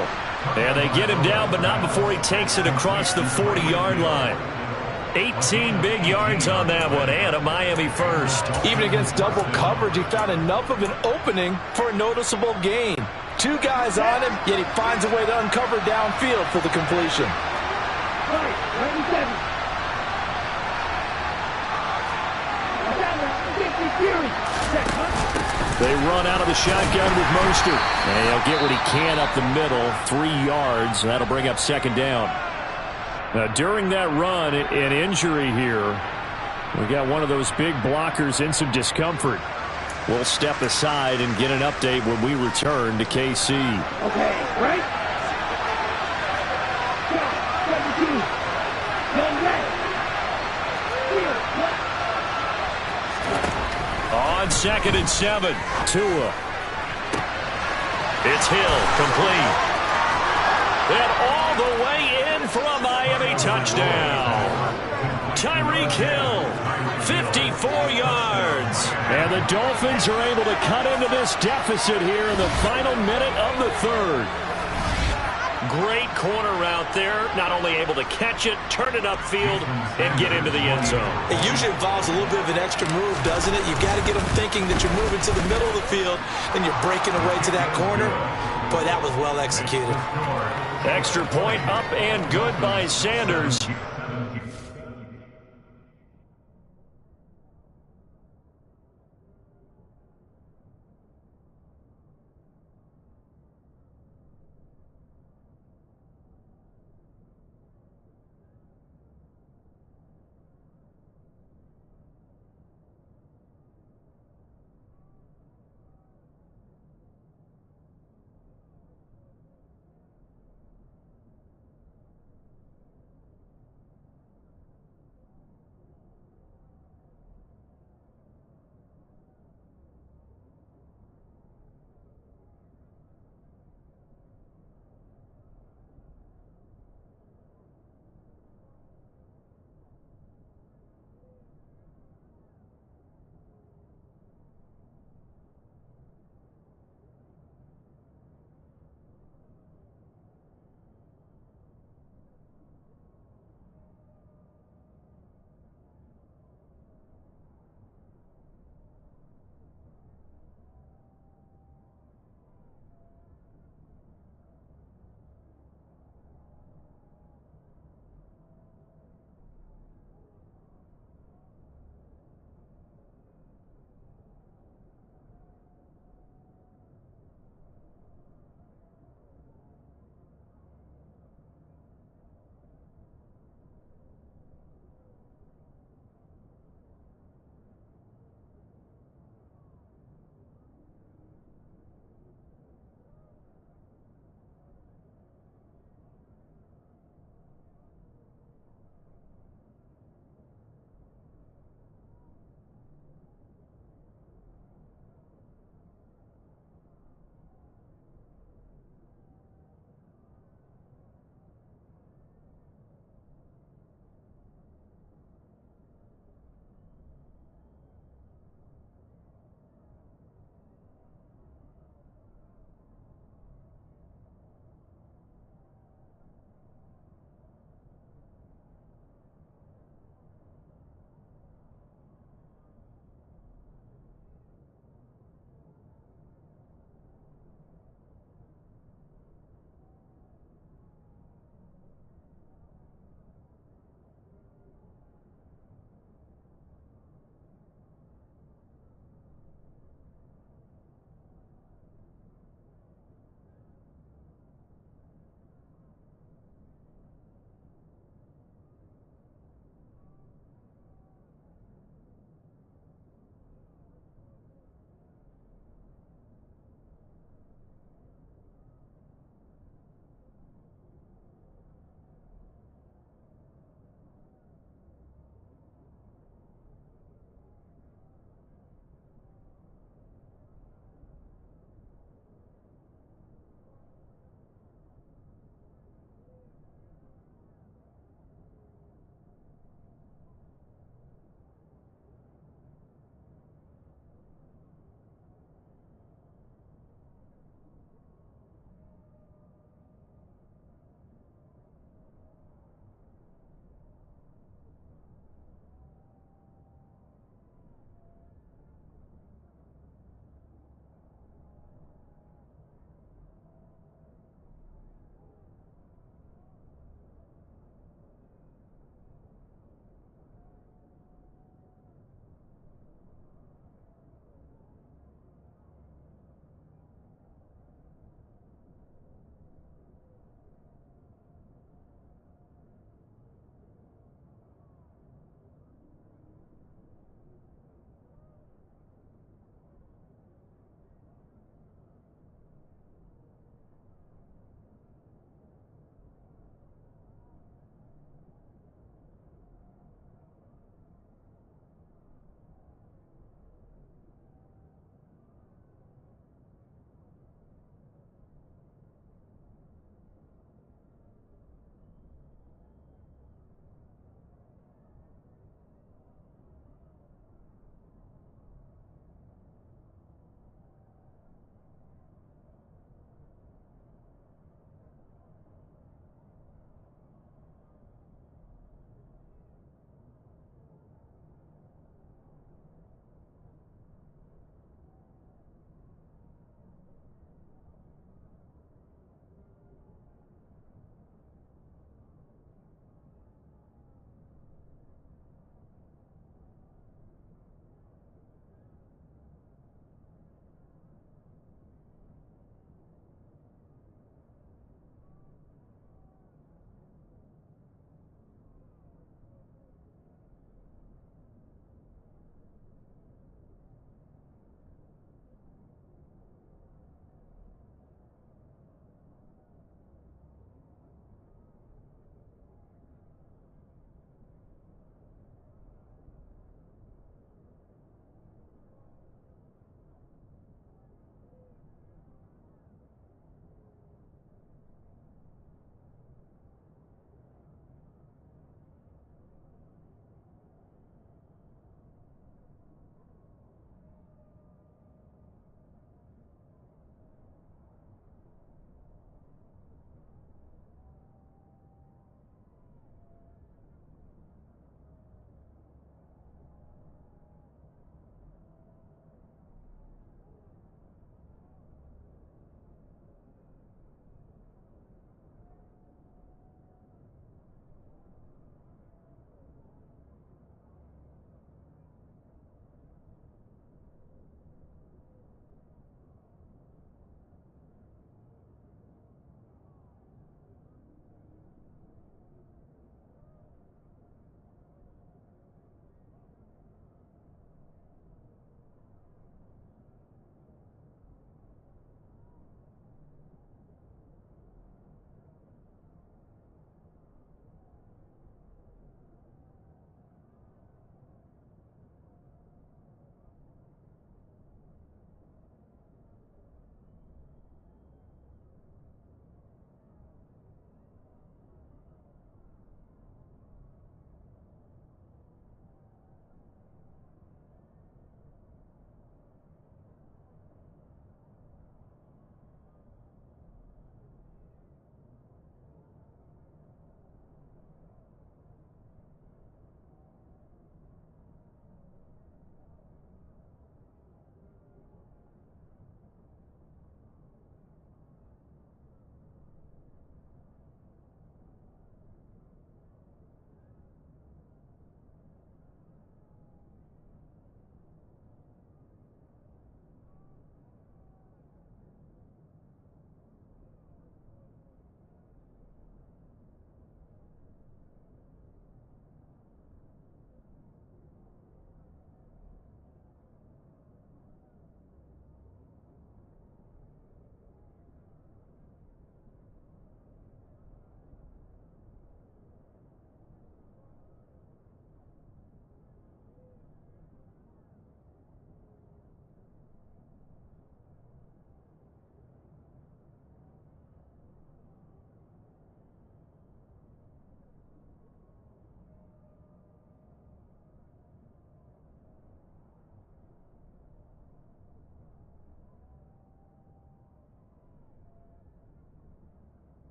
And they get him down, but not before he takes it across the 40-yard line. 18 big yards on that one, and a Miami first. Even against double coverage, he found enough of an opening for a noticeable gain. 2 guys on him, yet he finds a way to uncover downfield for the completion. They run out of the shotgun with Mostert. And he'll get what he can up the middle, 3 yards. That'll bring up second down. Now, during that run, an injury here. We got one of those big blockers in some discomfort. We'll step aside and get an update when we return to KC. Okay, right? 17. Going back. On 2nd and 7, Tua. It's Hill, complete. And all the way in for a Miami touchdown. Tyreek Hill, 54 yards. And the Dolphins are able to cut into this deficit here in the final minute of the 3rd. Great corner route there. Not only able to catch it, turn it upfield, and get into the end zone. It usually involves a little bit of an extra move, doesn't it? You've got to get them thinking that you're moving to the middle of the field, and you're breaking away to that corner. Boy, that was well executed. Extra point up and good by Sanders.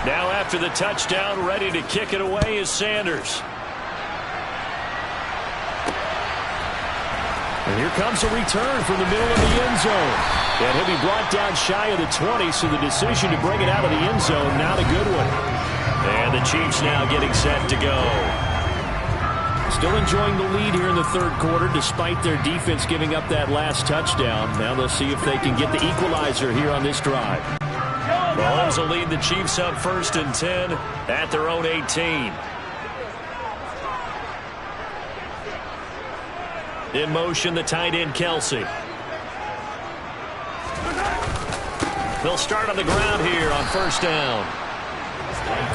Now after the touchdown, ready to kick it away is Sanders. And here comes a return from the middle of the end zone. And he'll be brought down shy of the 20, so the decision to bring it out of the end zone, not a good one. And the Chiefs now getting set to go. Still enjoying the lead here in the third quarter, despite their defense giving up that last touchdown. Now they'll see if they can get the equalizer here on this drive. Mahomes will lead the Chiefs up 1st and 10 at their own 18. In motion, the tight end, Kelsey. They'll start on the ground here on 1st down.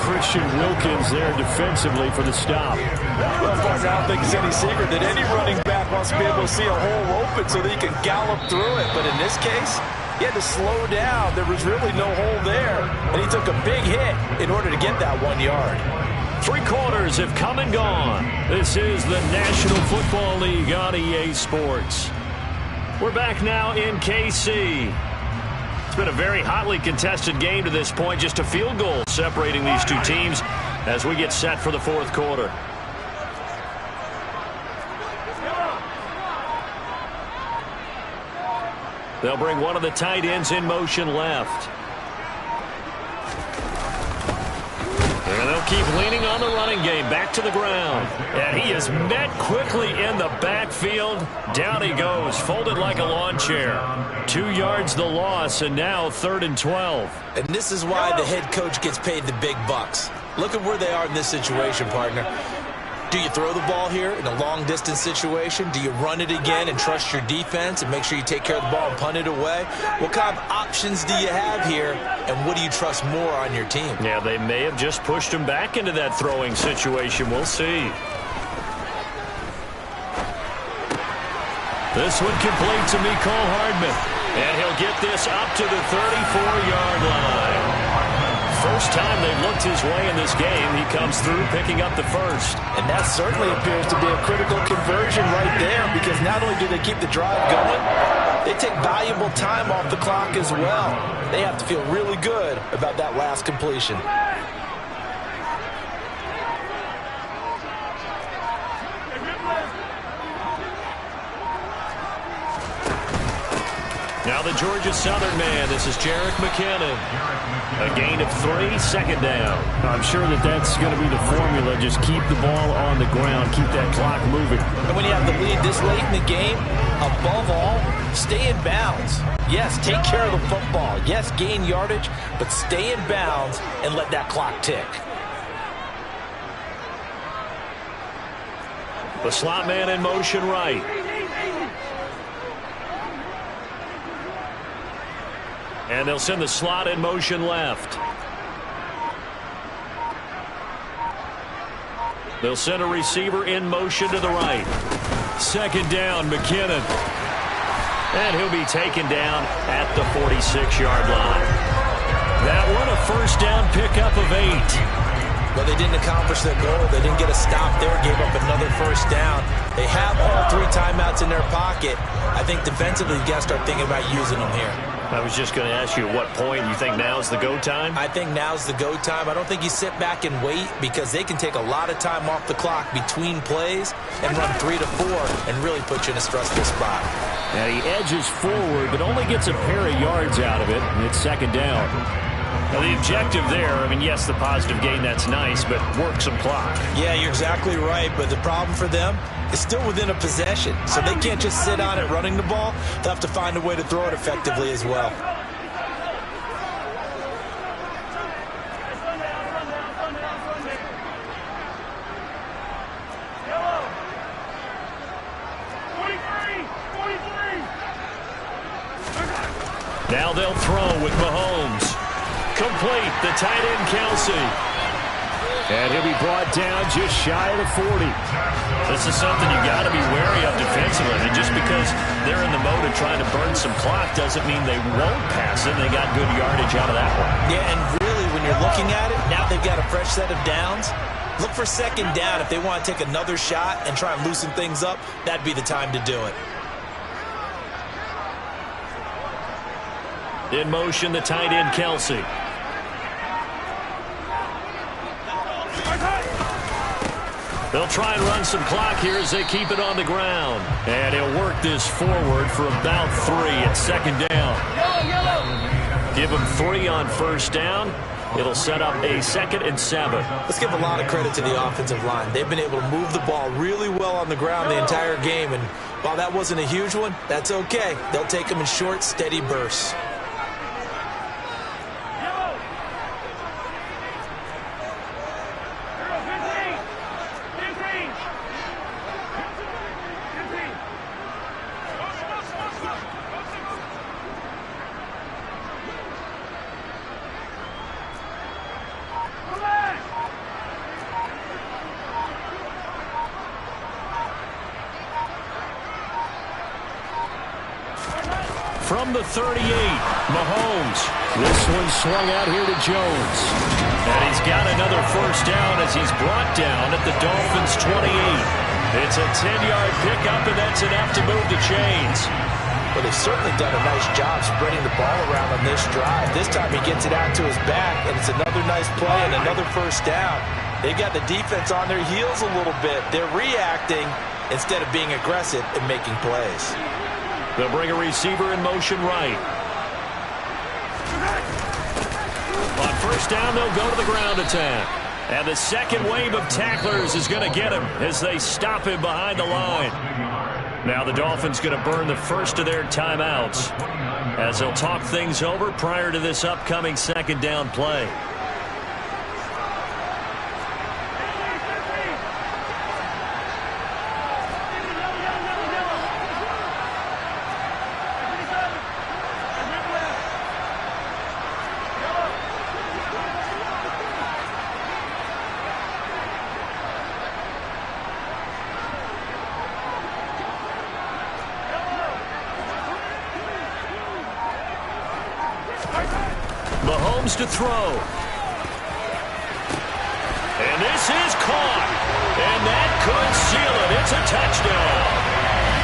Christian Wilkins there defensively for the stop. Well, I don't think it's any secret that any running back wants to be able to see a hole open so that he can gallop through it. But in this case, he had to slow down. There was really no hole there, and he took a big hit in order to get that 1 yard. 3 quarters have come and gone. This is the National Football League on EA Sports. We're back now in KC. It's been a very hotly contested game to this point. Just a field goal separating these two teams as we get set for the 4th quarter. They'll bring one of the tight ends in motion left. And they'll keep leaning on the running game. Back to the ground. And he is met quickly in the backfield. Down he goes, folded like a lawn chair. 2 yards the loss, and now 3rd and 12. And this is why the head coach gets paid the big bucks. Look at where they are in this situation, partner. Do you throw the ball here in a long-distance situation? Do you run it again and trust your defense and make sure you take care of the ball and punt it away? What kind of options do you have here, and what do you trust more on your team? Yeah, they may have just pushed him back into that throwing situation. We'll see. This one complete to Mecole Hardman. And he'll get this up to the 34-yard line. First time they've looked his way in this game, he comes through picking up the first. And that certainly appears to be a critical conversion right there, because not only do they keep the drive going, they take valuable time off the clock as well. They have to feel really good about that last completion. Now the Georgia Southern man, this is Jerick McKinnon. A gain of 3, 2nd down. I'm sure that's going to be the formula. Just keep the ball on the ground. Keep that clock moving. And when you have the lead this late in the game, above all, stay in bounds. Yes, take care of the football. Yes, gain yardage, but stay in bounds and let that clock tick. The slot man in motion right. And they'll send the slot in motion left. They'll send a receiver in motion to the right. 2nd down, McKinnon. And he'll be taken down at the 46-yard line. That one a 1st down pickup of 8. But they didn't accomplish their goal. They didn't get a stop there, gave up another 1st down. They have all 3 timeouts in their pocket. I think defensively, you got to start thinking about using them here. I was just going to ask you at what point you think now's the go time? I think now's the go time. I don't think you sit back and wait, because they can take a lot of time off the clock between plays and run 3 to 4 and really put you in a stressful spot. And he edges forward, but only gets a pair of yards out of it, and it's 2nd down. Now the objective there, I mean, yes, the positive gain, that's nice, but work some clock. Yeah, you're exactly right, but the problem for them is still within a possession, so they can't just sit on it running the ball. They'll have to find a way to throw it effectively as well. Now they'll throw with Mahomes. Complete, the tight end, Kelsey. And he'll be brought down just shy of the 40. This is something you got to be wary of defensively. And just because they're in the mode of trying to burn some clock doesn't mean they won't pass it. They got good yardage out of that one. Yeah, and really, when you're looking at it, now they've got a fresh set of downs. Look for 2nd down. If they want to take another shot and try and loosen things up, that'd be the time to do it. In motion, the tight end, Kelsey. They'll try and run some clock here as they keep it on the ground. And he'll work this forward for about 3 at second down. Give him 3 on first down. It'll set up a 2nd and 7. Let's give a lot of credit to the offensive line. They've been able to move the ball really well on the ground the entire game. And while that wasn't a huge one, that's okay. They'll take them in short, steady bursts. From the 38, Mahomes. This one swung out here to Jones. And he's got another first down as he's brought down at the Dolphins' 28. It's a 10-yard pickup, and that's enough to move the chains. Well, they've certainly done a nice job spreading the ball around on this drive. This time he gets it out to his back, and it's another nice play and another first down. They've got the defense on their heels a little bit. They're reacting instead of being aggressive and making plays. They'll bring a receiver in motion right. On first down, they'll go to the ground attack. And the second wave of tacklers is going to get him as they stop him behind the line. Now the Dolphins going to burn the first of their timeouts as they'll talk things over prior to this upcoming second down play. Mahomes to throw. And this is caught. And that could seal it. It's a touchdown.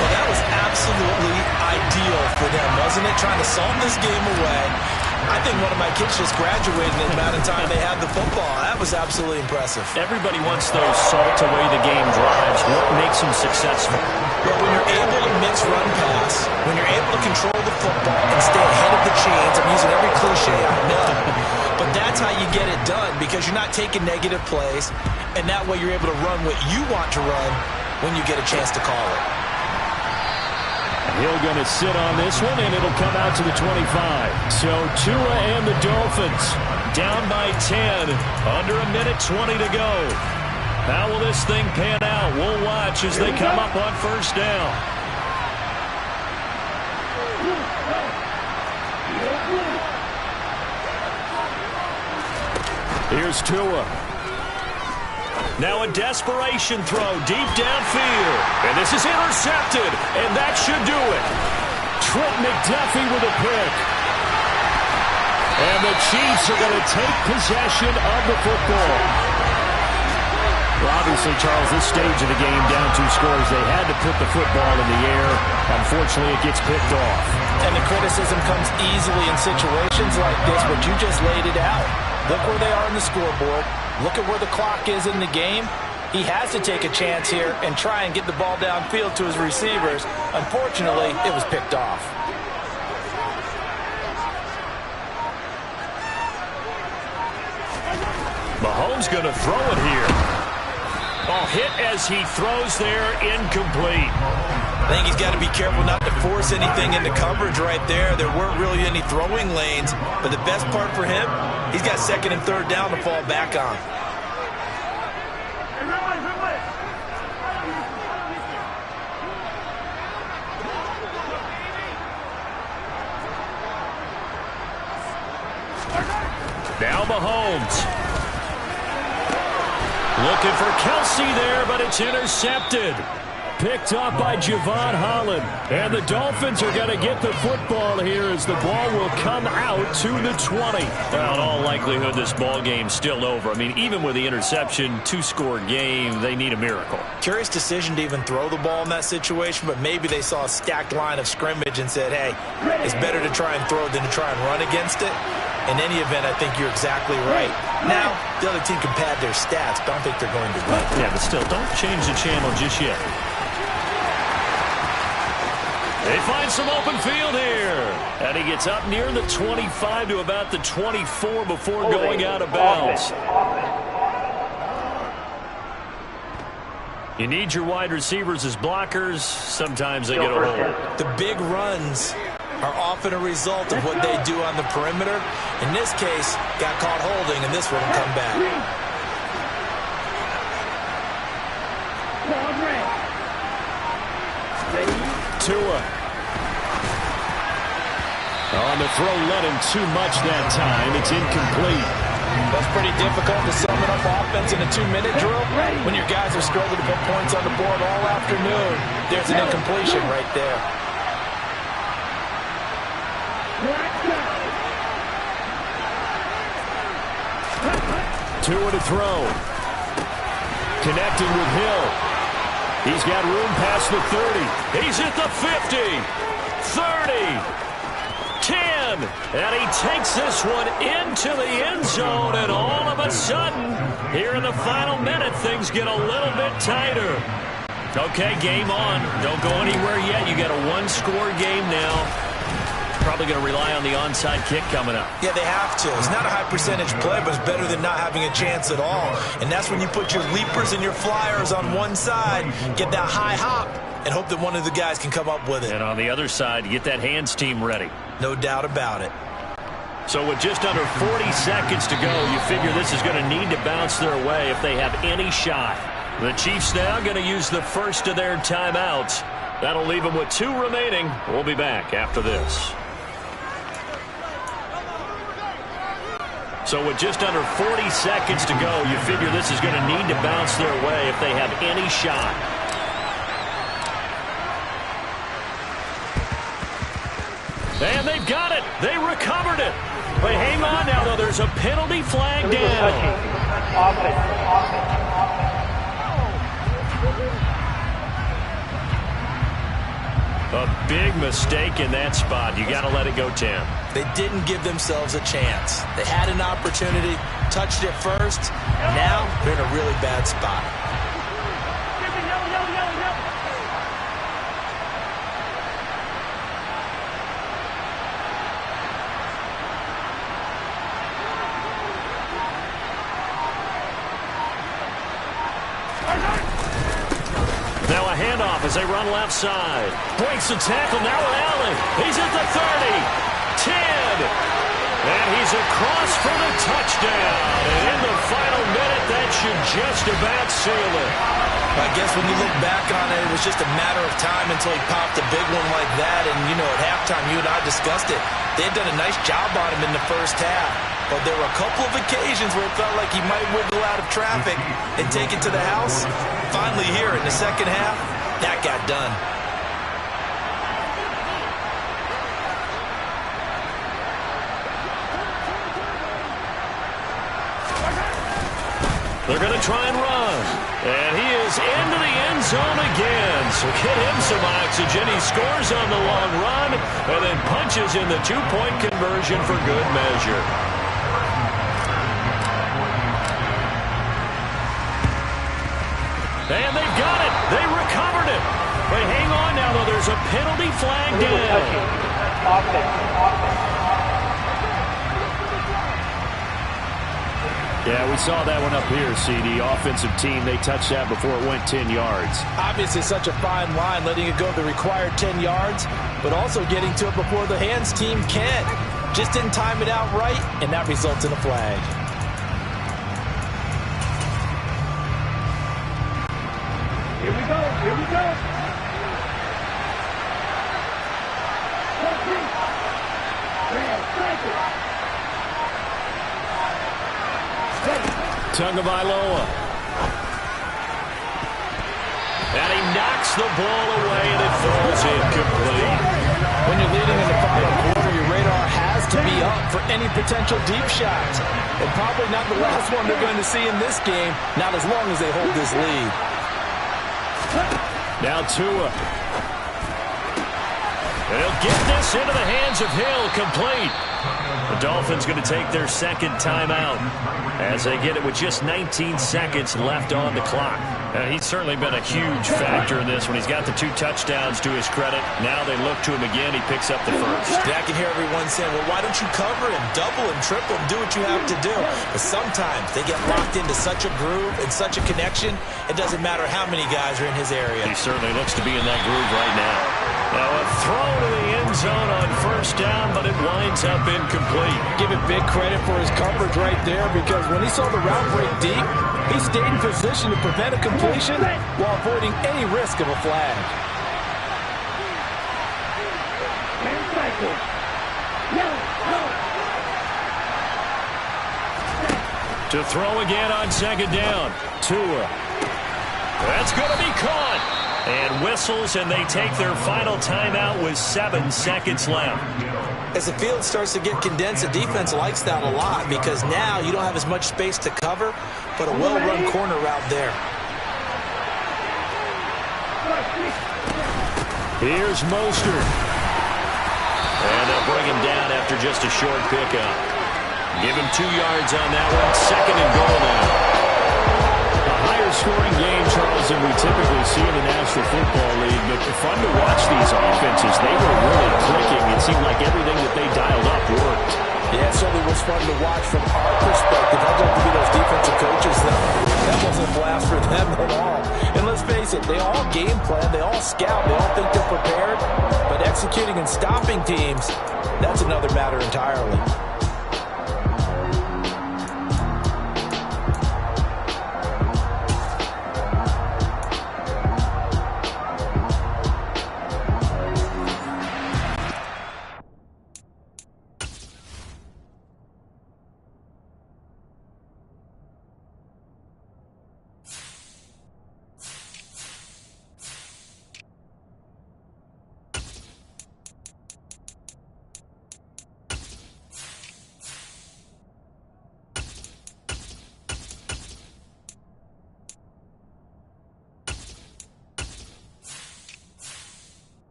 Well, that was absolutely ideal for them, wasn't it? Trying to solve this game away. I think one of my kids just graduated in the amount of time they had the football. That was absolutely impressive. Everybody wants those salt away the game drives. What makes them successful? But when you're able to mix run pass, when you're able to control the football and stay ahead of the chains, I'm using every cliche I know, but that's how you get it done because you're not taking negative plays, and that way you're able to run what you want to run when you get a chance to call it. He'll going to sit on this one, and it'll come out to the 25. So Tua and the Dolphins down by 10, under a minute 20 to go. How will this thing pan out? We'll watch as they come up on first down. Here's Tua. Now a desperation throw deep downfield. And this is intercepted. And that should do it. Trent McDuffie with a pick. And the Chiefs are going to take possession of the football. Well, obviously, Charles, this stage of the game, down 2 scores, they had to put the football in the air. Unfortunately, it gets picked off. And the criticism comes easily in situations like this, but you just laid it out. Look where they are on the scoreboard. Look at where the clock is in the game. He has to take a chance here and try and get the ball downfield to his receivers. Unfortunately, it was picked off. Mahomes going to throw it here. Oh, hit as he throws there, incomplete. I think he's got to be careful not to force anything into coverage right there. There weren't really any throwing lanes, but the best part for him, he's got second and third down to fall back on. Now Mahomes. Looking for Kelsey there, but it's intercepted. Picked up by Javon Holland. And the Dolphins are going to get the football here as the ball will come out to the 20. Well, in all likelihood, this ball game's still over. I mean, even with the interception, 2-score game, they need a miracle. Curious decision to even throw the ball in that situation, but maybe they saw a stacked line of scrimmage and said, hey, it's better to try and throw than to try and run against it. In any event, I think you're exactly right. Now, the other team can pad their stats, but I don't think they're going to win. Yeah, but still, don't change the channel just yet. They find some open field here. And he gets up near the 25 to about the 24 before going out of bounds. You need your wide receivers as blockers. Sometimes they get a hold. The big runs are often a result of what they do on the perimeter. In this case, got caught holding, and this one will come back. Tua. On the throw, led him too much that time. It's incomplete. That's pretty difficult to sum it up offense in a 2-minute drill when your guys have struggled to put points on the board all afternoon. There's an incompletion right there. Tua to throw. Connecting with Hill. He's got room past the 30. He's at the 50. 30. 10. And he takes this one into the end zone. And all of a sudden, here in the final minute, things get a little bit tighter. Okay, game on. Don't go anywhere yet. You got a one-score game now. Probably going to rely on the onside kick coming up. Yeah, they have to. It's not a high percentage play, but it's better than not having a chance at all. And that's when you put your leapers and your flyers on one side, get that high hop, and hope that one of the guys can come up with it. And on the other side, get that hands team ready. No doubt about it. So with just under 40 seconds to go, you figure this is going to need to bounce their way if they have any shot. The Chiefs now going to use the first of their timeouts. That'll leave them with 2 remaining. We'll be back after this. So with just under 40 seconds to go, you figure this is going to need to bounce their way if they have any shot. And they've got it. They recovered it. But hang on now, though. There's a penalty flag down. A big mistake in that spot. You got to let it go, Tim. They didn't give themselves a chance. They had an opportunity, touched it first. Now they're in a really bad spot. Now a handoff as they run left side. Breaks the tackle, now Allen. He's at the 30, 10. And he's across for the touchdown. And in the final minute, that should just about seal it. I guess when you look back on it, it was just a matter of time until he popped a big one like that. And, you know, at halftime, you and I discussed it. They had done a nice job on him in the first half. But there were a couple of occasions where it felt like he might wiggle out of traffic and take it to the house. Finally here in the second half, that got done. They're going to try and run. And he is into the end zone again. So get him some oxygen. He scores on the long run and then punches in the two-point conversion for good measure. And they've got it. They recovered it. But hang on now, though. There's a penalty flag down. Yeah, we saw that one up here, CD. Offensive team, they touched that before it went 10 yards. Obviously such a fine line, letting it go the required 10 yards, but also getting to it before the hands team can. Just didn't time it out right, and that results in a flag. Here we go. Here we go. Tagovailoa. And he knocks the ball away, and it falls incomplete. When you're leading in the final quarter, your radar has to be up for any potential deep shots. And probably not the last one they're going to see in this game, not as long as they hold this lead. Now Tua. And he'll get this into the hands of Hill, complete. The Dolphins going to take their second timeout as they get it with just 19 seconds left on the clock. He's certainly been a huge factor in this when he's got the 2 touchdowns to his credit. Now they look to him again. He picks up the first. Yeah, I can hear everyone saying, well, why don't you cover him, double him, triple him, do what you have to do. But sometimes they get locked into such a groove and such a connection, it doesn't matter how many guys are in his area. He certainly looks to be in that groove right now. Now a throw to the end zone on first down, but it winds up incomplete. Give him big credit for his coverage right there, because when he saw the route break deep, he stayed in position to prevent a completion while avoiding any risk of a flag. To throw again on second down. Tua. That's going to be caught. And whistles, and they take their final timeout with 7 seconds left. As the field starts to get condensed, the defense likes that a lot, because now you don't have as much space to cover, but a well-run corner route there. Here's Mostert. And they'll bring him down after just a short pickup. Give him 2 yards on that one. Second and goal now. Scoring game, Charles, than we typically see in the National Football League, but fun to watch these offenses. They were really clicking. It seemed like everything that they dialed up worked. Yeah, it certainly was fun to watch from our perspective. I'd like to be those defensive coaches, though. That wasn't a blast for them at all. And let's face it, they all game plan, they all scout, they all think they're prepared, but executing and stopping teams, that's another matter entirely.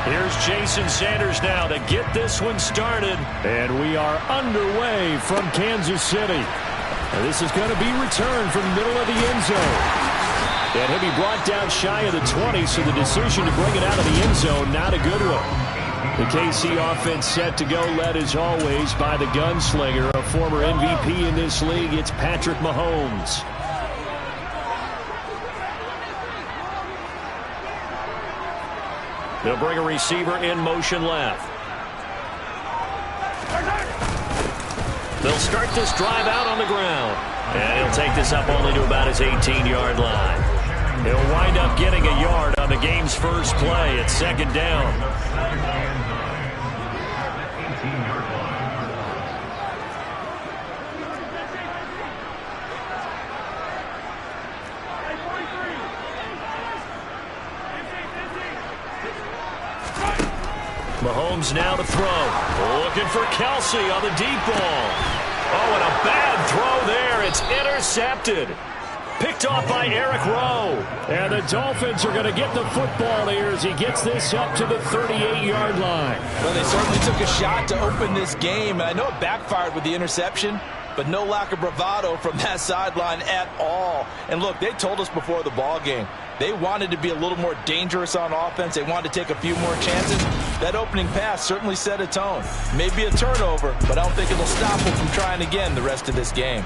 Here's Jason Sanders now to get this one started. And we are underway from Kansas City. And this is going to be returned from the middle of the end zone. And he'll be brought down shy of the 20, so the decision to bring it out of the end zone, not a good one. The KC offense set to go, led as always by the gunslinger, a former MVP in this league. It's Patrick Mahomes. They'll bring a receiver in motion left. They'll start this drive out on the ground. And he'll take this up only to about his 18-yard line. He'll wind up getting a yard on the game's first play. It's second down. Mahomes now to throw. Looking for Kelsey on the deep ball. Oh, and a bad throw there. It's intercepted. Picked off by Eric Rowe. And the Dolphins are going to get the football here as he gets this up to the 38-yard line. Well, they certainly took a shot to open this game. I know it backfired with the interception, but no lack of bravado from that sideline at all. And look, they told us before the ball game, they wanted to be a little more dangerous on offense. They wanted to take a few more chances. That opening pass certainly set a tone. Maybe a turnover, but I don't think it'll stop them from trying again the rest of this game.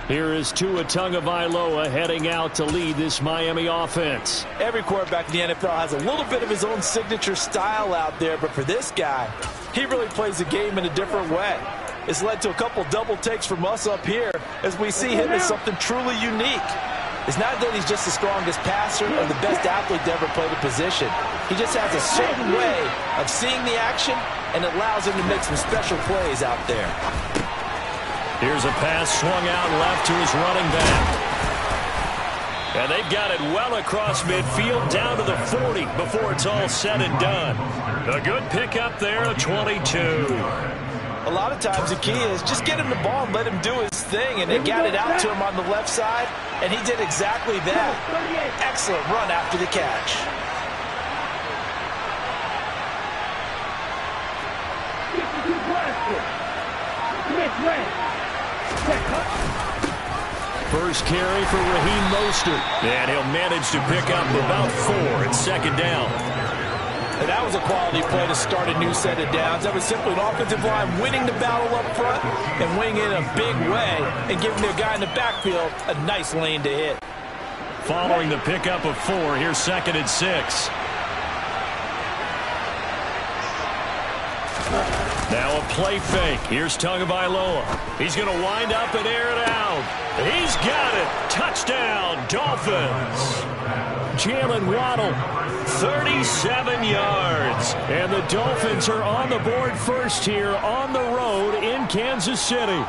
Here is Tua Tagovailoa heading out to lead this Miami offense. Every quarterback in the NFL has a little bit of his own signature style out there, but for this guy, he really plays the game in a different way. It's led to a couple double takes from us up here as we see him as something truly unique. It's not that he's just the strongest passer or the best athlete to ever play the position. He just has a certain way of seeing the action, and it allows him to make some special plays out there. Here's a pass swung out left to his running back. And they've got it well across midfield down to the 40 before it's all said and done. A good pickup there, a 22. A lot of times the key is just get him the ball and let him do his thing, and they got it out to him on the left side, and he did exactly that. Excellent run after the catch. First carry for Raheem Mostert. And he'll manage to pick up about 4. It's second down. And that was a quality play to start a new set of downs. That was simply an offensive line winning the battle up front and winning it in a big way and giving the guy in the backfield a nice lane to hit. Following the pickup of 4, here's second and 6. Now a play fake. Here's Tagovailoa. He's going to wind up and air it out. He's got it. Touchdown, Dolphins. Jalen Waddle, 37 yards. And the Dolphins are on the board first here on the road in Kansas City.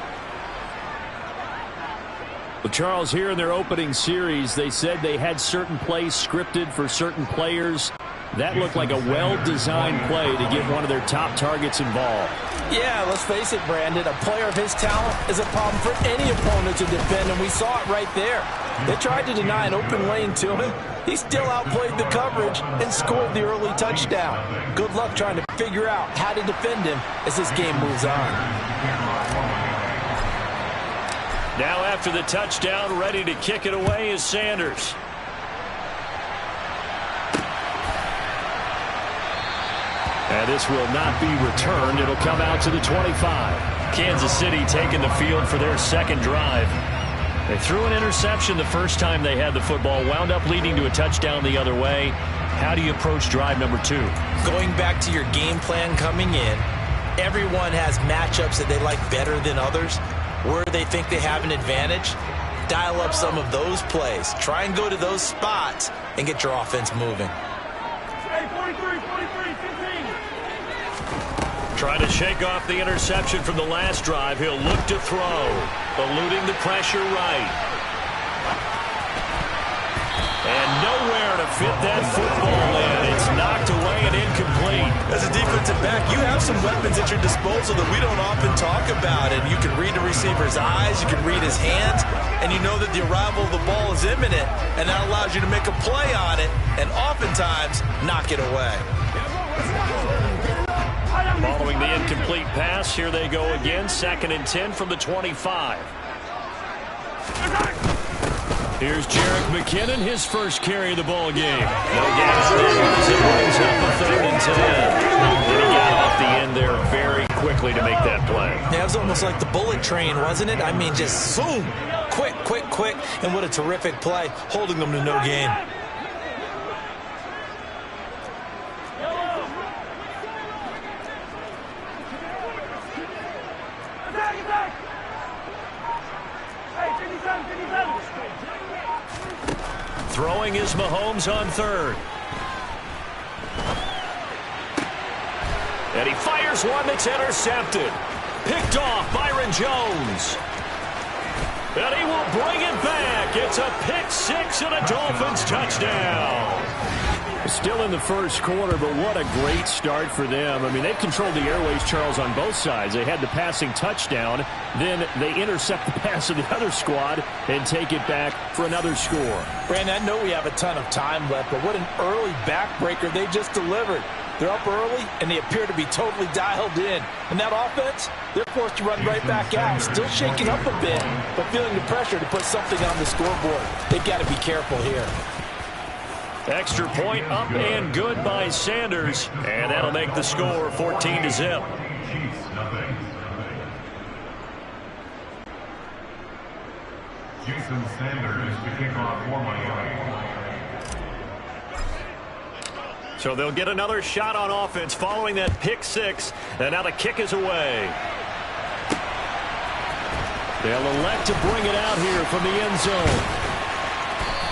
Well, Charles, here in their opening series, they said they had certain plays scripted for certain players. That looked like a well-designed play to get one of their top targets involved. Yeah, let's face it, Brandon. A player of his talent is a problem for any opponent to defend, and we saw it right there. They tried to deny an open lane to him. He still outplayed the coverage and scored the early touchdown. Good luck trying to figure out how to defend him as this game moves on. Now after the touchdown, ready to kick it away is Sanders. And this will not be returned. It'll come out to the 25. Kansas City taking the field for their second drive. They threw an interception the first time they had the football, wound up leading to a touchdown the other way. How do you approach drive number 2? Going back to your game plan coming in, everyone has matchups that they like better than others. Where they think they have an advantage, dial up some of those plays. Try and go to those spots and get your offense moving. Hey, 43, 15. Trying to shake off the interception from the last drive. He'll look to throw. Eluding the pressure right. And nowhere to fit that football in. It's knocked away and incomplete. As a defensive back, you have some weapons at your disposal that we don't often talk about. And you can read the receiver's eyes, you can read his hands, and you know that the arrival of the ball is imminent, and that allows you to make a play on it and oftentimes knock it away. Following the incomplete pass, here they go again. 2nd and 10 from the 25. Here's Jerick McKinnon, his first carry of the ball game. No gas there as it brings up a 3rd and 10. And he got off the end there very quickly to make that play. Yeah, it was almost like the bullet train, wasn't it? I mean, just zoom. Quick, quick, quick. And what a terrific play, holding them to no gain. Throwing is Mahomes on 3rd. And he fires one that's intercepted. Picked off Byron Jones. And he will bring it back. It's a pick 6 and a Dolphins touchdown. Still in the first quarter, but what a great start for them. I mean, they've controlled the airways, Charles, on both sides. They had the passing touchdown. Then they intercept the pass of the other squad and take it back for another score. Brandon, I know we have a ton of time left, but what an early backbreaker they just delivered. They're up early, and they appear to be totally dialed in. And that offense, they're forced to run right back out, still shaking up a bit, but feeling the pressure to put something on the scoreboard. They've got to be careful here. Extra point up and good by Sanders. And that'll make the score 14-0. Jason Sanders to kick off for Miami. So they'll get another shot on offense following that pick 6. And now the kick is away. They'll elect to bring it out here from the end zone.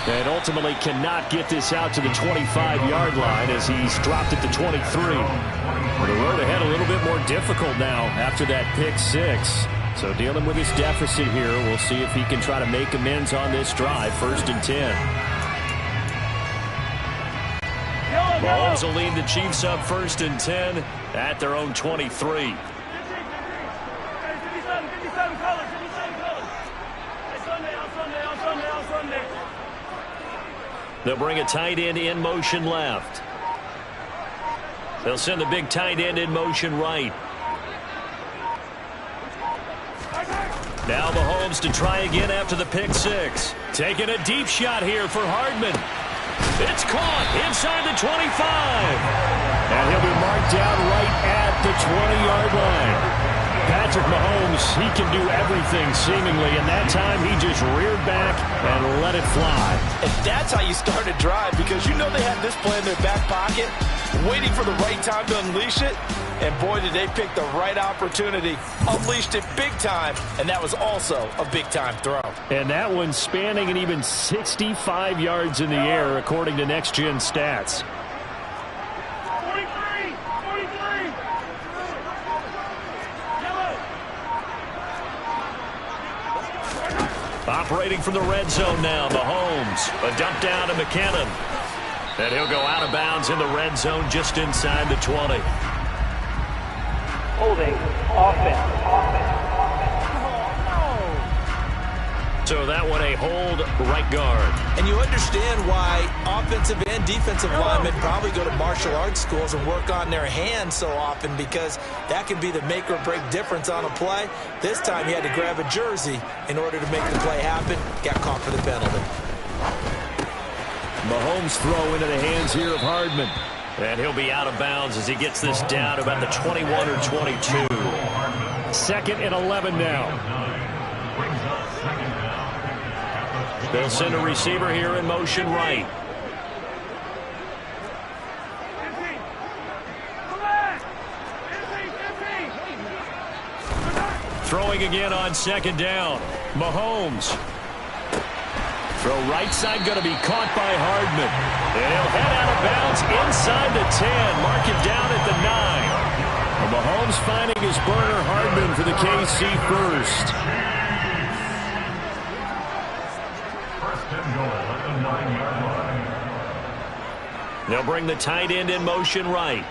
And ultimately cannot get this out to the 25-yard line as he's dropped it to 23. The road ahead a little bit more difficult now after that pick 6. So dealing with his deficit here, we'll see if he can try to make amends on this drive. 1st and 10. Mahomes will lead the Chiefs up 1st and 10 at their own 23. They'll bring a tight end in motion left. They'll send the big tight end in motion right. Now Mahomes to try again after the pick 6. Taking a deep shot here for Hardman. It's caught inside the 25. And he'll be marked down right at the 20-yard line. Patrick Mahomes, he can do everything seemingly, and that time he just reared back and let it fly. And that's how you start a drive, because you know they had this play in their back pocket, waiting for the right time to unleash it. And boy, did they pick the right opportunity. Unleashed it big time, and that was also a big-time throw. And that one spanning an even 65 yards in the air, according to Next Gen Stats. Operating from the red zone now, Mahomes. A dump down to McKinnon. And he'll go out of bounds in the red zone just inside the 20. Holding, offense. So that one a hold right guard. And you understand why offensive and defensive linemen probably go to martial arts schools and work on their hands so often, because that can be the make or break difference on a play. This time he had to grab a jersey in order to make the play happen. Got caught for the penalty. Mahomes throw into the hands here of Hardman. And he'll be out of bounds as he gets this down to about the 21 or 22. 2nd and 11 now. They'll send a receiver here in motion right. Throwing again on 2nd down. Mahomes. Throw right side, going to be caught by Hardman. And he'll head out of bounds inside the 10. Mark it down at the 9. And Mahomes finding his burner, Hardman, for the KC first. They'll bring the tight end in motion right.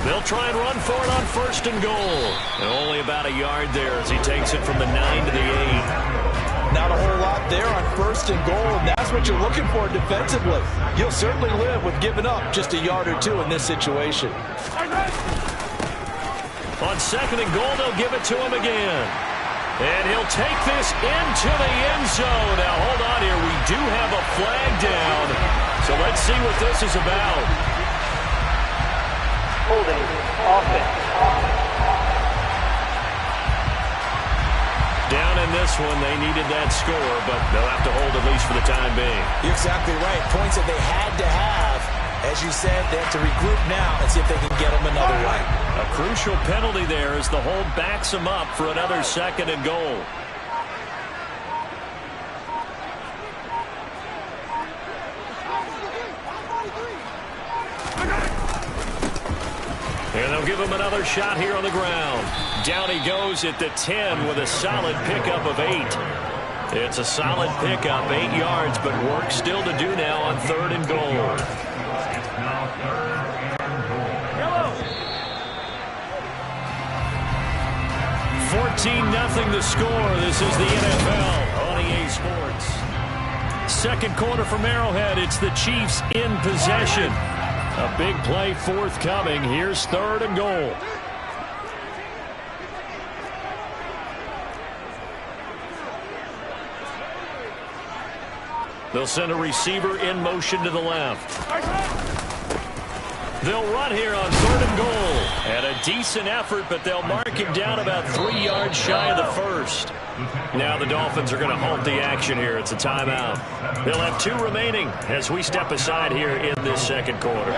They'll try and run for it on 1st and goal. And only about a yard there as he takes it from the 9 to the 8. Not a whole lot there on 1st and goal, and that's what you're looking for defensively. You'll certainly live with giving up just a yard or two in this situation. On 2nd and goal, they'll give it to him again. And he'll take this into the end zone. Now, hold on here. We do have a flag down. So let's see what this is about. Holding offense. Down in this one, they needed that score, but they'll have to hold at least for the time being. You're exactly right. Points that they had to have. As you said, they have to regroup now and see if they can get them another way. A crucial penalty there as the hold backs them up for another 2nd and goal. And they'll give him another shot here on the ground. Down he goes at the 10 with a solid pickup of 8. It's a solid pickup, 8 yards, but work still to do now on 3rd and goal. 14-0 the score. This is the NFL on EA Sports. 2nd quarter from Arrowhead. It's the Chiefs in possession. A big play forthcoming. Here's 3rd and goal. They'll send a receiver in motion to the left. They'll run here on 3rd and goal. And a decent effort, but they'll mark him down about 3 yards shy of the 1st. Now the Dolphins are going to halt the action here. It's a timeout. They'll have 2 remaining as we step aside here in this 2nd quarter.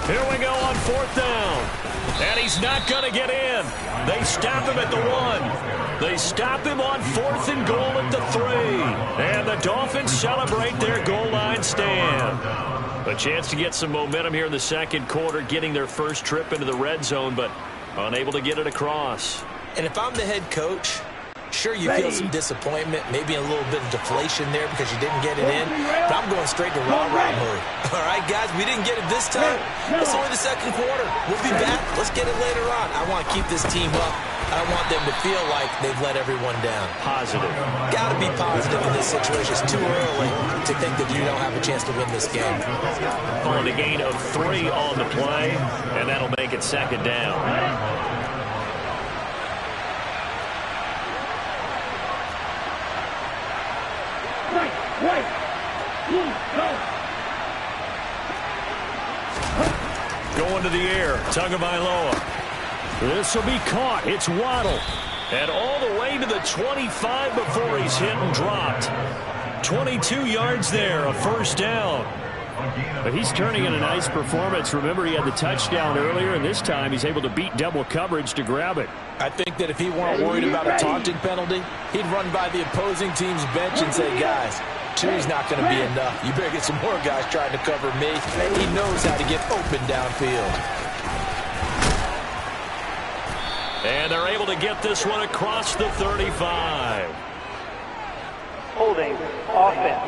Here we go on 4th down. And he's not going to get in. They stop him at the 1. They stop him on 4th and goal at the 3. And the Dolphins celebrate their goal line stand. A chance to get some momentum here in the 2nd quarter, getting their first trip into the red zone, but unable to get it across. And if I'm the head coach, sure, you feel some disappointment, maybe a little bit of deflation there because you didn't get it in, but I'm going straight to rah-rah mode. All right, guys, we didn't get it this time. It's only the 2nd quarter. We'll be back. Let's get it later on. I want to keep this team up. I don't want them to feel like they've let everyone down. Positive. Got to be positive in this situation. It's too early to think that you don't have a chance to win this game. On a gain of 3 on the play, and that'll make it 2nd down. Going to the air, Tagovailoa. This will be caught. It's Waddle. And all the way to the 25 before he's hit and dropped. 22 yards there, a 1st down. But he's turning in a nice performance. Remember, he had the touchdown earlier, and this time he's able to beat double coverage to grab it. I think that if he weren't worried about a taunting penalty, he'd run by the opposing team's bench and say, guys, 2's not going to be enough. You better get some more guys trying to cover me. He knows how to get open downfield. And they're able to get this one across the 35. Holding offense.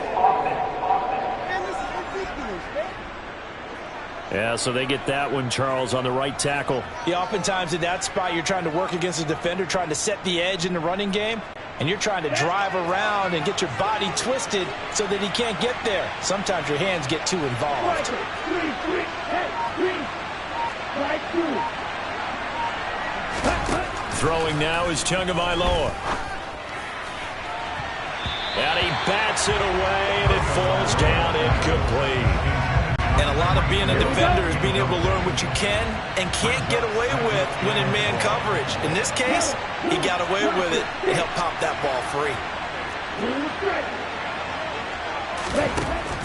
Yeah, so they get that one, Charles, on the right tackle. Yeah, oftentimes in that spot, you're trying to work against a defender, trying to set the edge in the running game, and you're trying to drive around and get your body twisted so that he can't get there. Sometimes your hands get too involved. Throwing now is Tagovailoa. And he bats it away, and it falls down incomplete. And a lot of being a defender is being able to learn what you can and can't get away with when in man coverage. In this case, he got away with it and helped pop that ball free.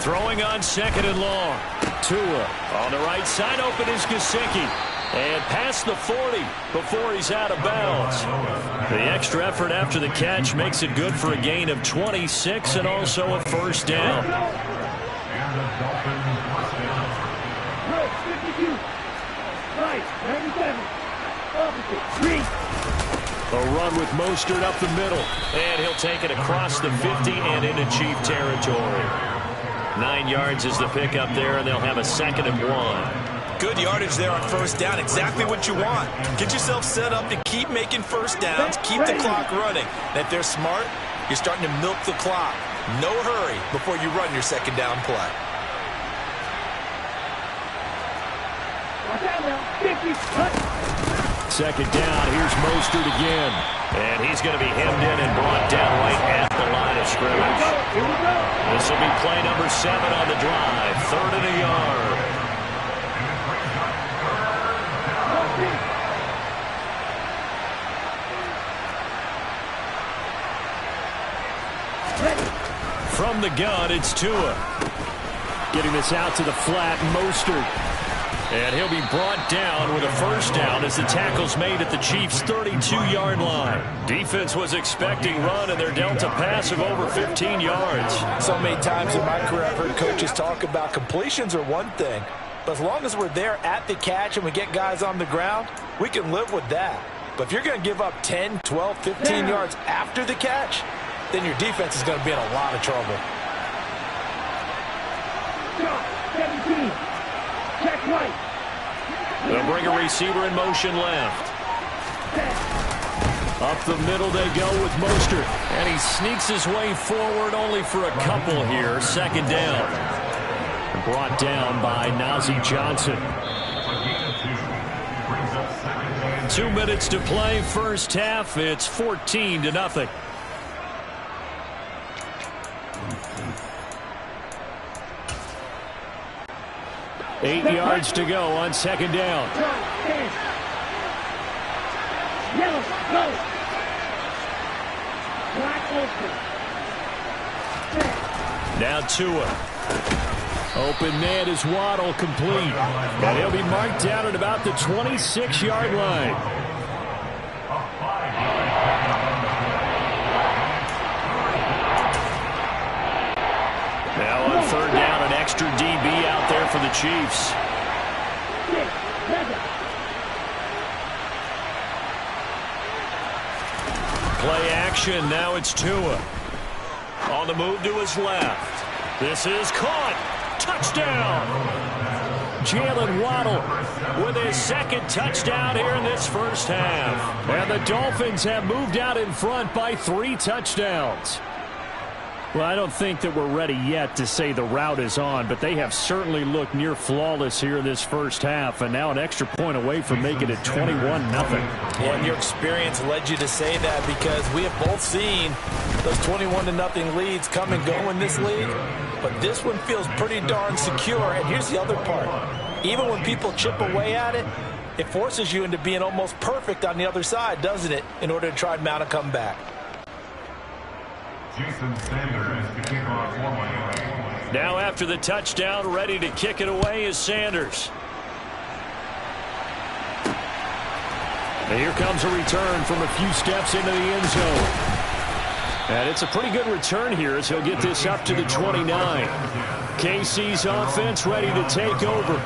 Throwing on 2nd and long. Tua on the right side, open is Gesicki. And past the 40 before he's out of bounds. The extra effort after the catch makes it good for a gain of 26 and also a 1st down. A run with Mostert up the middle. And he'll take it across the 50 and into Chief territory. 9 yards is the pickup there, and they'll have a 2nd and 1. Good yardage there on first down. Exactly what you want. Get yourself set up to keep making first downs, keep the clock running. And if they're smart, you're starting to milk the clock. No hurry before you run your 2nd down play. Second down, here's Mostert again. And he's going to be hemmed in and brought down right at the line of scrimmage. This will be play number 7 on the drive. 3rd and a yard. From the gun, it's Tua. Getting this out to the flat, Mostert. And he'll be brought down with a first down as the tackle's made at the Chiefs' 32-yard line. Defense was expecting run, and they're dealt a pass of over 15 yards. So many times in my career I've heard coaches talk about completions are one thing, but as long as we're there at the catch and we get guys on the ground, we can live with that. But if you're going to give up 10, 12, 15 yards after the catch, then your defense is going to be in a lot of trouble. 17. Check right. They'll bring a receiver in motion left. Up the middle they go with Mostert. And he sneaks his way forward only for a couple here. 2nd down. Brought down by Nazeeh Johnson. 2 minutes to play first half. It's 14-0. Eight yards to go on 2nd down. Now Tua. Open man is Waddle, complete. And he'll be marked down at about the 26-yard line. Now on 3rd down, an extra DB out there for the Chiefs. Play action, now it's Tua. On the move to his left. This is caught. Touchdown. Jalen Waddle with his 2nd touchdown here in this first half. And the Dolphins have moved out in front by 3 touchdowns. Well, I don't think that we're ready yet to say the route is on, but they have certainly looked near flawless here in this first half, and now an extra point away from making it 21-0. Yeah, and your experience led you to say that because we have both seen those 21-0 leads come and go in this league, but this one feels pretty darn secure. And here's the other part. Even when people chip away at it, it forces you into being almost perfect on the other side, doesn't it, in order to try and mount a comeback. Now after the touchdown, ready to kick it away is Sanders. And here comes a return from a few steps into the end zone. And it's a pretty good return here as he'll get this up to the 29. KC's offense ready to take over.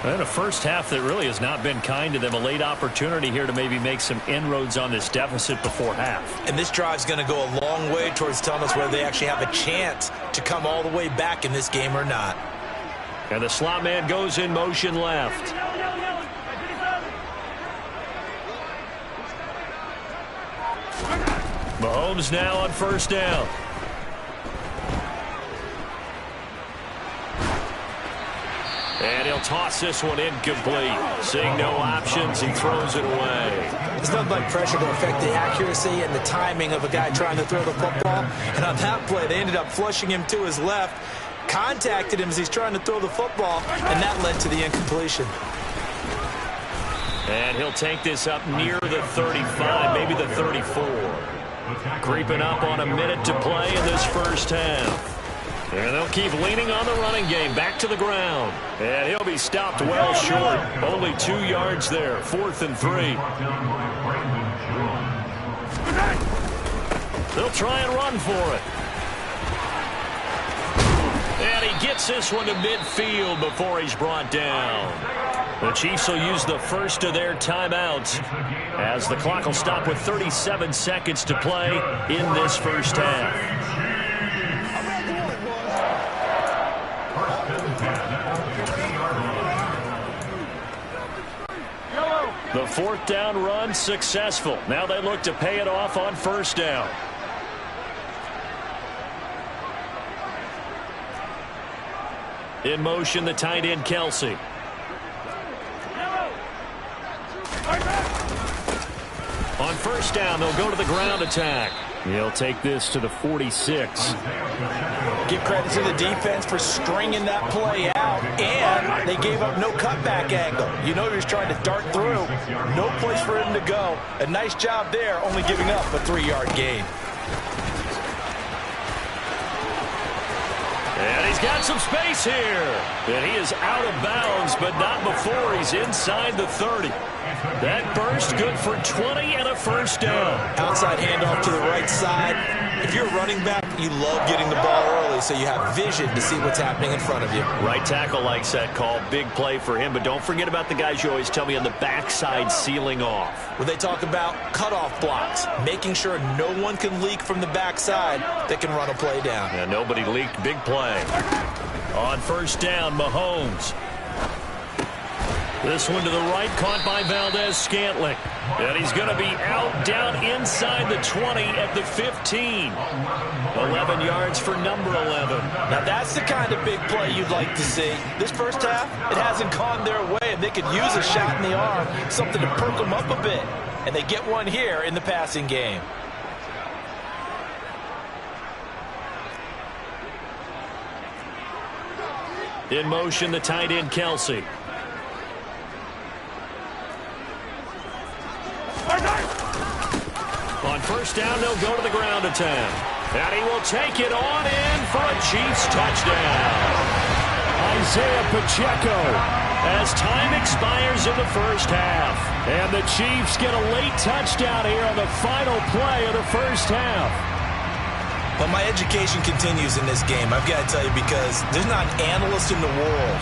And a first half that really has not been kind to them. A late opportunity here to maybe make some inroads on this deficit before half. And this drive's going to go a long way towards telling us whether they actually have a chance to come all the way back in this game or not. And the slot man goes in motion left. Mahomes now on first down. And he'll toss this one incomplete. Seeing no options, he throws it away. There's nothing like pressure to affect the accuracy and the timing of a guy trying to throw the football. And on that play, they ended up flushing him to his left, contacted him as he's trying to throw the football, and that led to the incompletion. And he'll take this up near the 35, maybe the 34. Creeping up on a minute to play in this first half. And they'll keep leaning on the running game. Back to the ground. And he'll be stopped well short. Only 2 yards there. 4th and 3. They'll try and run for it. And he gets this one to midfield before he's brought down. The Chiefs will use the first of their timeouts as the clock will stop with 37 seconds to play in this first half. The fourth down run successful. Now they look to pay it off on first down. In motion, the tight end, Kelsey. On first down, they'll go to the ground attack. He'll take this to the 46. Give credit to the defense for stringing that play out, and they gave up no cutback angle. You know he was trying to dart through. No place for him to go. A nice job there, only giving up a 3-yard gain. And he's got some space here. And he is out of bounds, but not before he's inside the 30. That burst good for 20 and a first down. Outside handoff to the right side. If you're a running back, you love getting the ball early so you have vision to see what's happening in front of you. Right tackle likes that call. Big play for him. But don't forget about the guys you always tell me on the backside sealing off. When they talk about cutoff blocks, making sure no one can leak from the backside that can run a play down. Yeah, nobody leaked. Big play. On first down, Mahomes. This one to the right, caught by Valdez-Scantling. And he's going to be out down inside the 20 at the 15. 11 yards for number 11. Now that's the kind of big play you'd like to see. This first half, it hasn't gone their way, and they could use a shot in the arm, something to perk them up a bit. And they get one here in the passing game. In motion, the tight end, Kelsey. On first down, they'll go to the ground attack. And he will take it on in for a Chiefs touchdown. Isaiah Pacheco as time expires in the first half. And the Chiefs get a late touchdown here on the final play of the first half. But my education continues in this game, I've got to tell you, because there's not an analyst in the world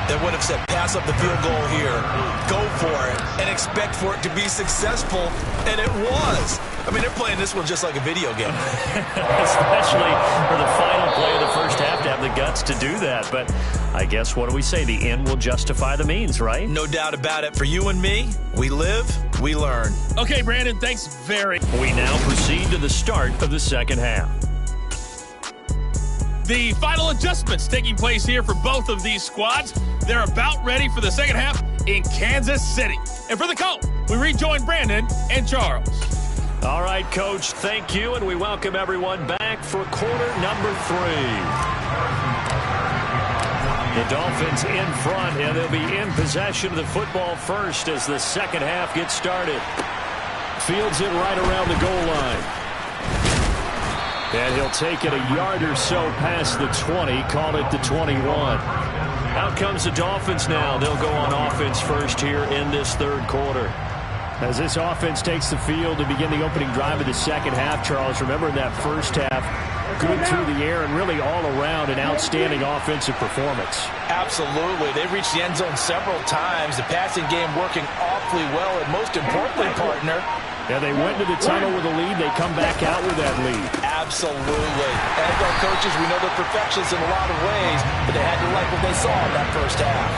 that would have said pass up the field goal here, go for it, and expect for it to be successful, and it was. I mean, they're playing this one just like a video game. Especially for the final play of the first half to have the guts to do that. But I guess, what do we say? The end will justify the means, right? No doubt about it. For you and me, we live, we learn. Okay, Brandon, thanks very much. We now proceed to the start of the second half. The final adjustments taking place here for both of these squads. They're about ready for the second half in Kansas City. And for the call, we rejoin Brandon and Charles. All right, Coach, thank you, and we welcome everyone back for quarter number 3. The Dolphins in front, and they'll be in possession of the football first as the second half gets started. Fields it right around the goal line. And he'll take it a yard or so past the 20, call it the 21. Out comes the Dolphins now. They'll go on offense first here in this third quarter. As this offense takes the field to begin the opening drive of the second half, Charles, remember in that first half, good through the air and really all around an outstanding offensive performance. Absolutely. They reached the end zone several times. The passing game working awfully well, and most importantly, partner, yeah, they went to the tunnel with a lead. They come back out with that lead. Absolutely. As our coaches, we know they're perfectionists in a lot of ways, but they had to like what they saw in that first half.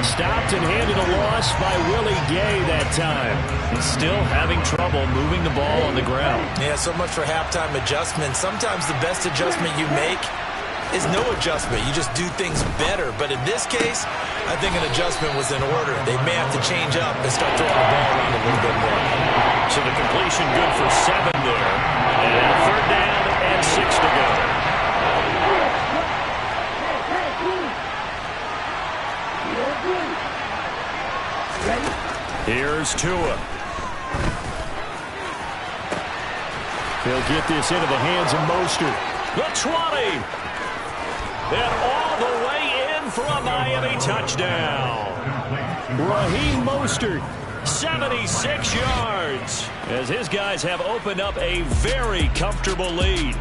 Stopped and handed a loss by Willie Gay that time. He's still having trouble moving the ball on the ground. Yeah, so much for halftime adjustment. Sometimes the best adjustment you make is no adjustment. You just do things better. But in this case, I think an adjustment was in order. They may have to change up and start throwing the ball around a little bit more. So the completion good for 7 there. And third down and 6 to go. Here's Tua. They'll get this into the hands of Mostert. The 20. And all the way in for a Miami touchdown. Raheem Mostert. 76 yards. As his guys have opened up a very comfortable lead.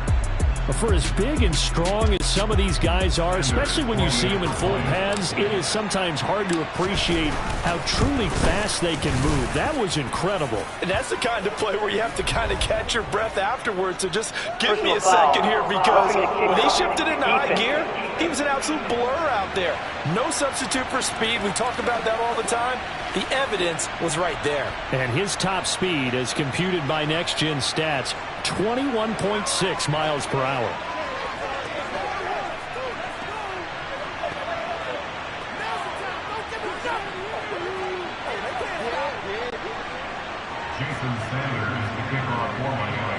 For as big and strong as some of these guys are, especially when you see them in full pads, it is sometimes hard to appreciate how truly fast they can move. That was incredible. And that's the kind of play where you have to kind of catch your breath afterwards. So just give me a second here, because when he shifted into high gear, he was an absolute blur out there. No substitute for speed. We talk about that all the time. The evidence was right there. And his top speed, as computed by Next Gen Stats, 21.6 miles per hour. Jason Sanders, the kickoff for Miami.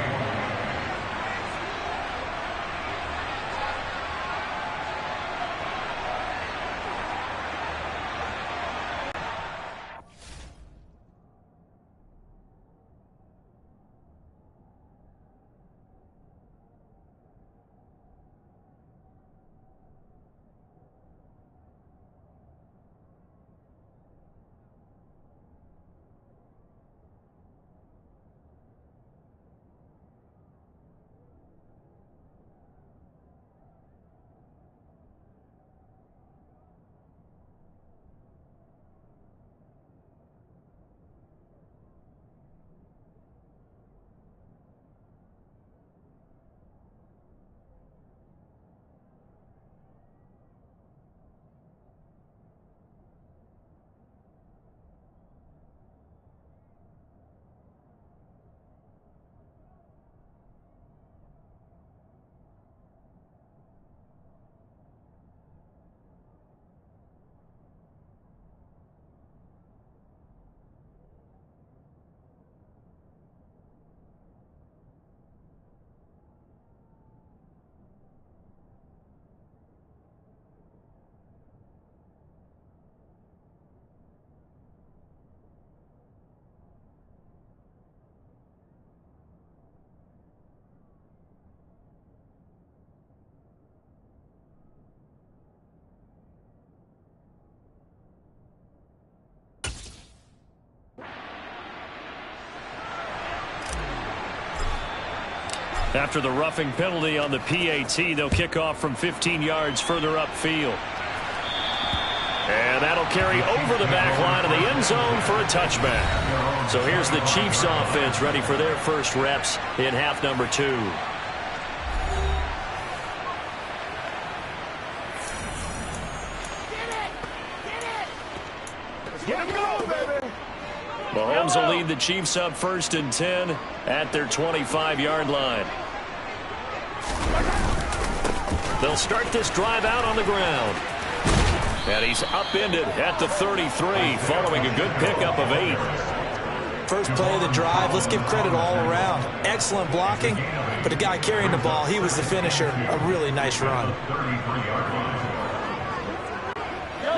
After the roughing penalty on the PAT, they'll kick off from 15 yards further upfield. And that'll carry over the back line of the end zone for a touchback. So here's the Chiefs offense ready for their first reps in half number 2. Mahomes will lead the Chiefs up 1st and 10 at their 25-yard line. They'll start this drive out on the ground. And he's upended at the 33 following a good pickup of 8. First play of the drive, let's give credit all around. Excellent blocking, but the guy carrying the ball, he was the finisher. A really nice run.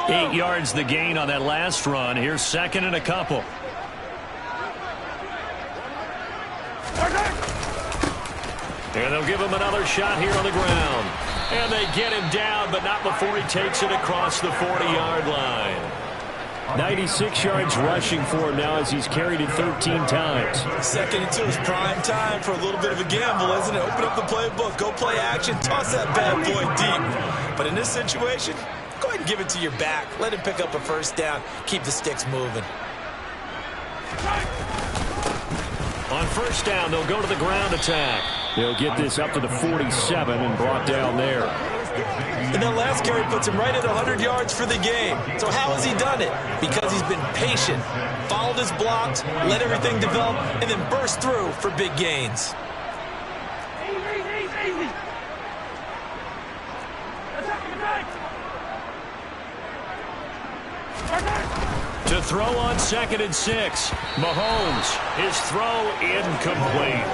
8 yards the gain on that last run. Here's 2nd and a couple. And they'll give him another shot here on the ground. And they get him down, but not before he takes it across the 40-yard line. 96 yards rushing for him now as he's carried it 13 times. 2nd and 2 is prime time for a little bit of a gamble, isn't it? Open up the playbook, go play action, toss that bad boy deep. But in this situation, go ahead and give it to your back. Let him pick up a first down. Keep the sticks moving. On first down, they'll go to the ground attack. They'll get this up to the 47 and brought down there. And that last carry puts him right at 100 yards for the game. So how has he done it? Because he's been patient, followed his blocks, let everything develop, and then burst through for big gains. To throw on 2nd and 6. Mahomes, his throw incomplete.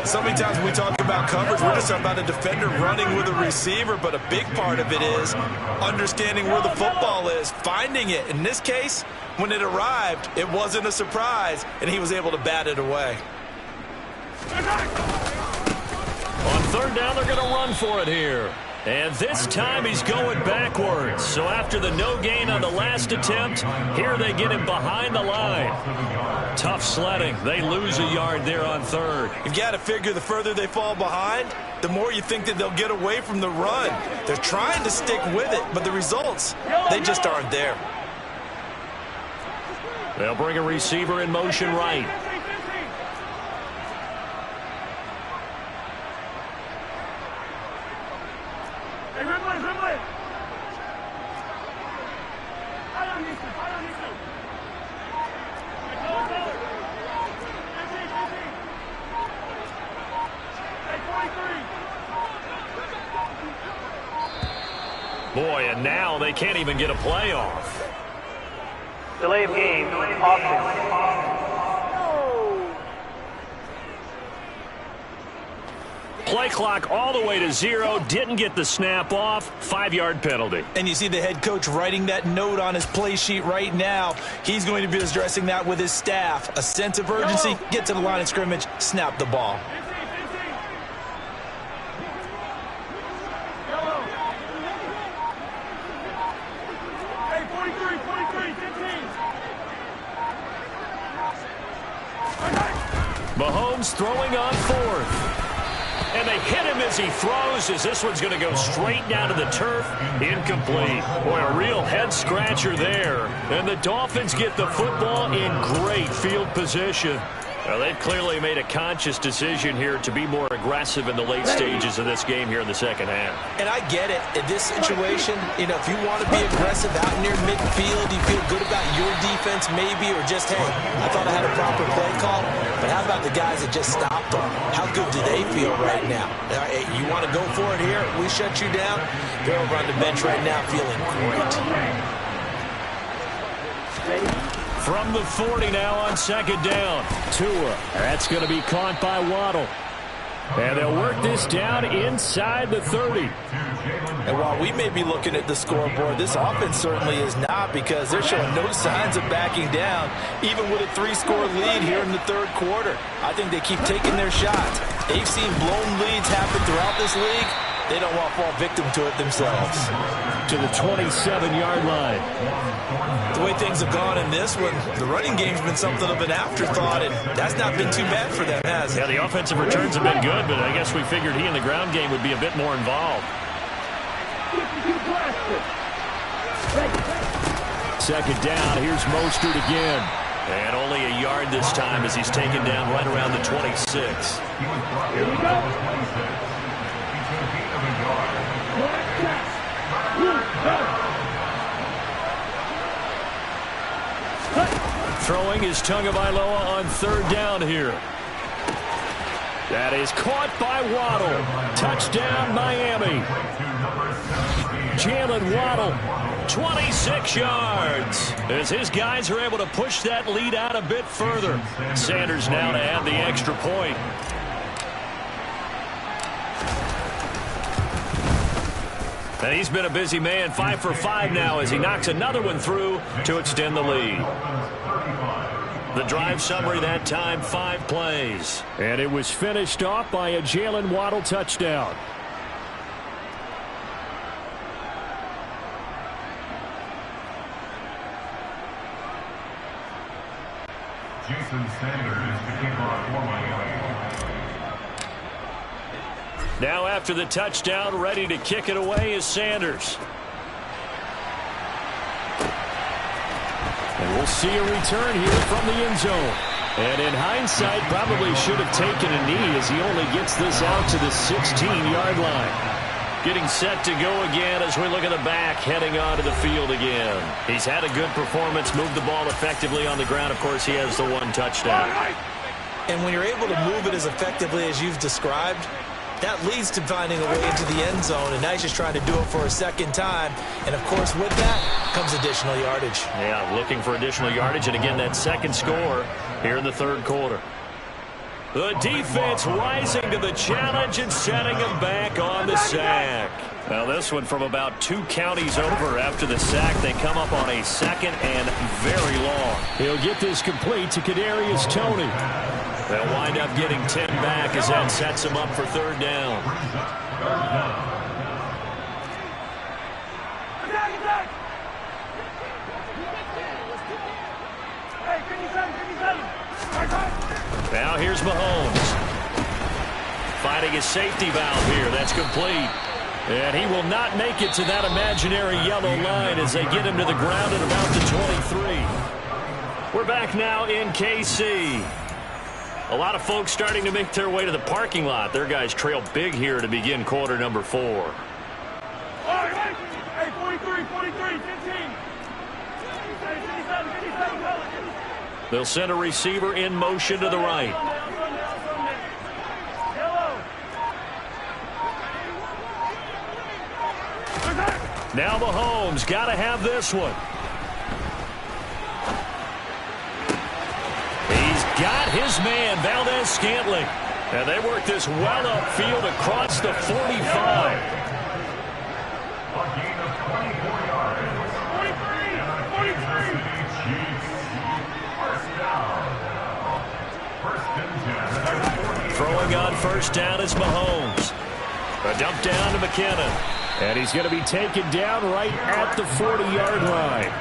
So many times when we talk about coverage, we're just about a defender running with a receiver, but a big part of it is understanding where the football is, finding it. In this case, when it arrived, it wasn't a surprise, and he was able to bat it away. On 3rd down, they're going to run for it here. And this time he's going backwards. So after the no gain on the last attempt, here they get him behind the line. Tough sledding. They lose a yard there on 3rd. You've got to figure the further they fall behind, the more you think that they'll get away from the run. They're trying to stick with it, but the results, they just aren't there. They'll bring a receiver in motion right. Boy, and now they can't even get a play off. Delay of game, offense. Play clock all the way to 0. Didn't get the snap off. 5-yard penalty. And you see the head coach writing that note on his play sheet right now. He's going to be addressing that with his staff. A sense of urgency, get to the line of scrimmage, snap the ball. Hey, 43, 15. Mahomes throwing on 4th. And they hit him as he throws, as this one's going to go straight down to the turf. Incomplete. Boy, a real head-scratcher there. And the Dolphins get the football in great field position. Well, they've clearly made a conscious decision here to be more aggressive in the late stages of this game here in the second half. And I get it. In this situation, if you want to be aggressive out near midfield, you feel good about your defense maybe, or just, hey, I thought I had a proper play call. But how about the guys that just stopped them? How good do they feel right now? Hey, you want to go for it here? We shut you down? They're over on the bench right now feeling great. From the 40 now on second down. Tua. That's going to be caught by Waddle. And they'll work this down inside the 30. And while we may be looking at the scoreboard, this offense certainly is not, because they're showing no signs of backing down, even with a 3-score lead here in the third quarter. I think they keep taking their shots. They've seen blown leads happen throughout this league. They don't want to fall victim to it themselves. To the 27-yard line. The way things have gone in this one, the running game's been something of an afterthought, and that's not been too bad for them, has it? Yeah, the offensive returns have been good, but I guess we figured he in the ground game would be a bit more involved. Second down, here's Mostert again. And only a yard this time as he's taken down right around the 26. Here we go. Throwing is Tagovailoa on third down here. That is caught by Waddle. Touchdown, Miami. Jalen Waddle, 26 yards. As his guys are able to push that lead out a bit further. Sanders now to add the extra point. And he's been a busy man, 5 for 5 now as he knocks another one through to extend the lead. The drive summary that time, 5 plays. And it was finished off by a Jalen Waddle touchdown. Jason Sanders, the kickoff for Miami. Now after the touchdown, ready to kick it away is Sanders. And we'll see a return here from the end zone. And in hindsight, probably should have taken a knee as he only gets this out to the 16-yard line. Getting set to go again as we look at the back, heading onto the field again. He's had a good performance, moved the ball effectively on the ground. Of course, he has the 1 touchdown. And when you're able to move it as effectively as you've described, that leads to finding a way into the end zone, and now he's just trying to do it for a second time. And, of course, with that comes additional yardage. Yeah, looking for additional yardage, and again, that second score here in the third quarter. The defense rising to the challenge and setting him back on the sack. Now, this one from about 2 counties over after the sack. They come up on a second and very long. He'll get this complete to Kadarius Toney. They'll wind up getting 10 back as that sets him up for third down. Now here's Mahomes. Finding his safety valve here. That's complete. And he will not make it to that imaginary yellow line as they get him to the ground at about the 23. We're back now in KC. A lot of folks starting to make their way to the parking lot. Their guys trail big here to begin quarter number 4. Hey, 43, 15. They'll send a receiver in motion to the right. Now Mahomes got to have this one. He's got his man, Valdez-Scantling. And they work this well upfield across the 45. A gain of 24 yards. 43. Chiefs. First down. First and 10. Throwing on first down is Mahomes. A dump down to McKinnon. And he's going to be taken down right at the 40-yard line.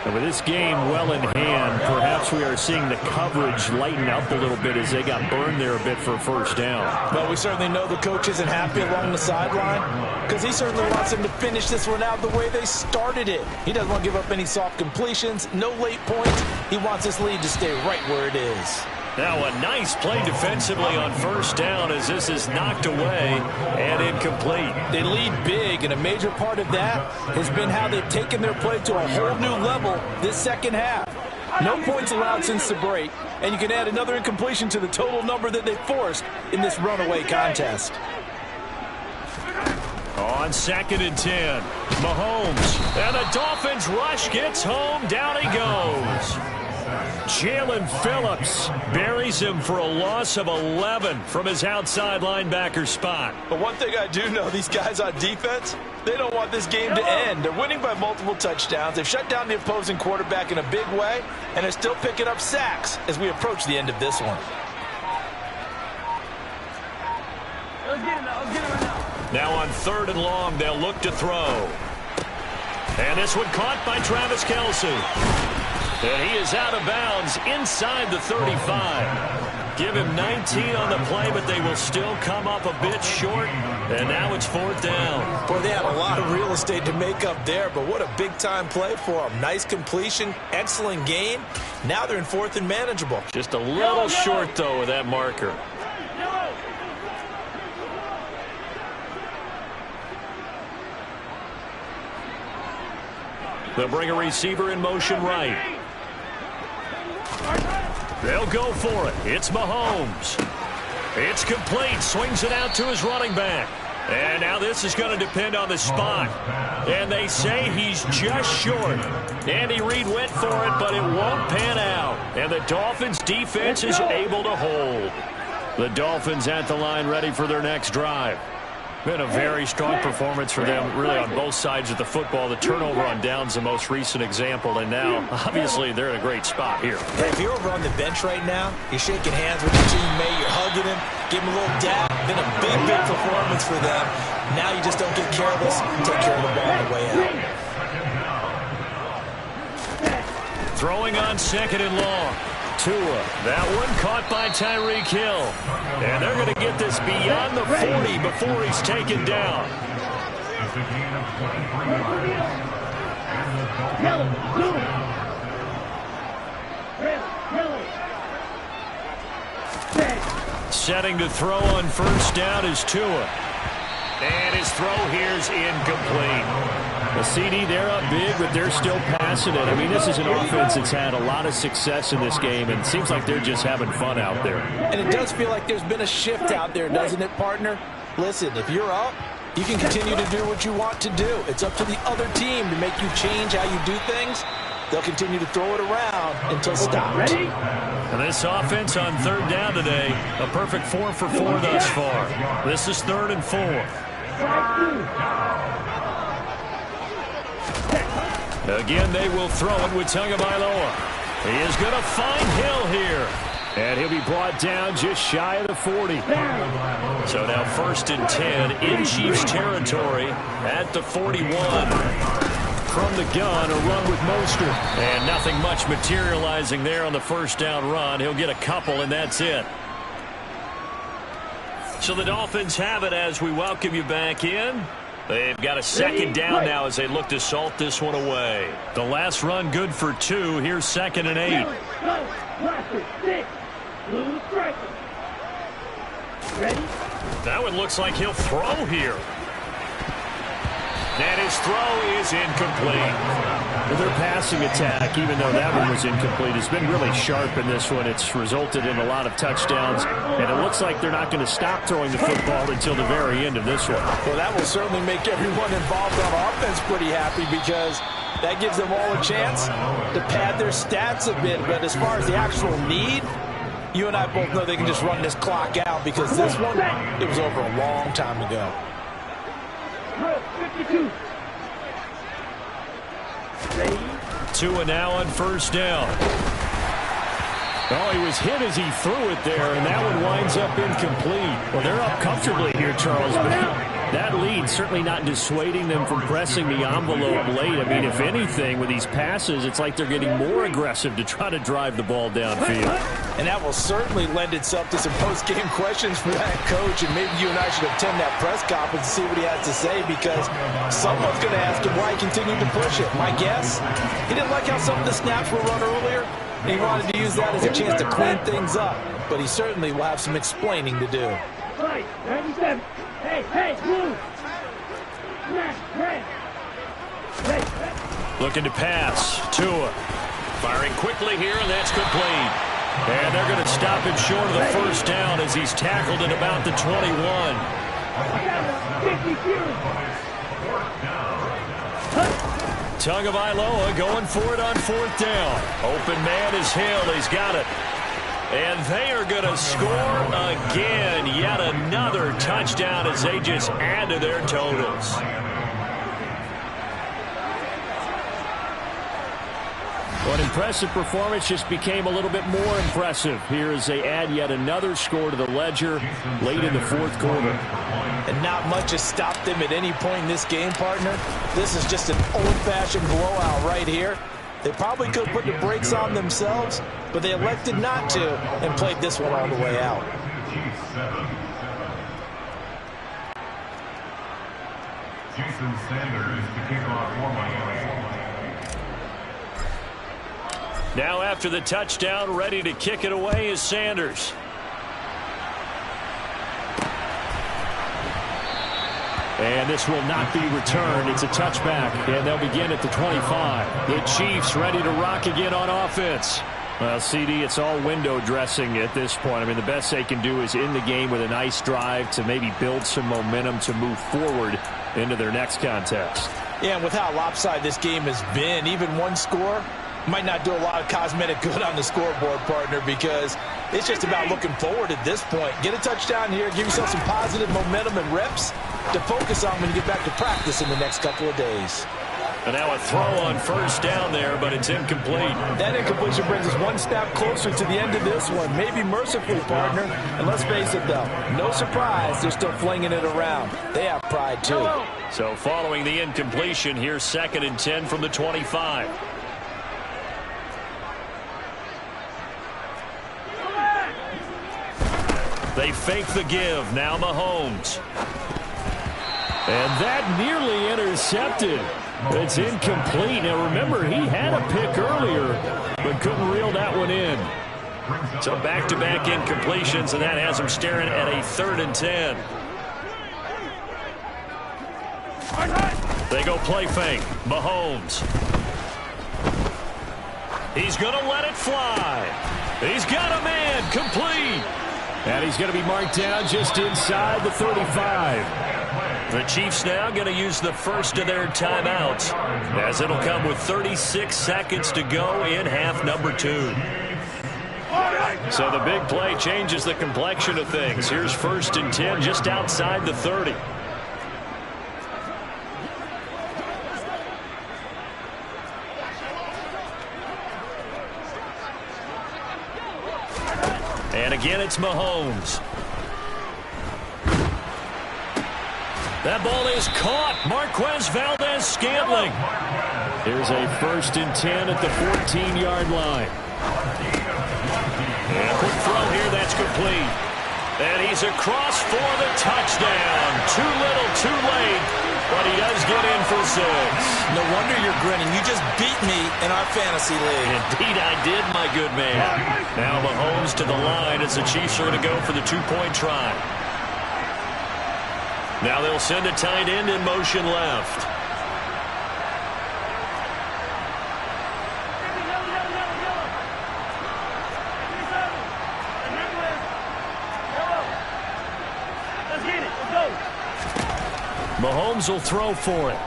And with this game well in hand, perhaps we are seeing the coverage lighten up a little bit as they got burned there a bit for a first down. Well, we certainly know the coach isn't happy along the sideline because he certainly wants them to finish this one out the way they started it. He doesn't want to give up any soft completions, no late points. He wants this lead to stay right where it is. Now a nice play defensively on first down as this is knocked away and incomplete. They lead big, and a major part of that has been how they've taken their play to a whole new level this second half. No points allowed since the break, and you can add another incompletion to the total number that they forced in this runaway contest. On 2nd and 10, Mahomes, and the Dolphins rush gets home, down he goes. Jalen Phillips buries him for a loss of 11 from his outside linebacker spot. But one thing I do know, these guys on defense, they don't want this game to end. They're winning by multiple touchdowns. They've shut down the opposing quarterback in a big way, and they're still picking up sacks as we approach the end of this one. Now on 3rd and long, they'll look to throw. And this one caught by Travis Kelce. And he is out of bounds inside the 35. Give him 19 on the play, but they will still come up a bit short. And now it's 4th down. Boy, they had a lot of real estate to make up there, but what a big-time play for them. Nice completion, excellent gain. Now they're in 4th and manageable. Just a little short, though, with that marker. They'll bring a receiver in motion right. They'll go for it. It's Mahomes. It's complete. Swings it out to his running back. And now this is going to depend on the spot. And they say he's just short. Andy Reid went for it, but it won't pan out. And the Dolphins' defense is able to hold. The Dolphins at the line ready for their next drive. Been a very strong performance for them, really, on both sides of the football. The turnover on downs, the most recent example, and now, obviously, they're in a great spot here. Hey, if you're over on the bench right now, you're shaking hands with your teammate, you're hugging him, give him a little dab. Been a big, big performance for them. Now you just don't get careless, take care of the ball on the way out. Throwing on 2nd and long. Tua, that one caught by Tyreek Hill. And they're going to get this beyond the 40 before he's taken down. It's a gain of 23 yards. And the Setting to throw on first down is Tua. And his throw here's incomplete. The CD, they're up big, but they're still passing it. I mean, this is an offense that's had a lot of success in this game, and it seems like they're just having fun out there. And it does feel like there's been a shift out there, doesn't it, partner? Listen, if you're up, you can continue to do what you want to do. It's up to the other team to make you change how you do things. They'll continue to throw it around until stopped. And this offense on 3rd down today, a perfect 4 for 4 thus far. This is 3rd and 4. Again, they will throw it with Tagovailoa. He is going to find Hill here. And he'll be brought down just shy of the 40. So now 1st and 10 in Chiefs territory at the 41. From the gun, a run with Mostert. And nothing much materializing there on the first down run. He'll get a couple, and that's it. So the Dolphins have it as we welcome you back in. They've got a 2nd down now as they look to salt this one away. The last run good for 2. Here's 2nd and 8. That one looks like he'll throw here. And his throw is incomplete. Their passing attack, even though that one was incomplete, has been really sharp in this one. It's resulted in a lot of touchdowns, and it looks like they're not going to stop throwing the football until the very end of this one. Well, that will certainly make everyone involved on offense pretty happy because that gives them all a chance to pad their stats a bit. But as far as the actual need, you and I both know they can just run this clock out because this one, it was over a long time ago. 52. 2 and now on first down. Oh, he was hit as he threw it there, and that one winds up incomplete. Well, they're up comfortably here, Charles, but that lead certainly not dissuading them from pressing the envelope late. I mean, if anything, with these passes, it's like they're getting more aggressive to try to drive the ball downfield. And that will certainly lend itself to some post-game questions for that coach, and maybe you and I should attend that press conference and see what he has to say because someone's going to ask him why he continued to push it. My guess, he didn't like how some of the snaps were run earlier. He wanted to use that as a chance to clean things up, but he certainly will have some explaining to do. Right, 97. Hey, move. Looking to pass. Tua. Firing quickly here, and that's complete. And they're going to stop him short of the first down as he's tackled at about the 21. 50. Tagovailoa going for it on fourth down. Open man is Hill. He's got it. And they are going to score again. Yet another touchdown as they just add to their totals. Well, an impressive performance just became a little bit more impressive here as they add yet another score to the ledger late in the fourth quarter. And not much has stopped them at any point in this game, partner. This is just an old-fashioned blowout right here. They probably could have put the brakes on themselves, but they elected not to and played this one all the way out. Jason Sanders to kick off for Miami. Now after the touchdown, ready to kick it away is Sanders. And this will not be returned. It's a touchback, and they'll begin at the 25. The Chiefs ready to rock again on offense. Well, CD, it's all window dressing at this point. I mean, the best they can do is end the game with a nice drive to maybe build some momentum to move forward into their next contest. Yeah, and with how lopsided this game has been, even one score might not do a lot of cosmetic good on the scoreboard, partner, because it's just about looking forward at this point. Get a touchdown here, give yourself some positive momentum and reps to focus on when you get back to practice in the next couple of days. And now a throw on first down there, but it's incomplete. That incompletion brings us one step closer to the end of this one. Maybe mercifully, partner. And let's face it, though, no surprise, they're still flinging it around. They have pride, too. So following the incompletion, here's 2nd and 10 from the 25. They fake the give. Now Mahomes. And that nearly intercepted. It's incomplete. Now, remember, he had a pick earlier, but couldn't reel that one in. So back-to-back incompletions, and that has him staring at a 3rd and 10. They go play fake. Mahomes. He's going to let it fly. He's got a man. Complete. And he's going to be marked down just inside the 35. The Chiefs now going to use the first of their timeouts, as it'll come with 36 seconds to go in half number 2. So the big play changes the complexion of things. Here's 1st and 10 just outside the 30. And again, it's Mahomes. That ball is caught. Marquez Valdez-Scantling. Here's a 1st and 10 at the 14-yard line. And a quick throw here. That's complete. And he's across for the touchdown. Too little, too late. But he does get in for 6. No wonder you're grinning. You just beat me in our fantasy league. Indeed, I did, my good man. Now Mahomes to the line as the Chiefs are going to go for the 2-point try. Now they'll send a tight end in motion left. Mahomes will throw for it.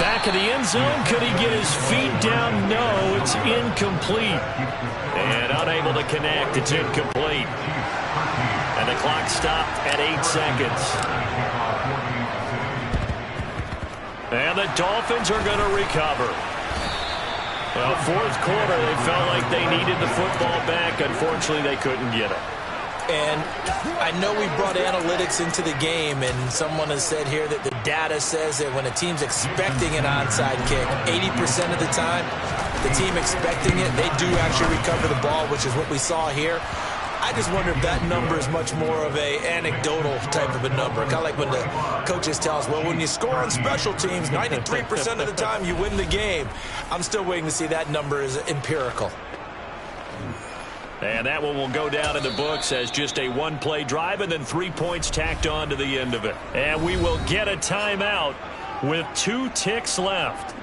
Back of the end zone. Could he get his feet down? No, it's incomplete. And unable to connect. It's incomplete. And the clock stopped at 8 seconds. And the Dolphins are going to recover. Well, fourth quarter, they felt like they needed the football back. Unfortunately, they couldn't get it. And I know we brought analytics into the game, and someone has said here that the data says that when a team's expecting an onside kick, 80% of the time, the team expecting it, they do actually recover the ball, which is what we saw here. I just wonder if that number is much more of a anecdotal type of a number. Kind of like when the coaches tell us, well, when you score on special teams, 93% of the time you win the game. I'm still waiting to see that number is empirical. And that one will go down in the books as just a one-play drive and then 3 points tacked on to the end of it. And we will get a timeout with 2 ticks left.